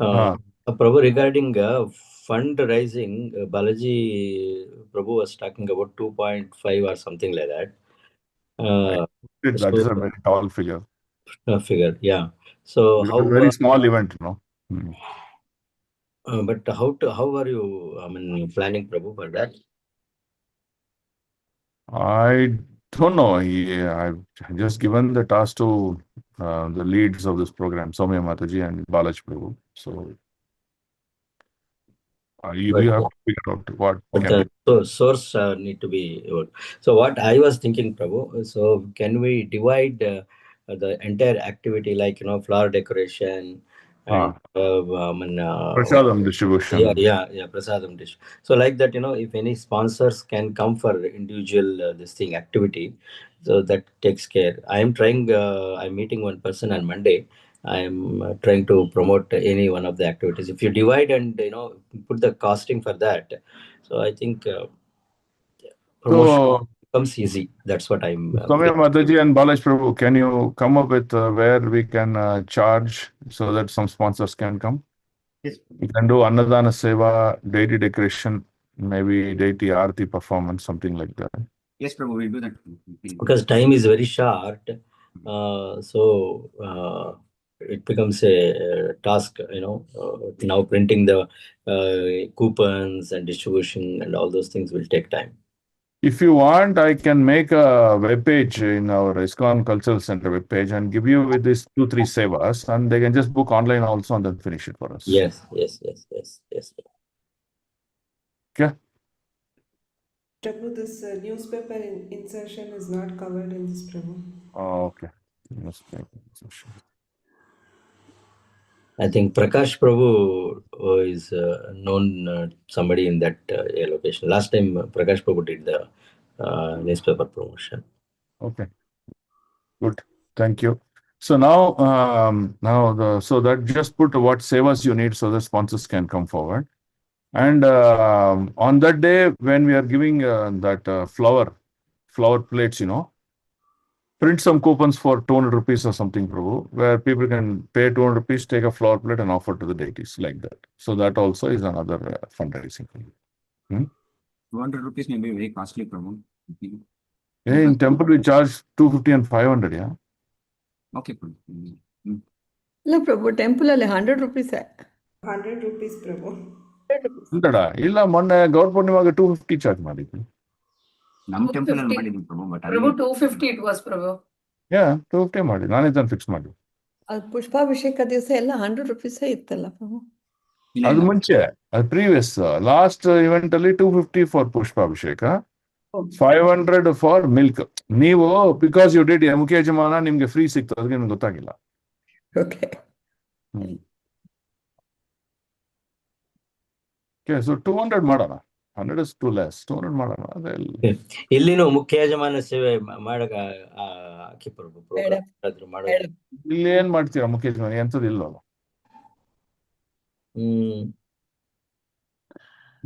Speaker 14: Prabhu, regarding fundraising, Balaji Prabhu was talking about 2.5 or something like that.
Speaker 1: That is a very tall figure.
Speaker 14: Yeah. So how
Speaker 1: a very small event, you know.
Speaker 14: But how are you planning, Prabhu, for that?
Speaker 1: I don't know. I've just given the task to the leads of this program, Soumya Mataji and Balaj Prabhu. So you have to figure out what can be.
Speaker 14: So source need to be. So what I was thinking, Prabhu. So can we divide the entire activity, like flower decoration and
Speaker 1: Prasadam distribution.
Speaker 14: Yeah, prasadam dish. So like that, if any sponsors can come for individual this thing activity, so that takes care. I'm meeting one person on Monday. I'm trying to promote any one of the activities. If you divide and put the costing for that, so I think promotion becomes easy. That's what I'm.
Speaker 1: Soumya Mataji and Balaj Prabhu, can you come up with where we can charge so that some sponsors can come?
Speaker 15: Yes.
Speaker 1: We can do Annadana Seva, deity decoration, maybe deity Aarti performance, something like that.
Speaker 15: Yes, Prabhu, we'll do that.
Speaker 14: Because time is very short, it becomes a task, now printing the coupons and distribution and all those things will take time.
Speaker 1: If you want, I can make a web page in our ISKCON Cultural Center web page and give you with these 2-3 sevas, and they can just book online also and then finish it for us.
Speaker 14: Yes.
Speaker 1: Okay.
Speaker 13: Prabhu, this newspaper insertion is not covered in this, Prabhu.
Speaker 1: Oh, okay. Newspaper insertion.
Speaker 14: I think Prakash Prabhu is known somebody in that location. Last time Prakash Prabhu did the newspaper promotion.
Speaker 1: Okay. Good. Thank you. So now, so that just put what sevas you need so the sponsors can come forward. And on that day, when we are giving that flower plates, print some coupons for 200 rupees or something, Prabhu, where people can pay 200 rupees, take a flower plate and offer to the deities like that. So that also is another fundraising.
Speaker 15: 200 rupees may be very costly, Prabhu.
Speaker 1: In temple, we charge 250 and 500, yeah?
Speaker 15: Okay, Prabhu.
Speaker 2: No, Prabhu, temple ಅಲ್ಲಿ 100 rupees.
Speaker 13: 100 rupees, Prabhu.
Speaker 1: ಇಲ್ಲ ಮೊನ್ನೆ guar ಪೂರ್ಣಿಮಾಗೆ 250 charge ಮಾಡಿದ್ವಿ.
Speaker 15: ನಮ್ಮ temple ಅಲ್ಲಿ ಮಾಡಿದ್ವಿ Prabhu, but
Speaker 11: Prabhu 250 it was, Prabhu.
Speaker 1: Yeah 250 ಮಾಡಿ, ನಾನೇ ಇದನ್ನು ಫಿಕ್ಸ್ ಮಾಡಿ.
Speaker 2: ಅದು ಪುಷ್ಪಾಭಿಷೇಕ ದಿವಸ ಎಲ್ಲ 100 rupees ಇತ್ತಲ್ಲ ಪ್ರಭು.
Speaker 1: ಅದು ಮುಂಚೆ, ಅದು ಪ್ರೀವಿಯಸ್. ಲಾಸ್ಟ್ ಇವೆಂಟ್ ಅಲ್ಲಿ 250 ಫಾರ್ ಪುಷ್ಪಾಭಿಷೇಕ, 500 ಫಾರ್ ಮಿಲ್ಕ್. ನೀವು ಬಿಕಾಸ್ ಯು ಡಿಡ್ ಮುಖ್ಯ ಯಜಮಾನ ನಿಮ್ಗೆ ಫ್ರೀ ಸಿಕ್ತು, ಅದಕ್ಕೆ ನಿಮ್ಗೆ ಗೊತ್ತಾಗಿಲ್ಲ.
Speaker 2: ಓಕೆ.
Speaker 1: Okay, so 200 ಮಾಡೋಣ. 100 is too less. 200 ಮಾಡೋಣ.
Speaker 14: ಇಲ್ಲಿನೂ ಮುಖ್ಯ ಯಜಮಾನ ಸೇವೆ ಮಾಡಕ ಹಾಕಿ ಪ್ರಭು.
Speaker 1: ಇಲ್ಲಿ ಏನ್ ಮಾಡ್ತೀರಾ ಮುಖ್ಯ ಯಜಮಾನ? ಎಂತದ್ದು ಇಲ್ವಲ್ಲ.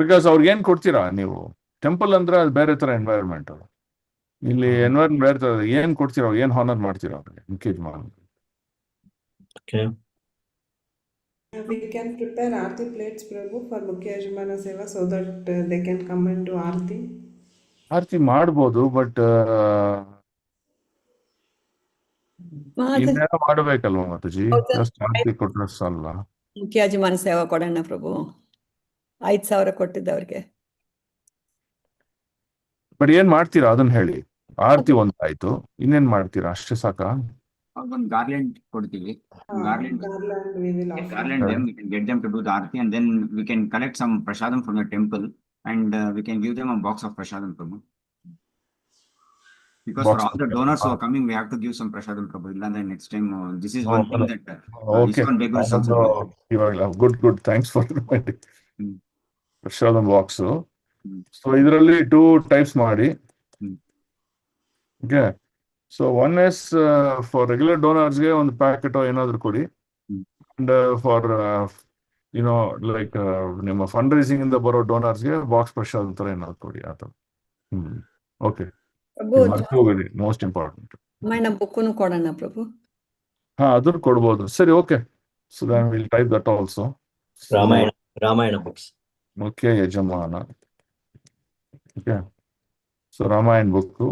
Speaker 1: ಬಿಕಾಸ್ ಅವ್ರಿಗೆ ಏನ್ ಕೊಡ್ತೀರಾ ನೀವು? ಟೆಂಪಲ್ ಅಂದ್ರೆ ಅದು ಬೇರೆ ತರ ಎನ್ವೈರನ್ಮೆಂಟ್. ಇಲ್ಲಿ ಎನ್ವೈರನ್ಮೆಂಟ್ ಬೇರೆ ತರ. ಏನ್ ಕೊಡ್ತೀರಾ? ಏನ್ ಹಾನರ್ ಮಾಡ್ತೀರಾ ಅವ್ರಿಗೆ ಮುಖ್ಯ ಯಜಮಾನ?
Speaker 13: We can prepare Aarti plates, Prabhu, for Mukhya Yajamana Seva so that they can come and do Aarti.
Speaker 1: ಆರತಿ ಮಾಡ್ಬೋದು, ಬಟ್ ಇನ್ನೇನೋ ಮಾಡಬೇಕಲ್ವಾ ಮಾತಾಜಿ? ಜಸ್ಟ್ ಆರತಿ ಕೊಟ್ಟರೆ ಸಾಲ.
Speaker 2: ಮುಖ್ಯ ಯಜಮಾನ ಸೇವಾ ಕೊಡೋಣ ಪ್ರಭು. 5,000 ಕೊಟ್ಟಿದ್ದವ್ರಿಗೆ.
Speaker 1: ಬಟ್ ಏನ್ ಮಾಡ್ತೀರಾ ಅದನ್ನ ಹೇಳಿ. ಆರತಿ ಒಂದಾಯ್ತು, ಇನ್ನೇನ್ ಮಾಡ್ತೀರಾ? ಅಷ್ಟೇ ಸಾಕಾ?
Speaker 15: ಒಂದು ಗಾರ್ಲೆಂಡ್ ಕೊಡ್ತೀವಿ. Garland
Speaker 13: we will offer.
Speaker 15: garland them. We can get them to do the aarti, and then we can collect some prasadam from the temple, and we can give them a box of prasadam, Prabhu. Because for all the donors who are coming, we have to give some prasadam, Prabhu. And then next time, this is one thing that
Speaker 1: Okay.
Speaker 15: ISKCON Beggar is also doing.
Speaker 1: Good. Thanks for reminding. Prashadam box. So ಇದರಲ್ಲಿ 2 types ಮಾಡಿ. Okay. So one is for regular donors ಗೆ ಒಂದು packet ಏನಾದ್ರು ಕೊಡಿ. And for like ನಿಮ್ಮ fund raising ಇಂದ ಬರೋ donors ಗೆ ಬಾಕ್ಸ್ ಪ್ರಸಾದ ತರ ಏನಾದ್ರು ಕೊಡಿ ಆ ತರ. ಓಕೆ. Most important.
Speaker 2: ಬುಕ್ಕನ್ನು ಕೊಡೋಣ ಪ್ರಭು.
Speaker 1: ಅದನ್ನು ಕೊಡ್ಬೋದು. ಸರಿ, okay. So then will type that also.
Speaker 14: Ramayana books.
Speaker 1: ಮುಖ್ಯ ಯಜಮಾನ. Okay. So Ramayana book,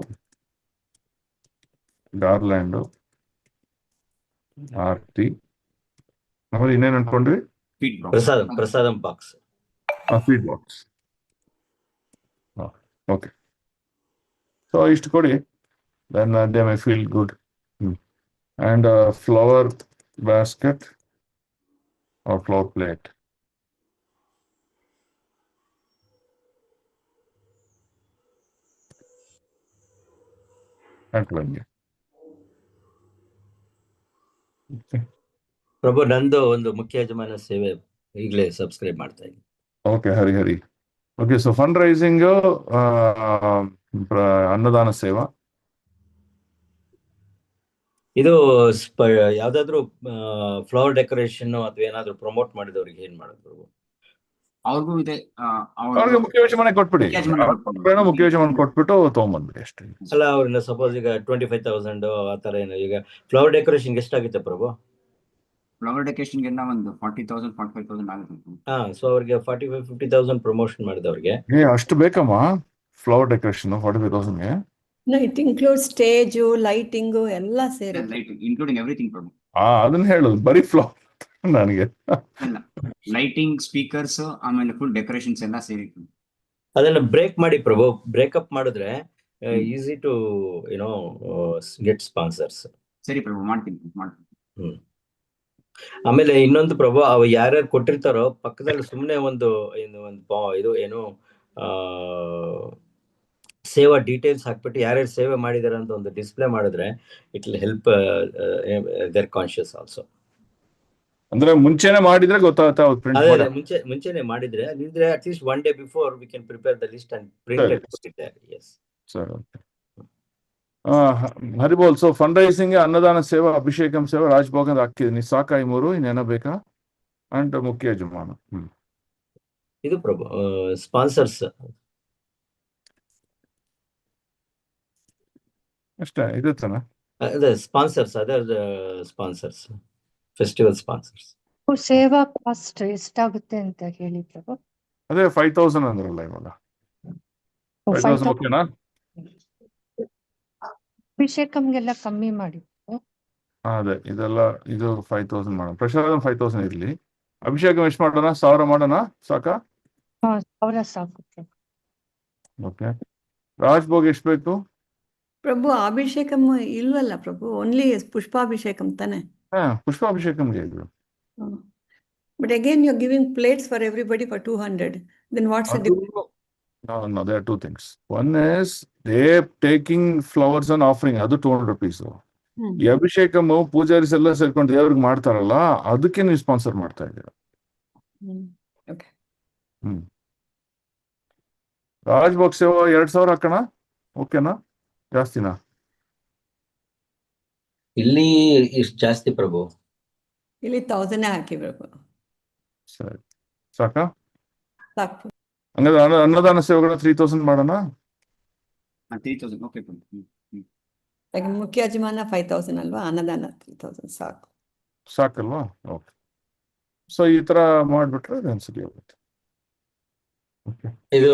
Speaker 1: garland, aarti. ಆಮೇಲೆ ಇನ್ನೇನು ಅನ್ಕೊಂಡ್ವಿ?
Speaker 14: Prasadam box.
Speaker 1: Feed box. Okay. So ಇಷ್ಟು ಕೊಡಿ. Then they may feel good. And a flower basket or flower plate.
Speaker 14: ಪ್ರಭು, ನಂದು ಒಂದು ಮುಖ್ಯ ಯಜಮಾನ ಸೇವೆ ಈಗಲೇ ಸಬ್ಸ್ಕ್ರೈಬ್ ಮಾಡ್ತಾ ಇದ್ದೀನಿ.
Speaker 1: ಓಕೆ, ಹರಿ. Okay, so fundraising, annadana ಸೇವಾ.
Speaker 14: ಇದು ಯಾವ್ದಾದ್ರು ಫ್ಲವರ್ ಡೆಕೋರೇಷನ್ ಅಥವಾ ಏನಾದ್ರು ಪ್ರಮೋಟ್ ಮಾಡಿದವ್ರಿಗೆ ಏನ್ ಮಾಡೋದು?
Speaker 15: ಅವ್ರಿಗೂ ಇದೆ.
Speaker 1: ಅವ್ರಿಗೆ ಮುಖ್ಯ ಯಜಮಾನ ಕೊಟ್ಬಿಡಿ. ಮುಖ್ಯ ಯಜಮಾನ ಕೊಟ್ಬಿಟ್ಟು ತಗೊಂಡ್ಬಂದ್ಬಿಡಿ ಅಷ್ಟೇ.
Speaker 14: ಅಲ್ಲ, ಅವ್ರನ್ನ ಸಪೋಸ್ ಈಗ 25,000 ಆ ತರ ಏನೋ. ಈಗ ಫ್ಲವರ್ ಡೆಕೋರೇಷನ್ ಎಷ್ಟಾಗುತ್ತೆ ಪ್ರಭು?
Speaker 15: ಫ್ಲವರ್ ಡೆಕೋರೇಷನ್ ಗೆ ಒಂದು 40,000 45,000 ಆಗುತ್ತೆ.
Speaker 14: ಸೊ ಅವ್ರಿಗೆ 45,000-50,000 ಪ್ರಮೋಷನ್ ಮಾಡಿದವ್ರಿಗೆ.
Speaker 1: ಅಷ್ಟು ಬೇಕಮ್ಮ ಫ್ಲವರ್ ಡೆಕೋರೇಷನ್ 45,000ಗೆ?
Speaker 2: ಇಟ್ ಇನ್ಕ್ಲೂಡ್ ಸ್ಟೇಜ್, ಲೈಟಿಂಗ್ ಎಲ್ಲ ಸೇರಿ,
Speaker 15: ಇನ್ಕ್ಲೂಡಿಂಗ್ ಎವ್ರಿಥಿಂಗ್ ಪ್ರಭು.
Speaker 1: ಅದನ್ನ ಹೇಳುದು ಬರೀ ಫ್ಲವರ್ ನನಗೆ.
Speaker 15: ಲೈಟಿಂಗ್, ಸ್ಪೀಕರ್ಸ್, ಆಮೇಲೆ ಫುಲ್ ಡೆಕೋರೇಷನ್ಸ್ ಎಲ್ಲ ಸೇರಿ.
Speaker 14: ಅದನ್ನ ಬ್ರೇಕ್ ಮಾಡಿ ಪ್ರಭು. ಬ್ರೇಕಪ್ ಮಾಡಿದ್ರೆ ಈಸಿ ಟು ಗೆಟ್ ಸ್ಪಾನ್ಸರ್ಸ್.
Speaker 15: ಸರಿ ಪ್ರಭು, ಮಾಡ್ತೀನಿ.
Speaker 14: ಆಮೇಲೆ ಇನ್ನೊಂದು ಪ್ರಭು, ಅವು ಯಾರ್ಯಾರು ಕೊಟ್ಟಿರ್ತಾರೋ ಪಕ್ಕದಲ್ಲಿ ಸುಮ್ಮನೆ ಒಂದು ಇದು ಏನು ಸೇವಾ ಡೀಟೇಲ್ಸ್ ಹಾಕ್ಬಿಟ್ಟು ಯಾರ್ಯಾರು ಸೇವೆ ಮಾಡಿದಾರೆ ಅಂತ ಒಂದು ಡಿಸ್ಪ್ಲೇ ಮಾಡಿದ್ರೆ it will help their conscious also.
Speaker 1: ಅಂದ್ರೆ ಮುಂಚೆನೆ ಮಾಡಿದ್ರೆ ಗೊತ್ತಾಗುತ್ತೆ.
Speaker 14: ಮುಂಚೆನೆ ಮಾಡಿದ್ರೆ at least 1 day before we can prepare the list and print it. Yes sir.
Speaker 1: Haribol. So fundraising, annadana seva, ಅಭಿಷೇಕಂ ಸೇವಾ, ರಾಜಭೋಗ ಹಾಕಿದೀನಿ. ಸಾಕಾ ಈ 3? ಇನ್ನೇನ ಬೇಕಾ? ಅಂಡ್ ಮುಖ್ಯ ಯಜಮಾನ.
Speaker 14: ಇದು ಪ್ರಭು ಸ್ಪಾನ್ಸರ್ಸ್
Speaker 1: ಅಷ್ಟೇ. ಇದೆ ತಾನೆ
Speaker 14: sponsors. Other sponsors, festival sponsors.
Speaker 16: ಸೇವಾ ಕಾಸ್ಟ್ ಎಷ್ಟಾಗುತ್ತೆ ಅಂತ ಹೇಳಿ ಪ್ರಭು?
Speaker 1: ಅದೇ 5,000 ಅಂದ್ರಲ್ಲ ಇವಾಗ. 5,000 ಓಕೆನಾ?
Speaker 16: ಅಭಿಷೇಕಂಗೆಲ್ಲ ಕಮ್ಮಿ ಮಾಡಿ.
Speaker 1: ಅದೇ ಇದೆಲ್ಲ ಇದು 5,000 ಮಾಡೋಣ. ಪ್ರಸಾದಂ 5,000 ಇರ್ಲಿ. ಅಭಿಷೇಕಂ ಎಷ್ಟು ಮಾಡೋಣ? 1,000 ಮಾಡೋಣ? ಸಾಕಾ?
Speaker 16: 1,000 ಸಾಕು.
Speaker 1: ಓಕೆ. ರಾಜಭೋಗ ಎಷ್ಟು ಬೇಕು
Speaker 2: ಪ್ರಭು? ಅಭಿಷೇಕಂ ಇಲ್ವಲ್ಲ ಪ್ರಭು, ಓನ್ಲಿ ಪುಷ್ಪಾಭಿಷೇಕಂ ತಾನೆ?
Speaker 1: ಪುಷ್ಪಾಭಿಷೇಕಂಗೆ ಇದು.
Speaker 2: But again you're giving plates for everybody for 200. Then what's the difference?
Speaker 1: No, there are 2 things. One is they taking flowers and offering, ಅದು 200 rupees. ಈ ಅಭಿಷೇಕಂ ಪೂಜಾರಿಸ್ ಎಲ್ಲ ಸೇರ್ಕೊಂಡು ದೇವ್ರಿಗೆ ಮಾಡ್ತಾರಲ್ಲ, ಅದಕ್ಕೆ ನೀವು ಸ್ಪಾನ್ಸರ್ ಮಾಡ್ತಾ ಇದ್ದೀರಾ. ರಾಜಭೋಗ್ ಸೇವಾ 2,000 ಹಾಕೋಣ? ಓಕೆನಾ? ಜಾಸ್ತಿನಾ?
Speaker 14: ಇಲ್ಲಿ ಇಷ್ಟು ಜಾಸ್ತಿ ಪ್ರಭು.
Speaker 2: ಇಲ್ಲಿ 1,000 ಹಾಕಿ ಪ್ರಭು.
Speaker 1: ಸರಿ, ಸಾಕಾ?
Speaker 2: ಸಾಕು.
Speaker 1: ಹಂಗಾದ್ರೆ ಅನ್ನದಾನ ಸೇವೆಗಳ 3,000 ಮಾಡೋಣ?
Speaker 15: 3,000 ಓಕೆ.
Speaker 2: ಮುಖ್ಯ ಯಜಮಾನ 5,000 ಅಲ್ವಾ? ಅನ್ನದಾನ 3,000 ಸಾಕು.
Speaker 1: ಸಾಕಲ್ವಾ? ಓಕೆ. ಸೊ ಈ ತರ ಮಾಡ್ಬಿಟ್ರೆ ಸರಿ ಆಗುತ್ತೆ.
Speaker 14: ಇದು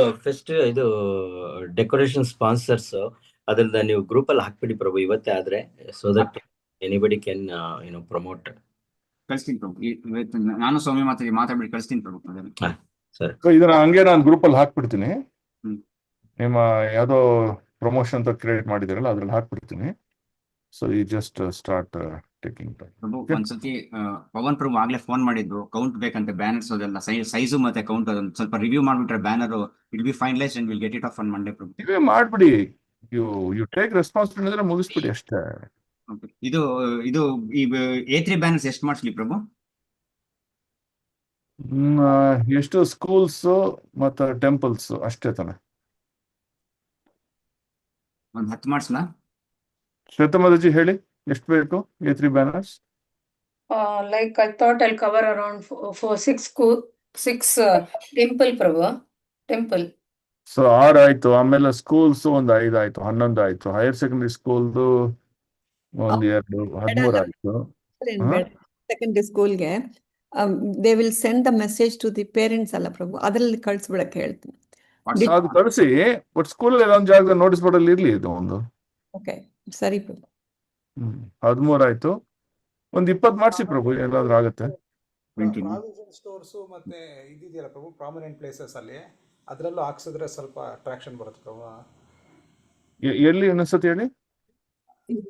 Speaker 14: ಇದು ಡೆಕೋರೇಷನ್ ಸ್ಪಾನ್ಸರ್ಸ್ ಅದನ್ನ ನೀವು ಗ್ರೂಪ್ ಅಲ್ಲಿ ಹಾಕ್ಬಿಡಿ ಪ್ರಭು ಇವತ್ತೇ ಆದ್ರೆ, so that anybody can promote.
Speaker 15: ಕಳಿಸ್ತೀನಿ ಪ್ರಭು. ನಾನು ಸ್ವಾಮಿ ಮಾತಾಡಿ ಕಳಿಸ್ತೀನಿ ಪ್ರಭು.
Speaker 1: ಇದನ್ನ ಹಂಗೆ ನಾನು ಗ್ರೂಪ್ ಅಲ್ಲಿ ಹಾಕ್ಬಿಡ್ತೀನಿ. ನಿಮ್ಮ ಯಾವ್ದೋ ಪ್ರಮೋಷನ್ ಅಂತ ಕ್ರಿಯೇಟ್ ಮಾಡಿದಿರಲ್ಲ ಅದ್ರಲ್ಲಿ ಹಾಕ್ಬಿಡ್ತೀನಿ. So you just start taking time.
Speaker 15: Prabhu
Speaker 1: Okay?
Speaker 15: ಒಂದ್ಸತಿ ಪವನ್ ಪ್ರಭು ಆಗ್ಲೇ ಫೋನ್ ಮಾಡಿದ್ರು, ಕೌಂಟ್ ಬೇಕಂತೆ ಬ್ಯಾನರ್ಸ್ ಅದೆಲ್ಲ ಸೈಜು ಮತ್ತೆ ಕೌಂಟ್ ಅದೊಂದು ಸ್ವಲ್ಪ ರಿವ್ಯೂ ಮಾಡ್ಬಿಟ್ರೆ banner it be finalise and will get it off on Monday Prabhu.
Speaker 1: ನೀವೇ ಮಾಡ್ಬಿಡಿ, ಯು ಟೇಕ್ ರೆಸ್ಪಾನ್ಸಿಬಿಲಿಟಿ ಅಂದ್ರೆ ಮುಗಿಸ್ಬಿಡಿ ಅಷ್ಟೇ.
Speaker 15: ಇದು ಇದು ಈ A3 ಬ್ಯಾನರ್ಸ್ ಎಷ್ಟು ಮಾಡಿಸ್ಲಿ ಪ್ರಭು?
Speaker 1: ಎಷ್ಟು ಸ್ಕೂಲ್ಸ್ ಮತ್ತೆ ಟೆಂಪಲ್ಸ್ ಅಷ್ಟೇ ತಾನೆ.
Speaker 15: ಒಂದು 10 ಮಾಡಿಸ್ಲಾ?
Speaker 1: ಶ್ವೇತಮಾದಾಜಿ ಹೇಳಿ ಎಷ್ಟು ಬೇಕು A3 banners?
Speaker 11: Like I thought I'll cover around six temple Prabhu. Temple.
Speaker 1: So 6 ಆಯ್ತು, ಆಮೇಲೆ ಸ್ಕೂಲ್ಸ್ ಒಂದು 5 ಆಯ್ತು, 11 ಆಯ್ತು, ಹೈಯರ್ ಸೆಕೆಂಡರಿ ಸ್ಕೂಲ್ದು ಒಂದು 2, 13 ಆಯ್ತು.
Speaker 2: ಸೆಕೆಂಡರಿ ಸ್ಕೂಲ್ಗೆ they will send the message to the parents ಅಲ್ಲ ಪ್ರಭು, ಅದರಲ್ಲಿ ಕಳಿಸ್ಬಿಡಕ್ಕೆ ಹೇಳ್ತೀನಿ.
Speaker 1: ಅದು ಕಳಿಸಿ, ಬಟ್ ಸ್ಕೂಲ್ ಒಂದು ಜಾಗದಲ್ಲಿ ನೋಟಿಸ್ ಬೋರ್ಡಲ್ಲಿ ಇರ್ಲಿ ಇದು ಒಂದು.
Speaker 2: ಓಕೆ ಸರಿ ಪ್ರಭು.
Speaker 1: 13 ಆಯ್ತು, ಒಂದು 20 ಮಾಡಿಸಿ ಪ್ರಭು, ಏನಾದ್ರೂ ಆಗುತ್ತೆ.
Speaker 17: ಪ್ರಾವಿಷನ್ ಸ್ಟೋರ್ಸು ಮತ್ತೆ ಇದೆಯಲ್ಲ ಪ್ರಭು ಪ್ರಾಮಿನೆಂಟ್ ಪ್ಲೇಸಸ್ ಅಲ್ಲಿ, ಅದರಲ್ಲೂ ಹಾಕ್ಸಿದ್ರೆ ಸ್ವಲ್ಪ ಅಟ್ರಾಕ್ಷನ್ ಬರುತ್ತೆ ಪ್ರಭು.
Speaker 1: ಎಲ್ಲಿ ಇನ್ನೊಂದ್ಸತಿ ಹೇಳಿ.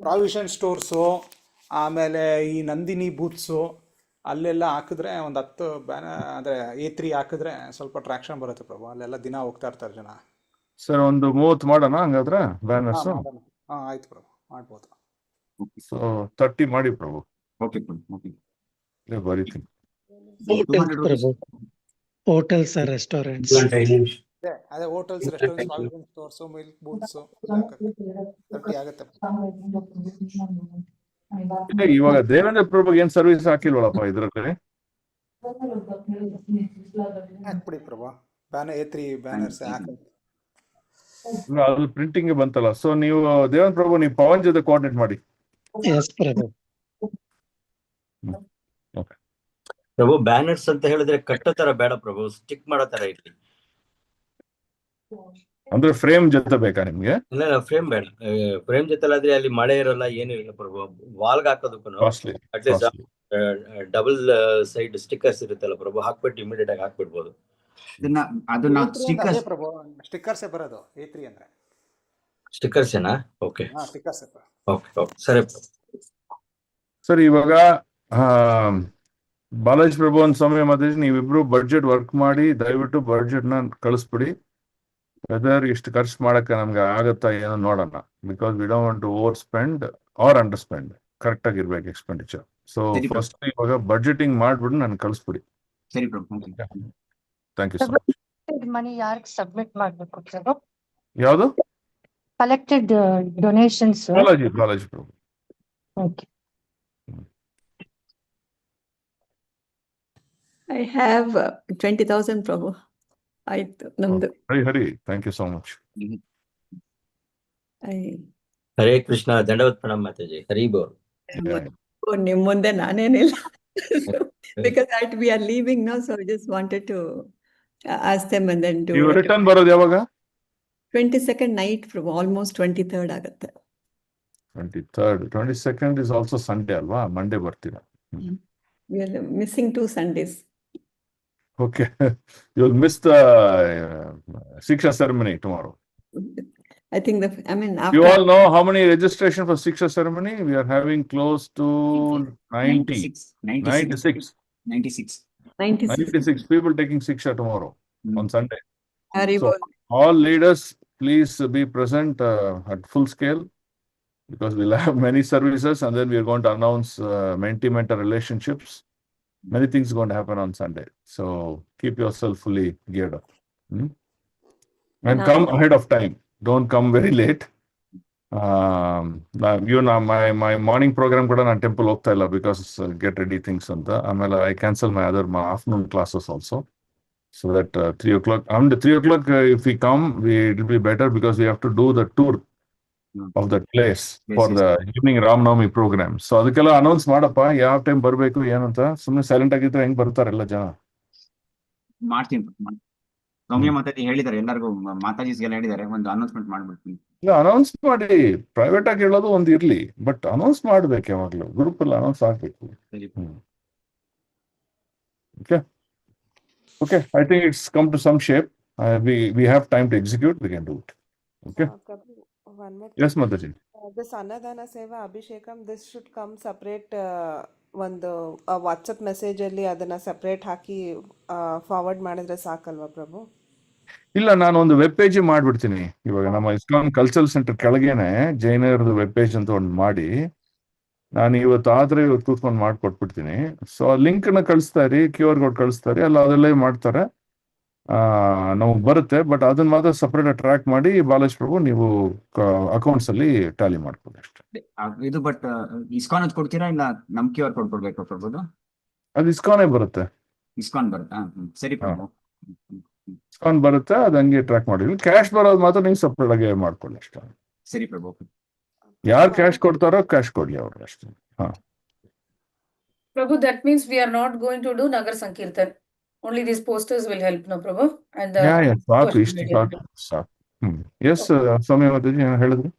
Speaker 17: ಪ್ರಾವಿಷನ್ ಸ್ಟೋರ್ಸು, ಆಮೇಲೆ ಈ ನಂದಿನಿ ಬೂತ್ಸು ಅಲ್ಲೆಲ್ಲ ಹಾಕಿದ್ರೆ ಒಂದು 10 ಬ್ಯಾನರ್ ಅಂದರೆ A3 ಹಾಕಿದ್ರೆ ಸ್ವಲ್ಪ ಟ್ರಾಕ್ಷನ್ ಬರುತ್ತೆ ಪ್ರಭು. ಅಲ್ಲೆಲ್ಲ ದಿನ ಹೋಗ್ತಾ ಇರ್ತಾರೆ ಜನ.
Speaker 1: ಸರ್ ಒಂದು 30 ಮಾಡೋಣ ಹಂಗಾದ್ರೆ ಬ್ಯಾನರ್ಸ್.
Speaker 17: ಹಾಂ ಆಯ್ತು ಪ್ರಭು, ಮಾಡ್ಬೋದು.
Speaker 1: ಸೊ 30 ಮಾಡಿ ಪ್ರಭು.
Speaker 15: ಓಕೆ ಓಕೆ
Speaker 1: ಬರೀತೀನಿ.
Speaker 10: ಪ್ರಭು ಹೋಟೆಲ್ಸ್ ರೆಸ್ಟೋರೆಂಟ್ಸ್,
Speaker 17: ಅದೇ hotels restaurants provision stores milk booths 30 ಆಗುತ್ತೆ.
Speaker 1: ಇವಾಗ ದೇವೇಂದ್ರ ಪ್ರಭುಗೆ ಏನ್ ಸರ್ವಿಸ್ ಹಾಕಿಲ್ವಲ್ಲಪ್ಪ ಇದ್ರಲ್ಲಿ?
Speaker 17: ಹಾಕ್ಬಿಡಿ ಪ್ರಭು, ಬ್ಯಾನರ್ A3 ಬ್ಯಾನರ್ಸ್ ಹಾಕಿ.
Speaker 1: ಅದು ಪ್ರಿಂಟಿಂಗ್ ಬಂತಲ್ಲ. ಸೊ ನೀವು ದೇವೇಂದ್ರ ಪ್ರಭು ನೀವು ಪವನ್ ಜೊತೆ ಕೋಆರ್ಡಿನೇಟ್ ಮಾಡಿ.
Speaker 14: ಪ್ರಭು ಬ್ಯಾನರ್ಸ್ ಅಂತ ಹೇಳಿದ್ರೆ ಕಟ್ಟೋ ತರ ಬೇಡ ಪ್ರಭು, ಸ್ಟಿಕ್ ಮಾಡೋ ತರ ಇರ್ಲಿ.
Speaker 1: ಅಂದ್ರೆ ಫ್ರೇಮ್ ಜೊತೆ ಬೇಕಾ ನಿಮ್ಗೆ?
Speaker 14: ಇಲ್ಲ ಫ್ರೇಮ್ ಬೇಡ, ಫ್ರೇಮ್ ಜೊತೆ ಆದ್ರೆ ಅಲ್ಲಿ ಮಳೆ ಇರಲ್ಲ, ಏನು ಇಲ್ಲ ಪ್ರಭು. ವಾಲ್ಗೆ ಹಾಕೋದಕ್ಕೂ ಅಟ್ಲೀಸ್ಟ್ ಡಬಲ್ ಸೈಡ್ ಸ್ಟಿಕ್ಕರ್ಸ್ ಇರುತ್ತಲ್ಲ ಪ್ರಭು, ಹಾಕ್ಬಿಟ್ಟು ಇಮಿಡಿಯೇಟ್ ಆಗಿ ಹಾಕ್ಬಿಡ್ಬೋದು.
Speaker 15: ಅದನ್ನ
Speaker 17: ಪ್ರಭು ಸ್ಟಿಕ್ಕರ್ಸೇ ಬರೋದು A3 ಅಂದ್ರೆ.
Speaker 14: ಸ್ಟಿಕ್ಕರ್ಸ್ ಏನಾ? Okay
Speaker 17: stickers.
Speaker 14: ಓಕೆ ಸರಿ
Speaker 1: ಸರ್. ಇವಾಗ ಬಾಲಾಜಿ ಪ್ರಭು ಒಂದು ಸಮಯ ಮಾತಾಡಿ, ನೀವಿಬ್ರು ಬಡ್ಜೆಟ್ ವರ್ಕ್ ಮಾಡಿ ದಯವಿಟ್ಟು ಬಡ್ಜೆಟ್ ನ ಕಳಿಸ್ಬಿಡಿ. ವೆದರ್ ಇಷ್ಟು ಖರ್ಚು ಮಾಡಕ್ಕೆ ನಮ್ಗೆ ಆಗತ್ತಾ ಏನೋ ನೋಡೋಣ. Because we don't want to overspend or underspend, correct ಆಗಿರ್ಬೇಕು ಎಕ್ಸ್ಪೆಂಡಿಚರ್. ಸೊ ಫಸ್ಟ್ ಇವಾಗ ಬಡ್ಜೆಟಿಂಗ್ ಮಾಡ್ಬಿಟ್ಟು ನಾನು ಕಳಿಸ್ಬಿಡಿ.
Speaker 15: ಸರಿ Prabhu.
Speaker 1: Thank you so much.
Speaker 16: Money ಯಾರಿಗೆ ಸಬ್ಮಿಟ್ ಮಾಡಬೇಕು ಪ್ರಭು?
Speaker 1: ಯಾವುದು?
Speaker 16: Collected donations.
Speaker 1: Balaji Prabhu.
Speaker 16: Okay.
Speaker 2: I have 20,000 Prabhu. ಆಯ್ತು ನಮ್ದು.
Speaker 1: Hari thank you so much.
Speaker 14: Hare Krishna, ದಂಡವತ್ ಪ್ರಣಾಮ ಮಾತಾಜಿ. ಹರಿ ಬೋಲ್.
Speaker 2: ನಿಮ್ ಮುಂದೆ ನಾನೇನಿಲ್ಲ. Because we are leaving now, so I just wanted to ask them and then do.
Speaker 1: ನೀವು ರಿಟರ್ನ್ ಬರೋದು ಯಾವಾಗ?
Speaker 2: 22nd ನೈಟ್ ಪ್ರಭು, ಆಲ್ಮೋಸ್ಟ್ 23rd ಆಗುತ್ತೆ.
Speaker 1: 23rd 22nd is also Sunday ಅಲ್ವಾ? ಮಂಡೇ ಬರ್ತೀರಾ?
Speaker 2: We are missing 2 Sundays.
Speaker 1: Okay, you'll miss the Shiksha ceremony tomorrow.
Speaker 2: I think after.
Speaker 1: You all know how many registration for Shiksha ceremony? We are having close to 96 people taking Shiksha tomorrow on Sunday. So all leaders, please be present at full scale, because we'll have many services and then we are going to announce mentee-mentor relationships. Many things are going to happen on Sunday. So keep yourself fully geared up. And come ahead of time. Don't come very late. My morning program kuda na temple hogta illa because get ready things anta. Amela I cancel my afternoon classes also. So that 3 o'clock. And 3 o'clock if we come, it will be better because we have to do the tour of that place for the evening Ramnavami program. So ಅದಕ್ಕೆಲ್ಲ announce ಮಾಡಪ್ಪ, ಯಾವ time ಬರಬೇಕು ಏನಂತ. ಸುಮ್ಮನೆ silent ಆಗಿದ್ರೆ ಹೆಂಗ್ ಬರ್ತಾರೆಲ್ಲ ಜನ?
Speaker 15: ಮಾಡ್ತೀನಿ. ಸೌಮ್ಯ ಮಾತಾಡಿ ಹೇಳಿದ್ದಾರೆ, ಎಲ್ಲರಿಗೂ ಮಾತಾಜಿಸ್ಗೆಲ್ಲ ಹೇಳಿದ್ದಾರೆ, ಒಂದು ಅನೌನ್ಸ್ಮೆಂಟ್ ಮಾಡ್ಬಿಡ್ತೀನಿ.
Speaker 1: ಇಲ್ಲ, ಅನೌನ್ಸ್ ಮಾಡಿ. ಪ್ರೈವೇಟ್ ಆಗಿ ಹೇಳೋದು ಒಂದು ಇರ್ಲಿ, ಬಟ್ ಅನೌನ್ಸ್ ಮಾಡ್ಬೇಕು ಯಾವಾಗ್ಲೂ. ಗ್ರೂಪ್ ಅಲ್ಲಿ ಅನೌನ್ಸ್ ಆಗ್ಬೇಕು. Okay, I think it's come to some shape. We have time to execute. We can do it. Okay.
Speaker 13: One more
Speaker 1: Yes, Mataji.
Speaker 13: this Annadana Seva Abhishekam, this should come separate ಒಂದು WhatsApp ಮೆಸೇಜಲ್ಲಿ ಅದನ್ನು separate ಹಾಕಿ forward ಮಾಡಿದ್ರೆ ಸಾಕಲ್ವಾ ಪ್ರಭು?
Speaker 1: ಇಲ್ಲ, ನಾನು ಒಂದು web page ಮಾಡ್ಬಿಡ್ತೀನಿ. ಇವಾಗ ನಮ್ಮ ಇಸ್ಕಾನ್ ಕಲ್ಚರಲ್ ಸೆಂಟರ್ ಕೆಳಗೇನೆ ಜೈನರದು ವೆಬ್ ಪೇಜ್ ಅಂತ ಒಂದು ಮಾಡಿ, ನಾನು ಇವತ್ತು ಕೂತ್ಕೊಂಡು ಮಾಡ್ಕೊಟ್ಬಿಡ್ತೀನಿ. ಸೊ ಆ ಲಿಂಕ್ನ ಕಳಿಸ್ತಾರೆ, QR ಕೋಡ್ ಕಳಿಸ್ತಾರೆ, ಅಲ್ಲ ಅದೆಲ್ಲ ಮಾಡ್ತಾರೆ, ನಮಗೆ ಬರುತ್ತೆ. ಬಟ್ ಅದನ್ನ ಮಾತ್ರ ಸಪ್ರೇಟ್ ಟ್ರ್ಯಾಕ್ ಮಾಡಿ ಬಾಲೇಶ್ ಪ್ರಭು ನೀವು ಅಕೌಂಟ್ಸ್ ಅಲ್ಲಿ ಟ್ಯಾಲಿ ಮಾಡ್ಕೊಳ್ಳಿ ಅಷ್ಟೇ.
Speaker 15: ಇದು ಬಟ್ ಇಸ್ಕಾನ್ ಅದು ಕೊಡ್ತೀರಾ ಇಲ್ಲ ನಮ್ QR ಕೋಡ್ ಕೊಡ್ಬೇಕು ಪ್ರಭು?
Speaker 1: ಅದು ಇಸ್ಕಾನೇ ಬರುತ್ತೆ.
Speaker 15: ಇಸ್ಕಾನ್ ಬರುತ್ತಾ? ಸರಿ ಪ್ರಭು.
Speaker 1: ಇಸ್ಕಾನ್ ಬರುತ್ತೆ, ಅದು ಹಂಗೆ ಟ್ರ್ಯಾಕ್ ಮಾಡಿ. ಕ್ಯಾಶ್ ಬರೋದು ಮಾತ್ರ ನೀವು ಸಪ್ರೇಟ್ ಆಗಿ ಮಾಡ್ಕೊಳ್ಳಿ ಅಷ್ಟೇ.
Speaker 15: ಸರಿ ಪ್ರಭು.
Speaker 1: ಯಾರು ಕ್ಯಾಶ್ ಕೊಡ್ತಾರೋ ಕ್ಯಾಶ್ ಕೊಡ್ಲಿ ಅವ್ರು ಅಷ್ಟೇ.
Speaker 11: Prabhu, that means we are not going to do Nagar Sankirtan. Only these posters will help, no Prabhu? And the
Speaker 1: ಸಾಕು, ಇಷ್ಟು ಸಾಕು. ಎಸ್ ಸ್ವಾಮಿ ಮಾತಾಜಿ ಹೇಳಿದ್ರು.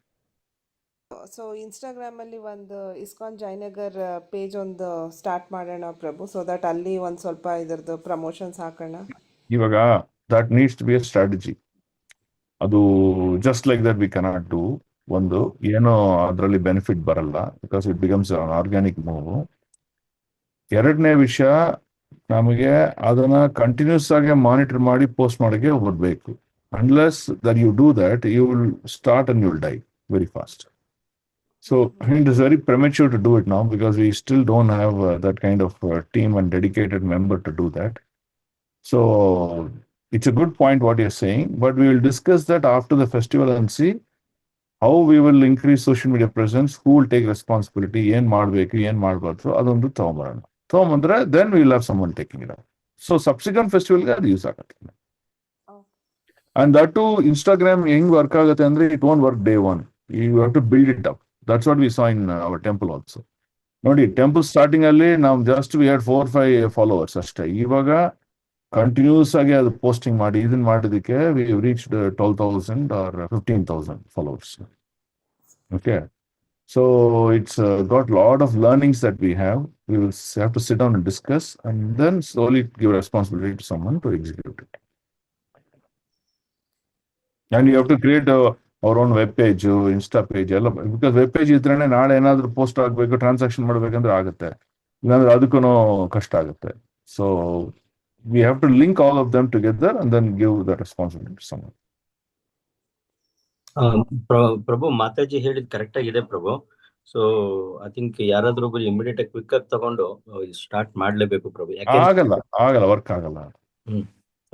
Speaker 13: ಸೊ ಇನ್ಸ್ಟಾಗ್ರಾಮಲ್ಲಿ ಒಂದು ಇಸ್ಕಾನ್ ಜಯನಗರ್ ಪೇಜ್ ಒಂದು ಸ್ಟಾರ್ಟ್ ಮಾಡೋಣ ಪ್ರಭು, ಸೊ ದಟ್ ಅಲ್ಲಿ ಒಂದು ಸ್ವಲ್ಪ ಇದರದ್ದು ಪ್ರಮೋಷನ್ಸ್ ಹಾಕೋಣ.
Speaker 1: ಇವಾಗ that needs to be a strategy. ಅದು just like that we cannot do. ಒಂದು ಏನೋ ಅದರಲ್ಲಿ ಬೆನಿಫಿಟ್ ಬರಲ್ಲ, because it becomes an organic move. ಎರಡನೇ ವಿಷಯ, ನಮಗೆ ಅದನ್ನ ಕಂಟಿನ್ಯೂಸ್ ಆಗಿ ಮಾನಿಟರ್ ಮಾಡಿ ಪೋಸ್ಟ್ ಮಾಡೋಕ್ಕೆ ಒಬ್ಬರು ಬೇಕು. Unless that you do that, you will start and you will die very fast. So it is very premature to do it now because we still don't have that kind of team and dedicated member to do that. So it's a good point what you're saying, but we will discuss that after the festival and see how we will increase social media presence, who will take responsibility, ಏನ್ ಮಾಡಬೇಕು ಏನ್ ಮಾಡಬಾರ್ದು ಅದೊಂದು ತಗೊಂಬಂದ್ರೆ then we will have someone taking it up. So subsequent festival ಗೆ ಅದು use ಆಗುತ್ತೆ. And that too, Instagram ಹೆಂಗ್ work ಆಗುತ್ತೆ ಅಂದ್ರೆ it won't work day one. You have to build it up. That's what we saw in our temple also. ನೋಡಿ, temple starting ಅಲ್ಲಿ ನಾವು just we had 4-5 followers ಅಷ್ಟೇ. ಇವಾಗ continuous ಆಗಿ ಅದು ಪೋಸ್ಟಿಂಗ್ ಮಾಡಿ ಇದನ್ನ ಮಾಡಿದಕ್ಕೆ we reached 12,000 or 15,000 followers. Okay, so it's got lot of learnings that we have. We will have to sit down and discuss and then slowly give responsibility to someone to execute it. And you have to create our own web page, insta page ಎಲ್ಲ. Because web page ಇದ್ರೇನೆ ನಾಳೆ ಏನಾದ್ರು post ಆಗಬೇಕು, transaction ಮಾಡ್ಬೇಕಂದ್ರೆ ಆಗುತ್ತೆ, ಇಲ್ಲಾಂದ್ರೆ ಅದಕ್ಕೂ ಕಷ್ಟ ಆಗುತ್ತೆ. So we have to link all of them together and then give the responsibility to someone.
Speaker 14: Prabhu, Mataji ಹೇಳಿದ್ ಕರೆಕ್ಟ್ ಆಗಿದೆ ಪ್ರಭು. ಸೊ ಐ ಥಿಂಕ್ ಯಾರಾದ್ರೂ ಒಬ್ರು ಇಮಿಡಿಯೇಟ್ ಆಗಿ ಕ್ವಿಕ್ ಆಗಿ ತಗೊಂಡು ಸ್ಟಾರ್ಟ್ ಮಾಡ್ಲೇಬೇಕು ಪ್ರಭು.
Speaker 1: ಆಗಲ್ಲ ವರ್ಕ್ ಆಗಲ್ಲ.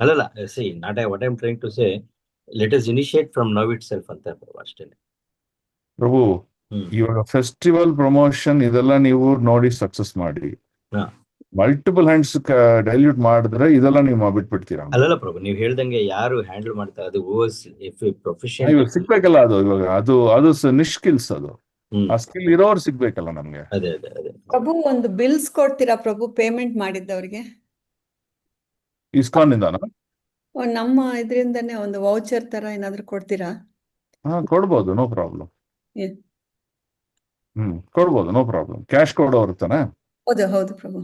Speaker 14: ಅಲ್ಲಲ್ಲ, see not what I am trying to say, let us initiate from now itself ಅಂತ ಪ್ರಭು, ಅಷ್ಟೇ
Speaker 1: ಪ್ರಭು. ಇವಾಗ ಫೆಸ್ಟಿವಲ್ ಪ್ರಮೋಷನ್ ಇದೆಲ್ಲ ನೀವು ನೋಡಿ ಸಕ್ಸಸ್ ಮಾಡಿ, ಮಲ್ಟಿಪಲ್ ಹ್ಯಾಂಡ್ಸ್ ಡೈಲ್ಯೂಟ್ ಮಾಡಿದ್ರೆ ಇದೆಲ್ಲ ನೀವು ಬಿಟ್ಬಿಡ್ತೀರಾ.
Speaker 14: ಅಲ್ಲಲ್ಲ ಪ್ರಭು, ನೀವು ಹೇಳ್ದಂಗೆ ಯಾರು ಹ್ಯಾಂಡಲ್ ಮಾಡ್ತಾರೆ ಅದು ಪ್ರೊಫೆಷನ್
Speaker 1: ಸಿಗ್ಬೇಕಲ್ಲ. ಅದು ಇವಾಗ ಅದು ನಿಷ್ಕಿಲ್ಸ್, ಅದು ಆ ಸ್ಕಿಲ್ ಇರೋರು ಸಿಗ್ಬೇಕಲ್ಲ ನಮ್ಗೆ.
Speaker 14: ಅದೇ
Speaker 2: ಪ್ರಭು, ಒಂದು ಬಿಲ್ಸ್ ಕೊಡ್ತೀರಾ ಪ್ರಭು ಪೇಮೆಂಟ್ ಮಾಡಿದ್ದವ್ರಿಗೆ?
Speaker 1: ಇಸ್ಕಾನ್ ಇಂದಾನ?
Speaker 2: ನಮ್ಮ ಇದರಿಂದನೇ ಒಂದು ವೌಚರ್ ತರ ಏನಾದ್ರು ಕೊಡ್ತೀರಾ?
Speaker 1: ಕೊಡ್ಬೋದು, ನೋ ಪ್ರಾಬ್ಲಮ್. ಕೊಡ್ಬೋದು, ನೋ ಪ್ರಾಬ್ಲಮ್. ಕ್ಯಾಶ್ ಕೊಡೋರು ತಾನೆ?
Speaker 2: ಹೌದು ಪ್ರಭು.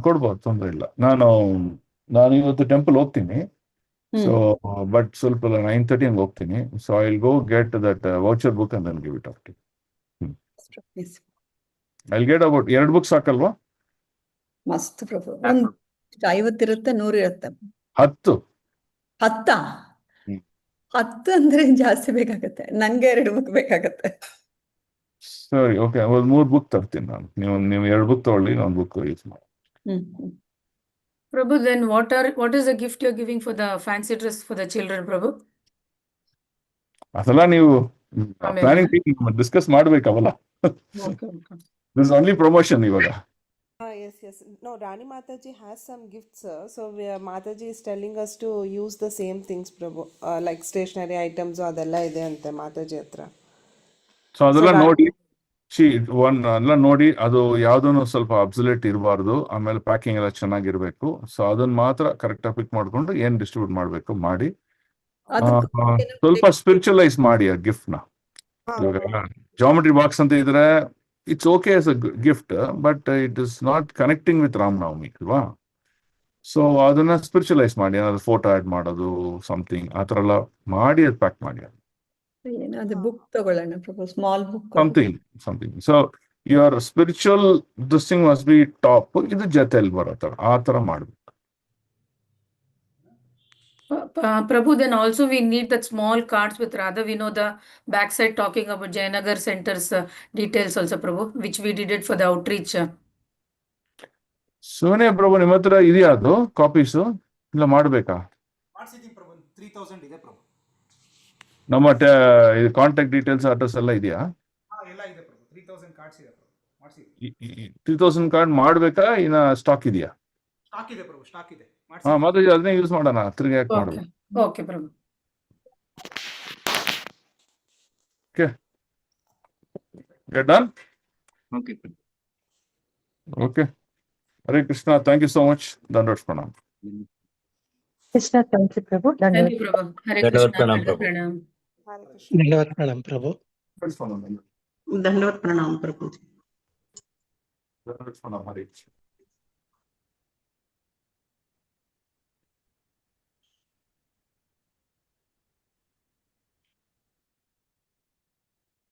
Speaker 1: ಕೊಡ್ಬೋದು, ತೊಂದರೆ ಇಲ್ಲ. ನಾನು ಇವತ್ತು ಟೆಂಪಲ್ ಹೋಗ್ತೀನಿ. ಸೊ ಬಟ್ ಸ್ವಲ್ಪ 9:30 ಹಂಗೆ ಹೋಗ್ತೀನಿ. So I will go get that voucher book and then give it off to. I will get about 2 books ಸಾಕಲ್ವಾ?
Speaker 2: ಮಸ್ತ್ ಪ್ರಭು. 50 ಇರುತ್ತೆ, 100 ಇರುತ್ತೆ?
Speaker 1: 10
Speaker 2: ಅಂದ್ರೆ ಜಾಸ್ತಿ ಬೇಕಾಗತ್ತೆ. ನನ್ಗೆ 2 ಬುಕ್ ಬೇಕಾಗತ್ತೆ.
Speaker 1: ಸರಿ, ಓಕೆ. ಒಂದು 3 ಬುಕ್ ತರ್ತೀನಿ ನಾನು. ನೀವು 2 ಬುಕ್ ತಗೊಳ್ಳಿ, 1 ಬುಕ್ ಯೂಸ್ ಮಾಡಿ.
Speaker 11: Prabhu, then what is the gift you're giving for the fancy dress for the children, Prabhu?
Speaker 1: ಅದೆಲ್ಲ ನೀವು ಪ್ಲಾನಿಂಗ್ ಡಿಸ್ಕಸ್ ಮಾಡ್ಬೇಕವಲ್ಲ. ದಿಸ್ ಇಸ್ ಓನ್ಲಿ ಪ್ರಮೋಷನ್ ಇವಾಗ.
Speaker 13: Yes. No, Rani Mataji has some gifts, so Mataji is telling us to use the same things, Prabhu, like stationery items ಅದೆಲ್ಲ ಇದೆ ಅಂತೆ ಮಾತಾಜಿ ಹತ್ರ.
Speaker 1: So ಅದೆಲ್ಲ ನೋಡಿ ಎಲ್ಲ ನೋಡಿ, ಅದು ಯಾವ್ದನ್ನು ಸ್ವಲ್ಪ ಅಬ್ಸೊಲ್ಯೂಟ್ ಇರಬಾರ್ದು. ಆಮೇಲೆ ಪ್ಯಾಕಿಂಗ್ ಎಲ್ಲ ಚೆನ್ನಾಗಿರ್ಬೇಕು. ಸೊ ಅದನ್ನ ಮಾತ್ರ ಕರೆಕ್ಟ್ ಆಗಿ ಪಿಕ್ ಮಾಡ್ಕೊಂಡು ಏನ್ ಡಿಸ್ಟ್ರಿಬ್ಯೂಟ್ ಮಾಡ್ಬೇಕು ಮಾಡಿ, ಸ್ವಲ್ಪ ಸ್ಪಿರಿಚುವಲೈಸ್ ಮಾಡಿ ಆ ಗಿಫ್ಟ್ ನ. ಇವಾಗ ಜಾಮೆಟ್ರಿ ಬಾಕ್ಸ್ ಅಂತ ಇದ್ರೆ it's okay as a gift, but it is not connecting with Ramanavami ಅಲ್ವಾ? ಸೊ ಅದನ್ನ ಸ್ಪಿರಿಚುವಲೈಸ್ ಮಾಡಿ, ಏನಾದ್ರು ಫೋಟೋ ಆಡ್ ಮಾಡೋದು, ಸಮಥಿಂಗ್ ಆ ಥರ ಎಲ್ಲ ಮಾಡಿ ಅದು ಪ್ಯಾಕ್ ಮಾಡಿ.
Speaker 2: ಏನಾದ್ರು ಬುಕ್ ತಗೊಳ್ಳೋಣ Prabhu, small book.
Speaker 1: something. So your spiritual this thing must be top. ಇದು ಜೊತೆಲಿ ಬರೋ ಆ ತರ ಮಾಡ್ಬೇಕು.
Speaker 11: Prabhu, then also we need that small cards with Radha Vinoda backside talking about Jayanagar Center's details also, Prabhu, which we did it for the outreach.
Speaker 1: Sonia ಪ್ರಭು ನಿಮ್ಮ ಹತ್ರ ಇದೆಯಾ ಅದು ಕಾಪೀಸು ಇಲ್ಲ ಮಾಡ್ಬೇಕಾ?
Speaker 17: ಮಾಡಿಸಿದ್ದೀನಿ ಪ್ರಭು, 3000 ಇದೆ ಪ್ರಭು.
Speaker 1: ನಮ್ಮ ಕಾಂಟ್ಯಾಕ್ಟ್ ಡೀಟೇಲ್ಸ್ ಅಡ್ರೆಸ್ ಎಲ್ಲ ಇದೆಯಾ?
Speaker 17: ಎಲ್ಲ ಇದೆ ಪ್ರಭು, 3000 ಕಾರ್ಡ್ಸ್ ಇದೆ ಪ್ರಭು, ಮಾಡಿಸಿದ್ದೀನಿ.
Speaker 1: 3000 ಕಾರ್ಡ್ ಮಾಡ್ಬೇಕಾ? ಇನ್ನ ಸ್ಟಾಕ್ ಇದೆಯಾ?
Speaker 17: ಸ್ಟಾಕ್ ಇದೆ ಪ್ರಭು, ಸ್ಟಾಕ್ ಇದೆ.
Speaker 1: ಮಾತಾಜಿ ಅದನ್ನೇ ಯೂಸ್ ಮಾಡೋಣ, ತಿರ್ಗಿ ಯಾಕೆ ಮಾಡೋದು?
Speaker 11: Okay Prabhu.
Speaker 1: Okay, done. Okay, Hare Krishna, thank you so much. ದಂಡೋತ್ ಪ್ರಣಾಮ್.
Speaker 16: Krishna, thank you Prabhu.
Speaker 11: Thank you, Prabhu. Hare Krishna. Pranam.
Speaker 10: ಧನ್ಯವಾದ ಪ್ರಣಾಮ್ ಪ್ರಭು.
Speaker 18: ದಂಡವತ್ ಪ್ರಣಾಮ ಪ್ರಭು.
Speaker 1: ದಂಡೋತ್ ಪ್ರಣಾಮ್ ಹರೇ.